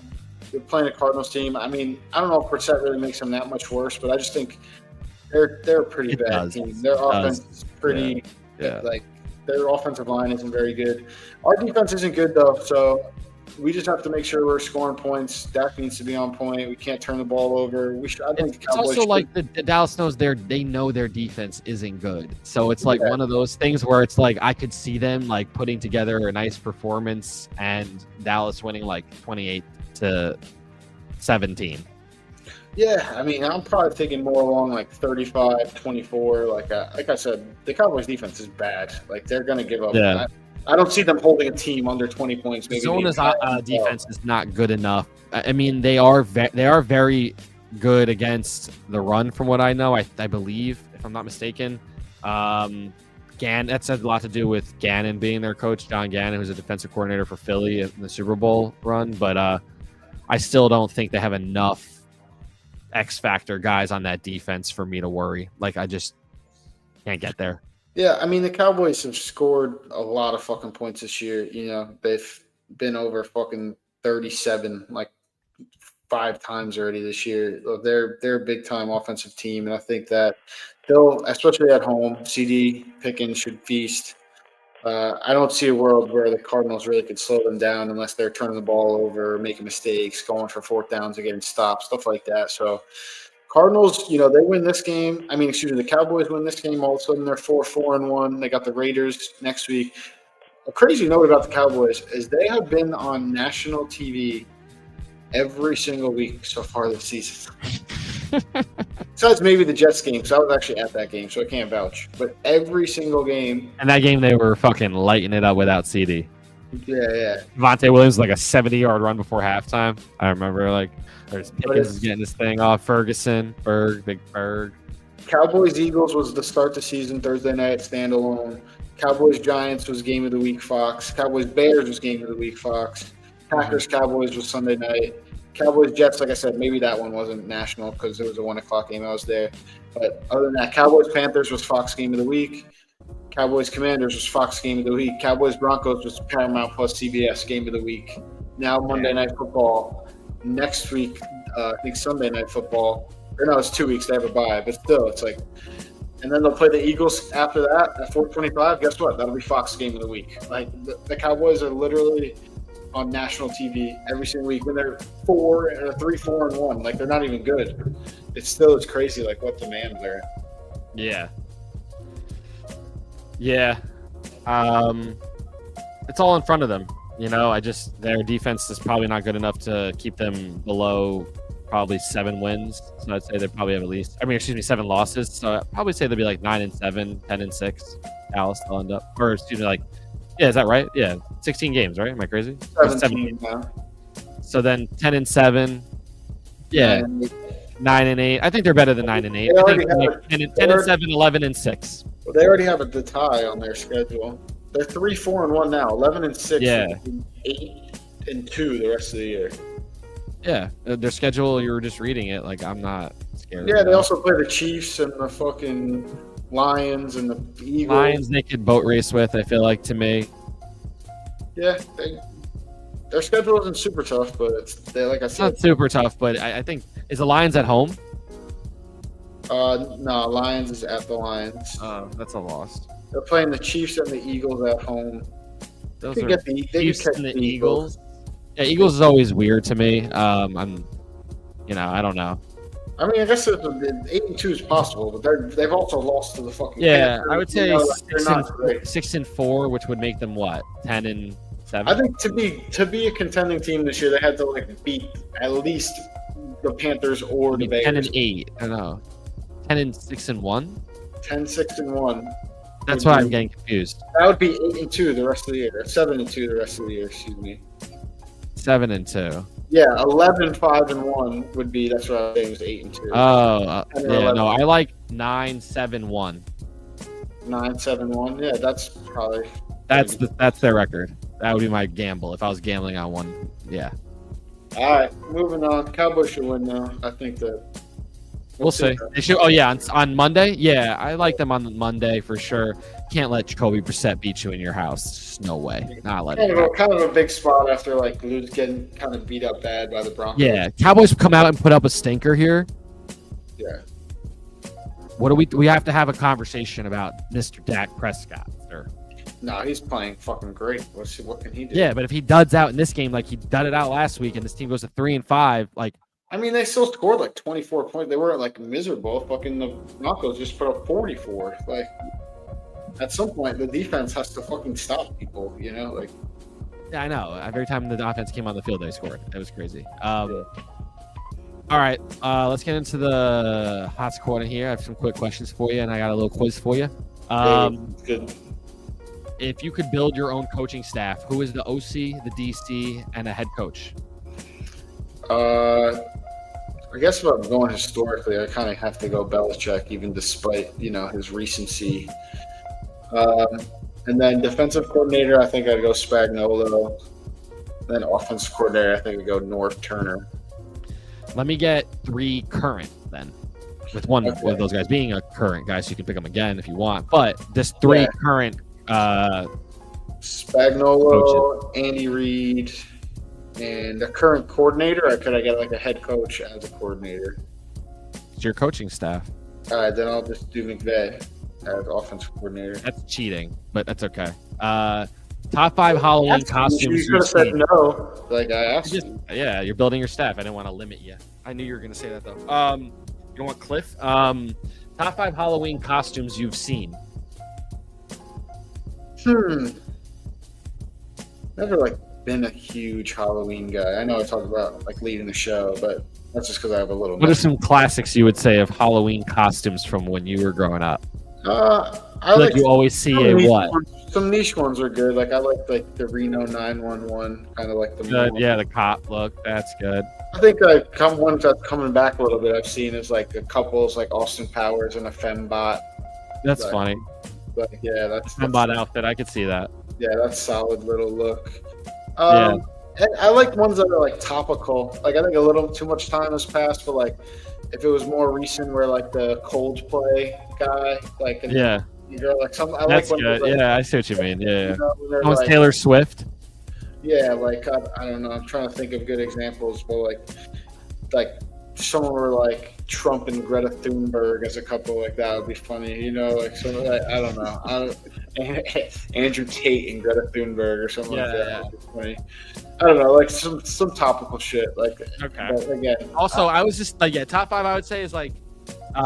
They're playing a Cardinals team. I mean, I don't know if Brissett really makes them that much worse, but I just think they're a pretty bad team. Their offense is pretty like their offensive line isn't very good. Our defense isn't good though, so we just have to make sure we're scoring points. Dak needs to be on point. We can't turn the ball over. I think it's also like the Dallas knows they know their defense isn't good. So it's like one of those things where it's like I could see them like putting together a nice performance and Dallas winning like 28-17. Yeah, I mean, I'm probably thinking more along like 35-24. Like I said, the Cowboys defense is bad. Like they're going to give up. Yeah. I don't see them holding a team under 20 points. Maybe Zona's defense is not good enough. I mean, they are very good against the run, from what I know. I believe, if I'm not mistaken. That has a lot to do with Gannon being their coach, John Gannon, who's a defensive coordinator for Philly in the Super Bowl run. But I still don't think they have enough X factor guys on that defense for me to worry. Like I just can't get there. Yeah, I mean, the Cowboys have scored a lot of fucking points this year. They've been over fucking 37 like 5 times already this year. They're a big time offensive team, and I think that they'll, especially at home, CD Pickens should feast. I don't see a world where the Cardinals really could slow them down unless they're turning the ball over, making mistakes, going for 4th downs and getting stopped, stuff like that. So Cardinals, they win this game. The Cowboys win this game. All of a sudden, they're 4-1. They got the Raiders next week. A crazy note about the Cowboys is they have been on national TV every single week so far this season. Besides maybe the Jets game, because I was actually at that game, so I can't vouch. But every single game. And that game, they were fucking lighting it up without CD. Yeah. Devontae Williams, like a 70-yard run before halftime. I remember, like, there's Pickens getting this thing off. Ferguson, Big Berg. Cowboys-Eagles was the start the season, Thursday night, standalone. Cowboys-Giants was game of the week, Fox. Cowboys-Bears was game of the week, Fox. Packers-Cowboys was Sunday night. Cowboys-Jets, like I said, maybe that one wasn't national because it was a 1 o'clock game. I was there. But other than that, Cowboys-Panthers was Fox game of the week. Cowboys-Commanders was Fox game of the week. Cowboys-Broncos was Paramount plus CBS game of the week. Now Monday Night Football. Next week, I think Sunday Night Football. Or no, it's 2 weeks. They have a bye. But still, it's like – and then they'll play the Eagles after that at 4:25. Guess what? That'll be Fox game of the week. Like the Cowboys are literally – on national TV every single week when they're 3-4-1. Like they're not even good. It's crazy. Like what demand they're. Yeah. It's all in front of them. Their defense is probably not good enough to keep them below probably 7 wins. So I'd say they probably have 7 losses. So I'd probably say they'll be like 9-7, 10-6. Dallas will end up, yeah, is that right? Yeah, 16 games, right? Am I crazy? 17 now. So then 10-7. Yeah, 9-8. I think they're better than 9-8. I think 10-7, 11-6. Well, they already have the tie on their schedule. They're 3-4-1 now, 11-6. Yeah, 8-2 the rest of the year. Yeah, their schedule. You were just reading it. Like I'm not scared. Yeah, they also play the Chiefs and the fucking Lions and the Eagles. Lions they could boat race with, I feel like, to me. Yeah, their schedule isn't super tough, but it's not super tough, but I think is the Lions at home? No, Lions is at the Lions. That's a loss. They're playing the Chiefs and the Eagles at home. Those are Chiefs and the Eagles. Yeah, Eagles is always weird to me. I don't know. I mean, I guess 8-2 is possible, but they've also lost to the fucking. Yeah, Panthers. I would say 6-4, which would make them what 10-7. I think to be a contending team this year, they had to beat at least the Panthers or the Bears. 10-8. I don't know. 10-6-1. 10-6-1. That's why I'm getting confused. That would be 8-2 the rest of the year. 7-2 the rest of the year. Excuse me. 7-2. Yeah, 11-5-1 would be. That's what I was saying. It was 8-2. Oh, 10 or yeah. 11. No, I like 9-7-1. 9-7-1. Yeah, that's probably. That's their record. That would be my gamble if I was gambling on one. Yeah. All right, moving on. Cowboys should win now. I think that. We'll see. They should. Oh yeah, on Monday. Yeah, I like them on Monday for sure. Can't let Jacoby Brissett beat you in your house. Just no way. Not letting. Kind of a big spot after like Lou's getting kind of beat up bad by the Broncos. Yeah, Cowboys come out and put up a stinker here. Yeah. What do we have to have a conversation about Mr. Dak Prescott, sir? No, he's playing fucking great. What can he do? Yeah, but if he duds out in this game like he dudded out last week, and this team goes to 3-5, like. I mean, they still scored like 24 points. They weren't like miserable. Fucking the Broncos just put up 44. Like, at some point, the defense has to fucking stop people. You know, like. Yeah, I know. Every time the offense came on the field, they scored. It was crazy. All right, let's get into the Hotz corner here. I have some quick questions for you, and I got a little quiz for you. Good. If you could build your own coaching staff, who is the OC, the DC, and a head coach? I guess if I'm going historically, I kind of have to go Belichick, even despite his recency. And then defensive coordinator, I think I'd go Spagnuolo. Then offensive coordinator, I think I'd go North Turner. Let me get 3 current then, with one of those guys being a current guy, so you can pick them again if you want. But this 3 current Spagnuolo, coaches. Andy Reid, and the current coordinator. Or could I get like a head coach as a coordinator? It's your coaching staff. All right, then I'll just do McVay as offensive coordinator. That's cheating, but that's okay. Top 5 Halloween costumes. You could have said no, like I asked. Yeah, you're building your staff. I didn't want to limit you. I knew you were going to say that though. You want Cliff? Top 5 Halloween costumes you've seen. Never been a huge Halloween guy. I know I talked about leading the show, but that's just because I have a little. What are some classics you would say of Halloween costumes from when you were growing up? I like you always see a what? Some niche ones are good. I like the Reno 911, kind of like the good. Yeah, the cop look. That's good. I think one that's coming back a little bit. I've seen is a couples like Austin Powers and a fembot. That's funny. Yeah, that's fembot outfit. I could see that. Yeah, that's solid little look. And I like ones that are topical. I think a little too much time has passed, but if it was more recent, where the Coldplay guy, that's good. I see what you mean. Yeah, almost Taylor Swift. Yeah, I don't know. I'm trying to think of good examples, but someone were Trump and Greta Thunberg as a couple that would be funny. I don't know. Andrew Tate and Greta Thunberg or something like that. Yeah. Would be funny. I don't know, some topical shit. Okay. Again, also, I was just top 5 I would say is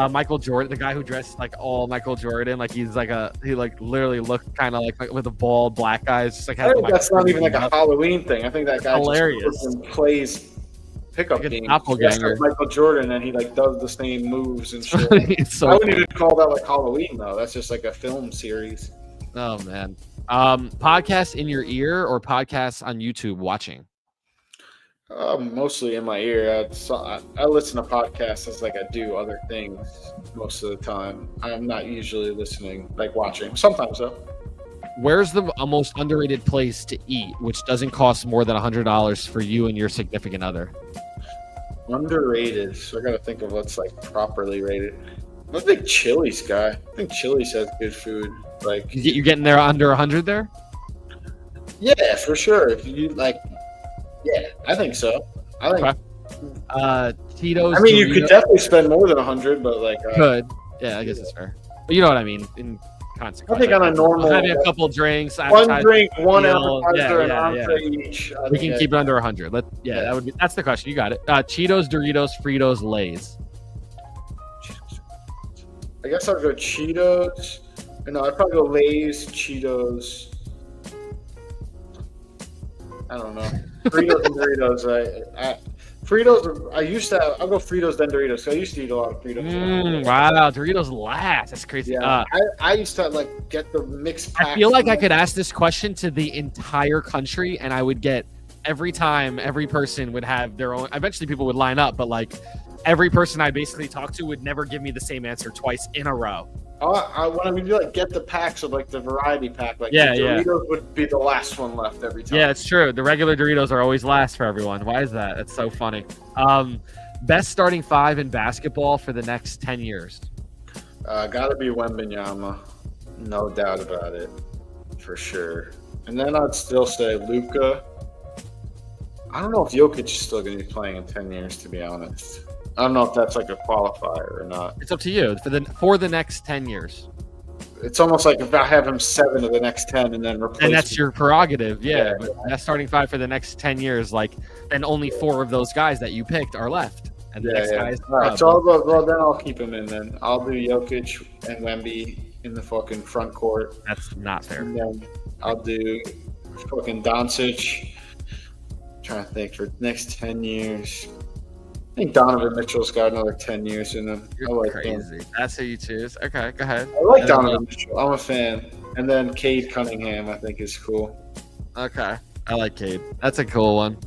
Michael Jordan, the guy who dressed all Michael Jordan, he's he literally looked kind of with a bald black eyes. Just I think that's not even a Halloween thing. I think that guy hilarious. Just plays pickup games. Doppelganger. Michael Jordan, and he does the same moves and shit. So I wouldn't even call that Halloween though. That's just a film series. Oh man. Podcasts in your ear or podcasts on YouTube watching? Mostly in my ear. I listen to podcasts as I do other things most of the time. I'm not usually listening, watching. Sometimes though. Where's the most underrated place to eat, which doesn't cost more than $100 for you and your significant other? Underrated. So I got to think of what's properly rated. I'm a big Chili's guy. I think Chili's has good food. You're getting there under 100 there? Yeah, for sure. If you yeah, I think so. I think. Okay. Tito's. I mean, you could definitely spend more than 100, but could. Yeah, I guess it's fair. But you know what I mean. In consequence, I think on a normal, having a couple drinks, one drink, one appetizer, and entree each. We can keep it under 100. That would be. That's the question. You got it. Cheetos, Doritos, Fritos, Lay's. I guess I'd go Cheetos. No, I'd probably go Lay's, Cheetos. I don't know. Fritos and Doritos. Fritos. I used to. I'll go Fritos then Doritos. So I used to eat a lot of Fritos. Wow, Doritos last. That's crazy. Yeah, I used to get the mixed pack. I feel like I could ask this question to the entire country, and I would get every time every person would have their own. Eventually, people would line up, but like every person I basically talked to would never give me the same answer twice in a row. When we do like get the packs of like the variety pack, like Yeah, the Doritos would be the last one left every time. Yeah, it's true. The regular Doritos are always last for everyone. Why is that? That's so funny. Best starting 5 in basketball for the next 10 years. Gotta be Wembanyama, no doubt about it, for sure. And then I'd still say Luka. I don't know if Jokic is still going to be playing in 10 years, to be honest. I don't know if that's like a qualifier or not. It's up to you for the next 10 years. It's almost like if I have him 7 of the next 10 and then replace. And that's him. your prerogative, yeah. But that's starting 5 for the next 10 years. Like, then only 4 of those guys that you picked are left, and the next guy is. All right, so then I'll keep him in. Then I'll do Jokic and Wemby in the fucking front court. That's not fair. And then I'll do fucking Doncic. Trying to think for the next 10 years. I think Donovan Mitchell's got another 10 years in him. You're like crazy. him. That's who you choose. Okay, go ahead. I like Donovan Mitchell. I'm a fan. And then Cade Cunningham, I think, is cool. Okay, I like Cade. That's a cool one.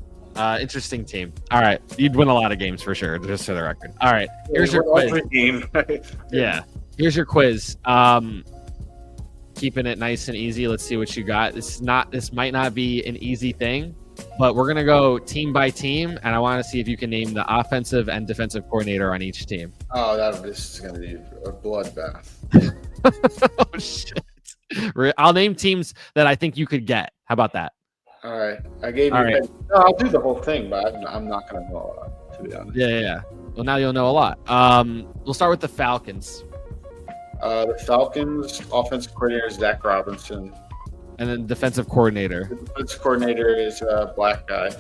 Interesting team. All right, you'd win a lot of games for sure, just for the record. All right, here's your quiz. Yeah, here's your quiz. Keeping it nice and easy. Let's see what you got. This might not be an easy thing, but we're gonna go team by team, and I want to see if you can name the offensive and defensive coordinator on each team. Oh, this is gonna be a bloodbath. Oh shit! I'll name teams that I think you could get. How about that? All right, I gave you. Right. No, I'll do the whole thing, but I'm not gonna know a lot, to be honest. Yeah. Well, now you'll know a lot. We'll start with the Falcons. The Falcons offensive coordinator is Zach Robinson. And then defensive coordinator. The defensive coordinator is a black guy.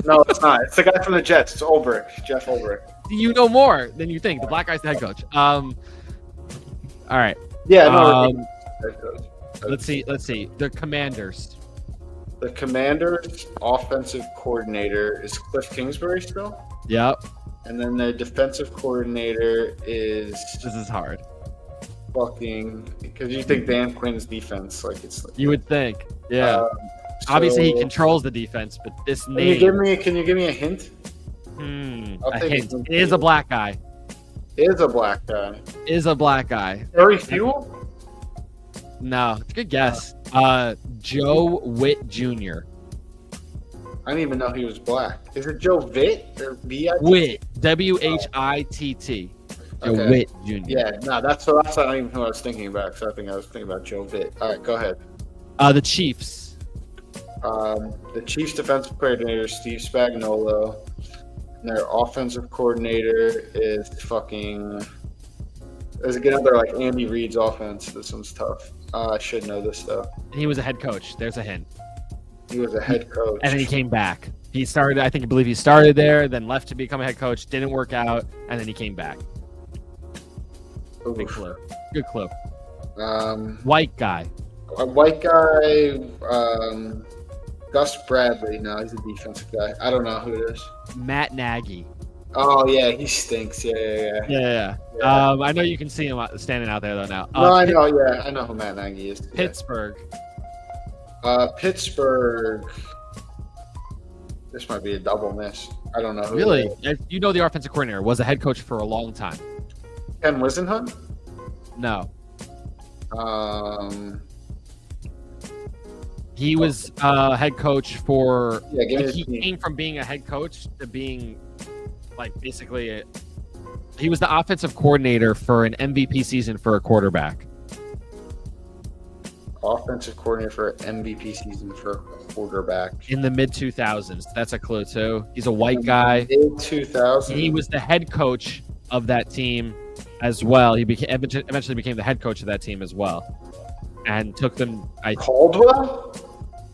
No, it's not. It's the guy from the Jets. It's Ulbrich, Jeff Ulbrich. You know more than you think. The black guy's the head coach. All right. Yeah, no. Head coach. Let's see. The Commanders. The Commanders' offensive coordinator is Cliff Kingsbury still. Yep. And then the defensive coordinator is. This is hard. Fucking, because you think Dan Quinn's defense, like it's. Like, you would think, yeah. Obviously, he controls the defense, but this name. Can you give me a hint? A hint. It is a black guy. Is a black guy. Is a black guy. Harry Fuel? No, it's a good guess. Joe Witt Jr. I didn't even know he was black. Is it Joe Vitt or V-I-T? Witt, W-H-I-T-T. Joe Witt Jr. Yeah, no, that's not even who I was thinking about. So I was thinking about Joe Vitt. All right, go ahead. The Chiefs. The Chiefs defensive coordinator is Steve Spagnuolo. And their offensive coordinator is fucking. There's another like Andy Reid's offense. This one's tough. I should know this though. He was a head coach. There's a hint. He was a head coach. And then he came back. He started, I believe he started there, then left to become a head coach, didn't work out, and then he came back. Big clue. Good clue. White guy. A white guy, Gus Bradley. No, he's a defensive guy. I don't know who it is. Matt Nagy. Oh, yeah, he stinks. Yeah. I know you can see him standing out there, though, now. No, I know, yeah. I know who Matt Nagy is. Pittsburgh. Pittsburgh. This might be a double miss. I don't know who. Really? You know the offensive coordinator was a head coach for a long time. Ken Wisenhunt? No. He was head coach for. Yeah, he came from being a head coach to being, like, basically, he was the offensive coordinator for an MVP season for a quarterback. Offensive coordinator for an MVP season for a quarterback in the mid 2000s. That's a clue too. He's a white guy. Mid 2000s. He was the head coach of that team as well. He eventually became the head coach of that team as well, and took them. Caldwell?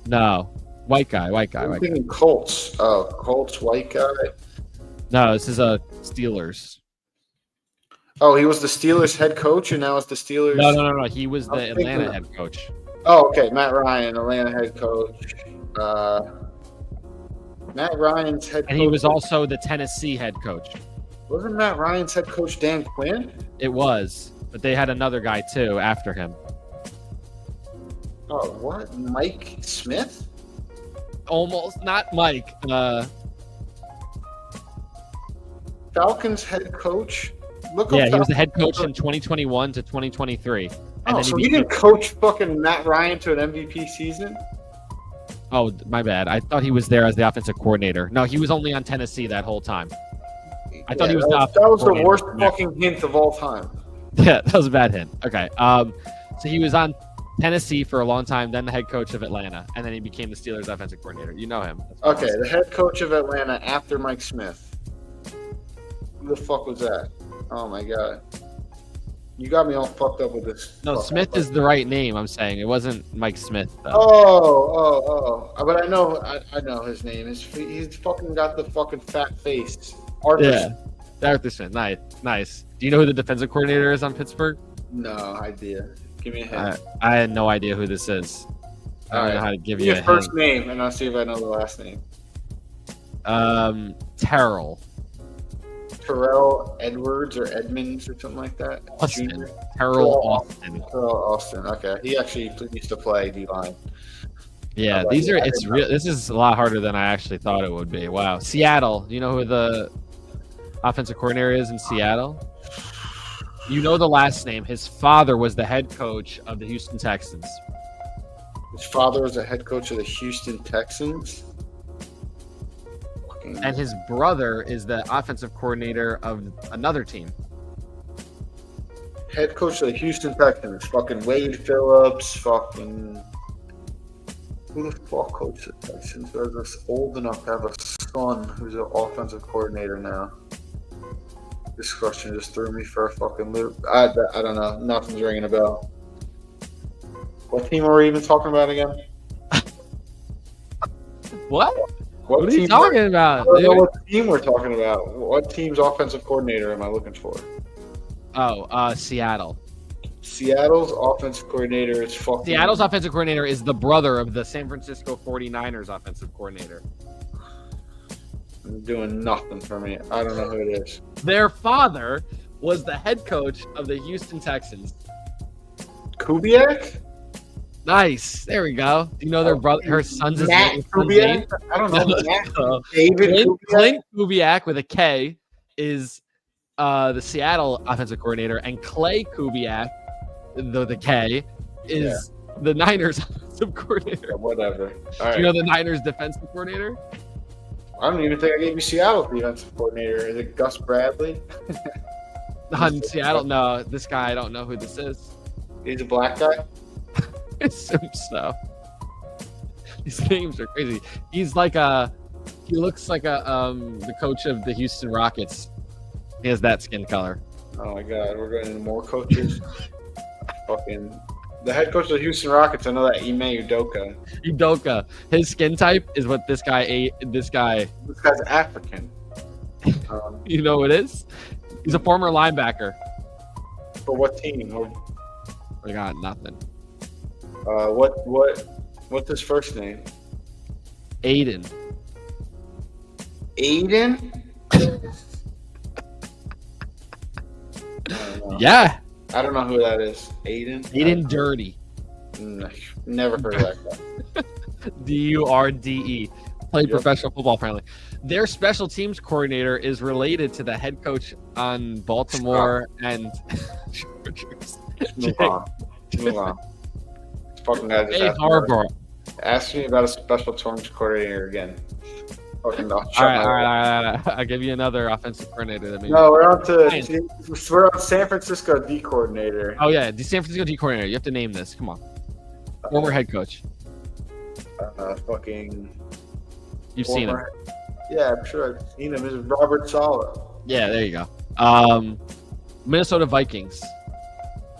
No, white guy. I'm thinking Colts. Oh, Colts, white guy. No, this is a Steelers. Oh, he was the Steelers head coach, and now it's the Steelers. No. He was the Atlanta head coach. Oh, okay. Matt Ryan, Atlanta head coach. Matt Ryan's head coach. And he was also the Tennessee head coach. Wasn't Matt Ryan's head coach Dan Quinn? It was, but they had another guy too after him. Oh, what? Mike Smith? almost not Mike. Falcons head coach. Look Yeah, up he was the Falcons head coach in 2021 to 2023. And Oh, then so he he became, didn't coach fucking Matt Ryan to an MVP season? oh, my bad. I thought he was there as the offensive coordinator. No, he was only on Tennessee that whole time. I thought he was that was the worst fucking hint of all time. Yeah, that was a bad hint. Okay. So he was on Tennessee for a long time, then the head coach of Atlanta, and then he became the Steelers offensive coordinator. You know him. Okay, the head coach of Atlanta after Mike Smith. Who the fuck was that? Oh my god. You got me all fucked up with this. No, Smith is the right name. I'm saying it wasn't Mike Smith. Though. But I know his name. He's fucking got the fucking fat face. Yeah, Arthur Smith. Nice. Do you know who the defensive coordinator is on Pittsburgh? No idea. Give me a hint. I had no idea who this is. I don't know how to give you a first hint. name, and I'll see if I know the last name. Terrell Edwards or Edmonds or something like that. Austin. Terrell Austin. Terrell Austin. Okay, he actually used to play D-line. Yeah, this is a lot harder than I actually thought it would be. Wow. Seattle. You know who the offensive coordinator is in Seattle? You know the last name. His father was the head coach of the Houston Texans. His father was the head coach of the Houston Texans. And his brother is the offensive coordinator of another team. Head coach of the Houston Texans. Fucking Wade Phillips. Fucking... Who the fuck coaches the Texans? They're just old enough to have a son who's an offensive coordinator now. This question just threw me for a fucking loop. I don't know. Nothing's ringing a bell. What team are we even talking about again? What are you talking about? I don't know what team we're talking about. What team's offensive coordinator am I looking for? Oh, Seattle. Seattle's offensive coordinator is fucking... Seattle's offensive coordinator is the brother of the San Francisco 49ers offensive coordinator. Doing nothing for me. I don't know who it is. Their father was the head coach of the Houston Texans. Kubiak? Nice. There we go. Do you know their brother? Her son's Matt name? Kubiak? I don't know. David Clint Kubiak with a K is the Seattle offensive coordinator, and Clay Kubiak, the K, is the Niners offensive coordinator. Whatever. All right. Do you know the Niners defensive coordinator? I don't even think I gave you Seattle defensive coordinator. Is it Gus Bradley? On Seattle? No, this guy, I don't know who this is. He's a black guy? I assume so. These names are crazy. He's like he looks like the coach of the Houston Rockets. He has that skin color. Oh my god, we're going into more coaches. Fucking the head coach of the Houston Rockets, I know that Ime Udoka. Udoka. His skin type is what this guy ate. This guy's African. You know what it is? He's a former linebacker. For what team? We got nothing. What's his first name? Aiden. Yeah. I don't know who that is. Aiden Dirty. Never heard of that guy. Durde. Played professional football, apparently. Their special teams coordinator is related to the head coach on Baltimore and Chargers. Move on. Fucking guy just ask me about a special teams coordinator again. Fucking no. All right. I'll give you another offensive coordinator. We're on San Francisco D coordinator. Oh yeah, the San Francisco D coordinator. You have to name this. Come on. Former head coach. You've seen him. Yeah, I'm sure I've seen him. It's Robert Saleh. Yeah, there you go. Minnesota Vikings.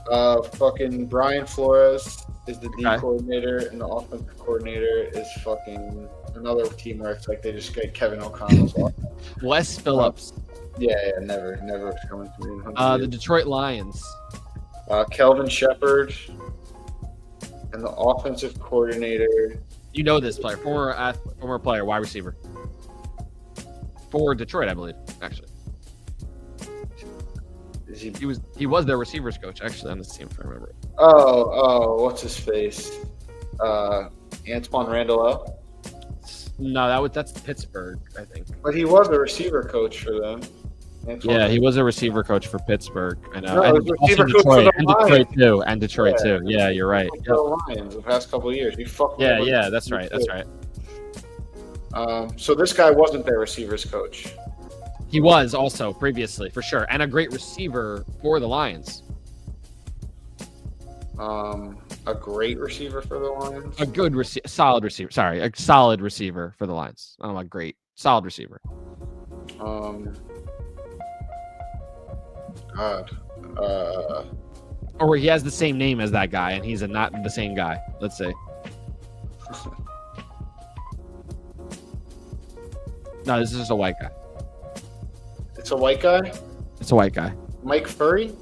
Fucking Brian Flores is the D coordinator, and the offensive coordinator is fucking another team where it's like they just get Kevin O'Connell's offense. Wes Phillips. Never coming to me. The Detroit Lions. Kelvin Shepard, and the offensive coordinator. You know this player, former player, wide receiver for Detroit, I believe. Actually, he was their receivers coach actually on this team, if I remember. Oh, what's his face? Antoine Randall. No, that's Pittsburgh, I think. But he was a receiver coach for them. Yeah, he was a receiver coach for Pittsburgh. I know. No, And he was a also receiver coach for Detroit, the and Detroit Lions. too, and Detroit too. Yeah, you're right. The Lions the past couple of years. He fucked. Yeah, that's right. That's right. So this guy wasn't their receivers coach. He was also previously for sure, and a great receiver for the Lions. A great receiver for the Lions. A good solid receiver. Sorry, a solid receiver for the Lions. I don't know about great, solid receiver. God. Or he has the same name as that guy, and he's not the same guy. Let's see. No, this is just a white guy. It's a white guy? It's a white guy. Mike Furry?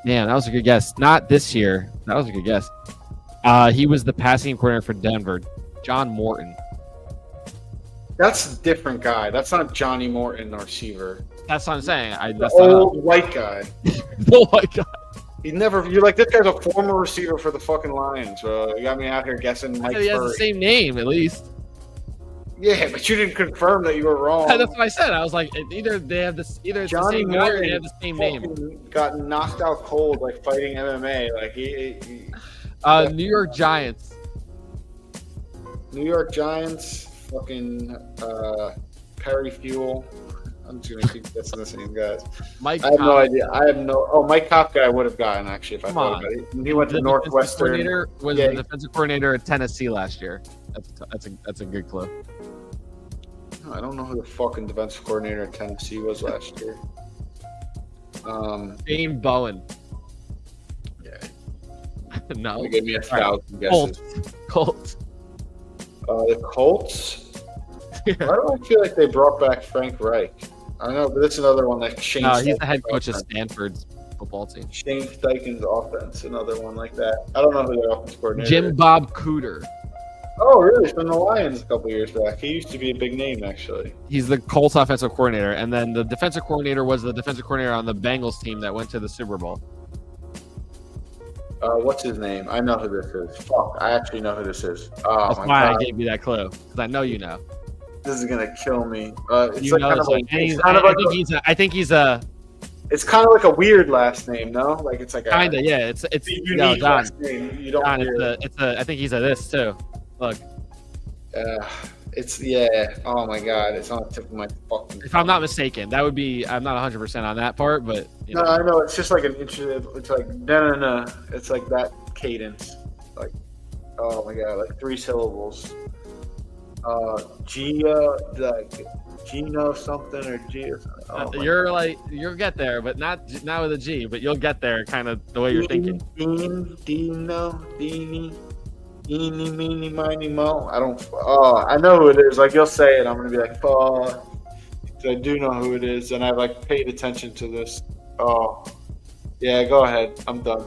Man, that was a good guess. Not this year. That was a good guess. He was the passing coordinator for Denver. John Morton. That's a different guy. That's not Johnny Morton, the receiver. That's what I'm saying. That's old white guy. The white guy. You're like, this guy's a former receiver for the fucking Lions, bro. You got me out here guessing Mike Furry. He has the same name, at least. Yeah, but you didn't confirm that you were wrong. That's what I said. I was like, either they have this, either it's Johnny the same guy or Morton they have the same name. Got knocked out cold like fighting MMA. Like he New York Giants. New York Giants. Fucking Perry Fuel. I'm just gonna keep guessing the same guys. Mike. I have no idea. Mike Kafka I would have gotten actually if I thought about it. He went to Northwestern. The defensive coordinator at Tennessee last year. That's a good clue. I don't know who the fucking defensive coordinator at Tennessee was last year. Dane Bowen. Yeah. No. They gave me 1,000 guesses. Colts. The Colts. Why do I feel like they brought back Frank Reich? I don't know, but that's another one that Shane. No, he's the head coach of Stanford's football team. Shane Steichen's offense, another one like that. I don't know who their offense coordinator Jim is. Bob Cooter. Oh, really? From the Lions a couple years back. He used to be a big name, actually. He's the Colts offensive coordinator, and then the defensive coordinator was the defensive coordinator on the Bengals team that went to the Super Bowl. What's his name? I know who this is. Fuck, I actually know who this is. Oh, That's my why God. I gave you that clue, because I know you know. This is gonna kill me. It's You like know kind this of one. like, I think he's a it's kind of like a weird last name, no? Like it's like kind of, yeah. It's a unique no, John. last name. You don't John, hear. I think he's a this too. Look, Oh my God, it's on the tip of my fucking. if I'm not mistaken, that would be. I'm not 100% on that part, but No, I know. It's just like an interesting. It's like no. It's like that cadence. Like, oh my God, like 3 syllables. Gino something or G. you're like you'll get there, but not with a G, but you'll get there, kind of the way you're thinking. Deanie, eeny, meeny, miny, mo. I don't. I know who it is. Like you'll say it, I'm gonna be like, oh. So I do know who it is, and I've like paid attention to this. Oh, yeah. Go ahead. I'm done.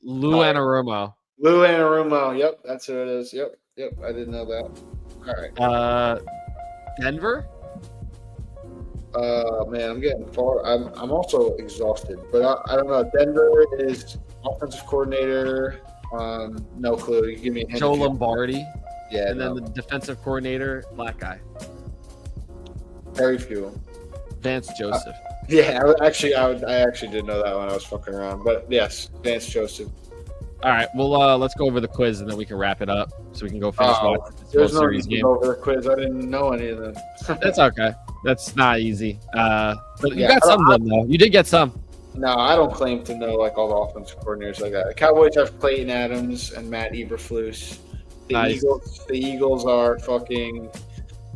Lou Anarumo. Lou Anarumo. Yep, that's who it is. Yep. I didn't know that. All right. Denver. Man, I'm getting far. I'm also exhausted, but I don't know. Denver is offensive coordinator. No clue. You give me a hint. Joe Lombardi. Yeah. And then the defensive coordinator, black guy. Very few. Vance Joseph. Yeah, I actually didn't know that when I was fucking around, but yes, Vance Joseph. All right, well, let's go over the quiz and then we can wrap it up so we can go finish watching this There's World no Series need to game. go over the quiz. I didn't know any of them. That's okay. That's not easy. But you got some of them though. You did get some. No, I don't claim to know like all the offensive coordinators like that. The Cowboys have Clayton Adams and Matt Eberflus. The Eagles are fucking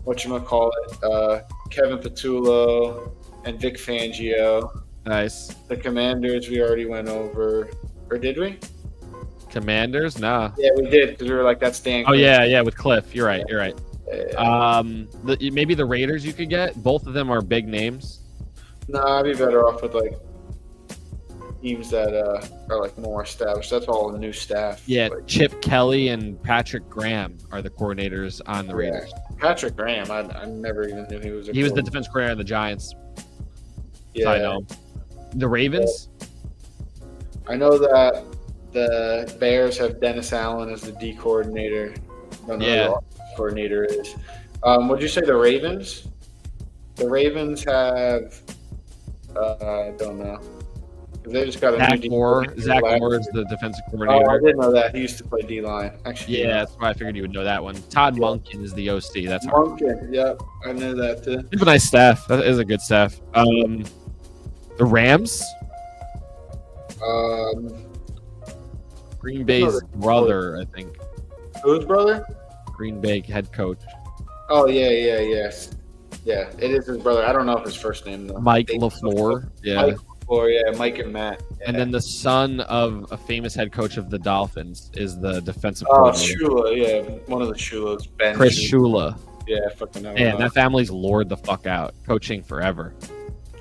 whatchamacallit, Kevin Patullo and Vic Fangio. Nice. The Commanders we already went over. Or did we? Commanders? Nah. Yeah, we did because we were like, that's Dan. Oh, yeah, with Cliff. You're right. Yeah. Maybe the Raiders you could get. Both of them are big names. No, I'd be better off with like teams that are like more established. That's all new staff. Yeah, like, Chip Kelly and Patrick Graham are the coordinators on the Raiders. Patrick Graham, I never even knew he was. He was the defense coordinator of the Giants. Yeah, I know. The Ravens. I know that the Bears have Dennis Allen as the D coordinator. Yeah. coordinator is. Would you say the Ravens? The Ravens have, I don't know. They just got a Zach new Moore. Zach Moore is the defensive coordinator. Oh, I didn't know that. He used to play D-line. Actually, Yeah, that's why I figured you would know that one. Todd Monken is the OC. That's Monken. Yep, I knew that too. They have a nice staff. That is a good staff. The Rams. Green Bay's brother, I think. Whose brother? Green Bay head coach. Oh yeah. Yeah, it is his brother. I don't know if his first name though. Mike LaFleur. Yeah. Mike LaFleur, yeah, Mike and Matt. Yeah. And then the son of a famous head coach of the Dolphins is the defensive Oh, coordinator. Shula, yeah, one of the Shulas. Ben Chris Shula. Yeah, fucking hell. Man, that family's lured the fuck out, coaching forever.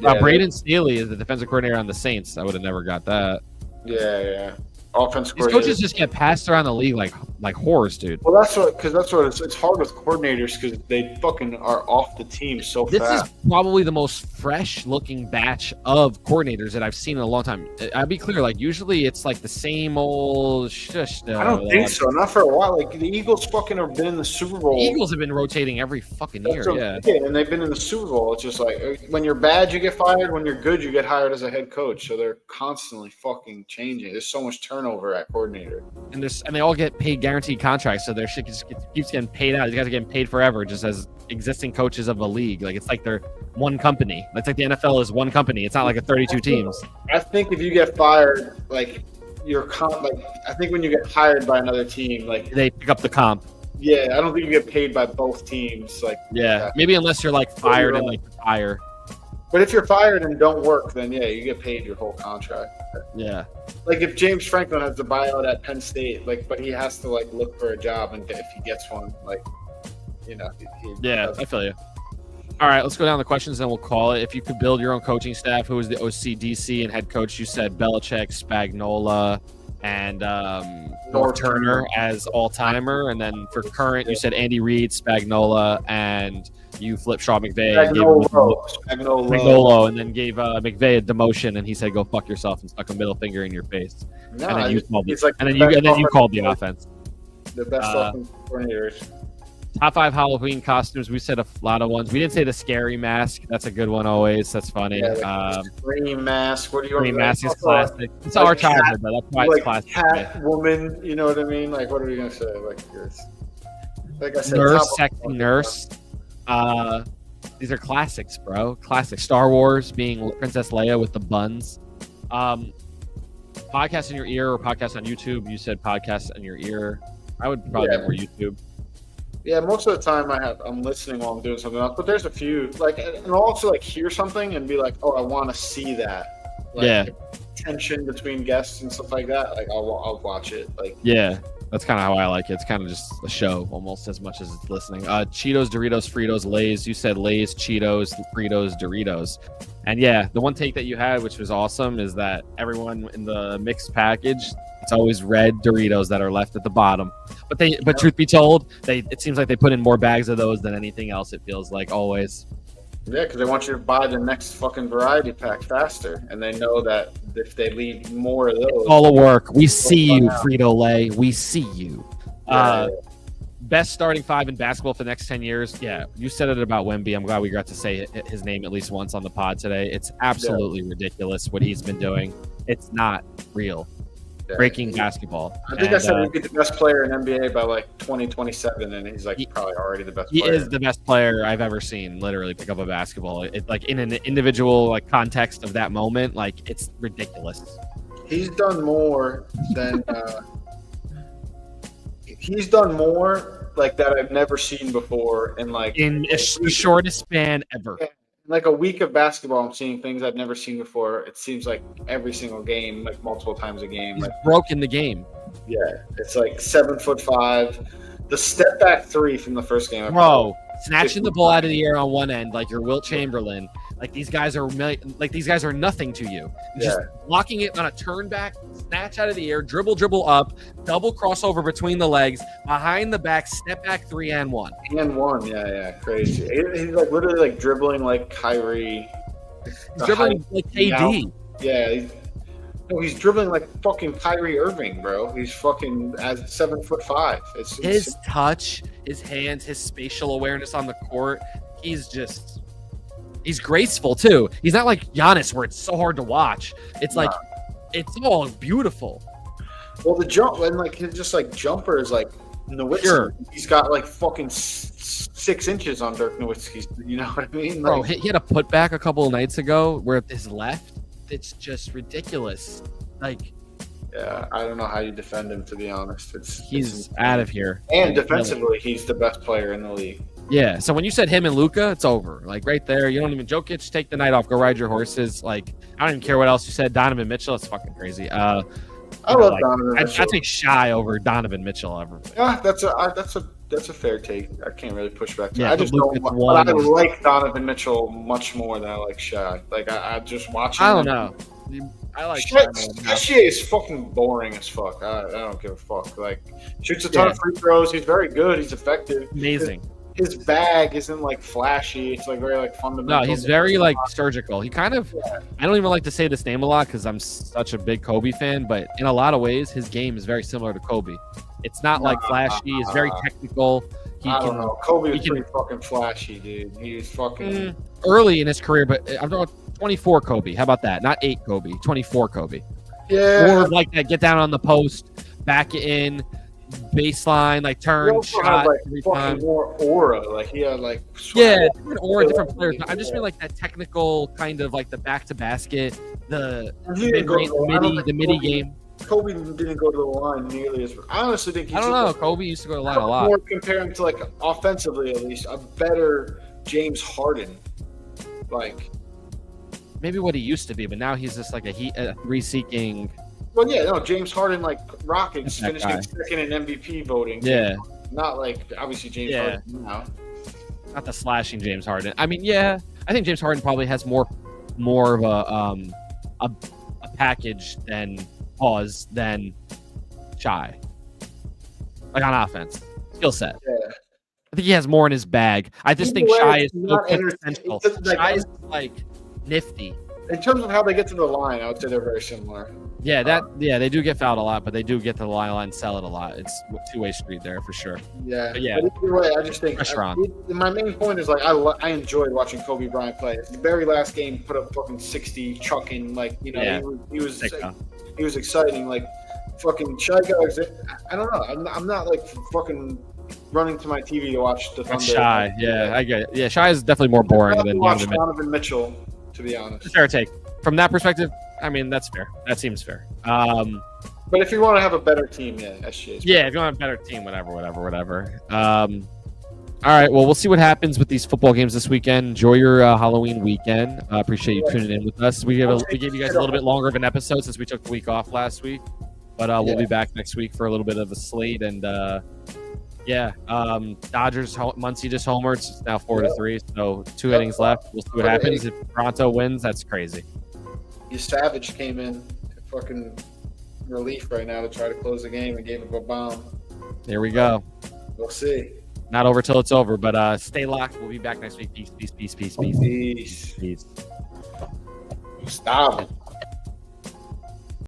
Yeah, Braden Staley is the defensive coordinator on the Saints. I would have never got that. Yeah. Offense These coaches just get passed around the league like whores, dude. Well, that's what it's hard with coordinators because they fucking are off the team so This fast. is probably the most fresh-looking batch of coordinators that I've seen in a long time. I'll be clear, like usually it's like the same old shush. I don't think so. Not for a while. Like the Eagles fucking have been in the Super Bowl. The Eagles have been rotating every fucking year. Yeah, and they've been in the Super Bowl. It's just like when you're bad, you get fired. When you're good, you get hired as a head coach. So they're constantly fucking changing. There's so much turnover at coordinator. and they all get paid guaranteed contracts, so their shit just keeps getting paid out. These guys are getting paid forever, just as existing coaches of a league. Like it's like they're one company. It's like the NFL is one company. It's not like a 32 teams. I think if you get fired, like I think when you get hired by another team, like They pick up the comp. yeah, I don't think you get paid by both teams. Like Yeah, maybe unless you're like fired and like retire. but if you're fired and don't work, then yeah, you get paid your whole contract. Yeah. Like if James Franklin has the buyout at Penn State, like, but he has to like look for a job, and if he gets one, like, he Yeah, I feel you. All right, let's go down the questions, and we'll call it. If you could build your own coaching staff, who was the OC, DC, and head coach? You said Belichick, Spagnuolo, and North Turner as all-timer. And then for current, you said Andy Reid, Spagnuolo, and you flipped Sean McVay. Spagnuolo, and then gave McVay a demotion, and he said, "Go fuck yourself," and stuck a middle finger in your face. No, and then you called he's like and then you called the offense. The best offensive coordinators. Top 5 Halloween costumes. We said a lot of ones. We didn't say the scary mask. That's a good one always. That's funny. Yeah, Green mask. What do you? Green mask is classic. It's our childhood, though. That's why it's classic. Cat woman. You know what I mean? Like, what are we gonna say? Like I said, Nurse, sexy nurse. These are classics, bro. Classic. Star Wars being Princess Leia with the buns. Podcast in your ear or podcast on YouTube. You said podcast in your ear. I would probably get more YouTube. Yeah, most of the time I'm listening while I'm doing something else, but there's a few and I'll also like hear something and be like, oh, I want to see that. Like, yeah. Tension between guests and stuff like that. Like I'll watch it. Like yeah, that's kind of how I like it. It's kind of just a show almost as much as it's listening. Cheetos, Doritos, Fritos, Lay's. You said Lay's, Cheetos, Fritos, Doritos. And yeah, the one take that you had, which was awesome, is that everyone in the mixed package, it's always red Doritos that are left at the bottom. But truth be told, it seems like they put in more bags of those than anything else. It feels like always. Yeah, because they want you to buy the next fucking variety pack faster, and they know that if they leave more of those, all the work. We see you, Frito-Lay. We see you. Best starting 5 in basketball for the next 10 years. Yeah, you said it about Wemby. I'm glad we got to say his name at least once on the pod today. It's absolutely ridiculous what he's been doing. It's not real. Breaking basketball. I think I said he'd be the best player in NBA by like 2027, and he's like probably already the best player. He is the best player I've ever seen literally pick up a basketball. It, like in an individual like context of that moment, like it's ridiculous. He's done more than like that I've never seen before in the shortest span ever. Like a week of basketball, I'm seeing things I've never seen before. It seems like every single game, like multiple times a game. He's broken the game. Yeah, it's like 7'5". The step back 3 from the first game. Bro, snatching the ball out of the air on one end, like you're Wilt Chamberlain. Like these guys are nothing to you. Just blocking it on a turn back, snatch out of the air, dribble up, double crossover between the legs, behind the back, step back 3 and 1. And 1, yeah, crazy. He's like literally like dribbling like Kyrie. He's dribbling like KD. Yeah, No, he's dribbling like fucking Kyrie Irving, bro. He's fucking as 7'5". It's His touch, his hands, his spatial awareness on the court. He's graceful too. He's not like Giannis where it's so hard to watch. It's like it's all beautiful. Well, the jump and like his just like jumper is like Nowitzki. Sure. He's got like fucking 6 inches on Dirk Nowitzki's. You know what I mean? Like, Bro, he had a putback a couple of nights ago where his left. It's just ridiculous. Like, yeah, I don't know how you defend him, to be honest. He's out of here. And defensively, he's the best player in the league. Yeah. So when you said him and Luka, it's over. Like right there, you don't even Jokic. Take the night off. Go ride your horses. Like I don't even care what else you said. Donovan Mitchell, it's fucking crazy. I love Donovan Mitchell. I take Shy over Donovan Mitchell ever. Yeah, that's a fair take. I can't really push back to Yeah, it. I just don't. But I like Donovan Mitchell much more than I like Shy. Like I just watch him. I don't know. I like Shy is fucking boring as fuck. I don't give a fuck. Like shoots a ton of free throws. He's very good. He's effective. Amazing. His bag isn't like flashy. It's like very like fundamental. No, he's very like surgical. He kind of. I don't even like to say this name a lot because I'm such a big Kobe fan, but in a lot of ways, his game is very similar to Kobe. It's not like flashy. It's very technical. I don't know. Kobe was pretty fucking flashy, dude. He's fucking early in his career, but I'm talking 24 Kobe. How about that? Not 8 Kobe. 24 Kobe. Yeah. More like that. Get down on the post, back it in. Baseline, like turn, shot, had, like, every fucking time. more aura. Like he had like different aura, different players. But I'm just mean like that technical kind of like the back to basket, the midi game. Kobe didn't go to the line nearly as. I honestly think I don't know. Kobe used to go to the line a lot. More comparing to like offensively at least a better James Harden, like maybe what he used to be, but now he's just like a three-seeking. Well, yeah, no, James Harden, like Rockets, finishing second in MVP voting. Yeah. Not like, obviously, James Harden now. Not the slashing James Harden. I mean, yeah, I think James Harden probably has more of a package than Shy. Like on offense. Skill set. Yeah. I think he has more in his bag. I just think Shy is so potential. Shy is like nifty. In terms of how they get to the line, I would say they're very similar. Yeah, they do get fouled a lot, but they do get to the line and sell it a lot. It's a two-way street there for sure. Yeah, but yeah. But either way, I just think my main point is like I enjoyed watching Kobe Bryant play. The very last game, put up fucking 60, chucking like he was exciting. Like fucking Shy guys. I don't know. I'm not like fucking running to my TV to watch the Thunder. Shy, yeah, I get it. Yeah, Shy is definitely more boring than Donovan Mitchell. To be honest, fair take. From that perspective, I mean that's fair. That seems fair. But if you want to have a better team, SGA. Yeah, if you want a better team, whatever. All right, well, we'll see what happens with these football games this weekend. Enjoy your Halloween weekend. Appreciate you tuning in with us. We gave you guys a little bit longer of an episode since we took the week off last week, but we'll be back next week for a little bit of a slate and. Dodgers, Muncie just homered. It's now 4-3, so 2 innings left. We'll see what happens. If Toronto wins, that's crazy. Savage came in to fucking relief right now to try to close the game and gave up a bomb. There we go. We'll see. Not over till it's over, but stay locked. We'll be back next week. Peace. Stop it.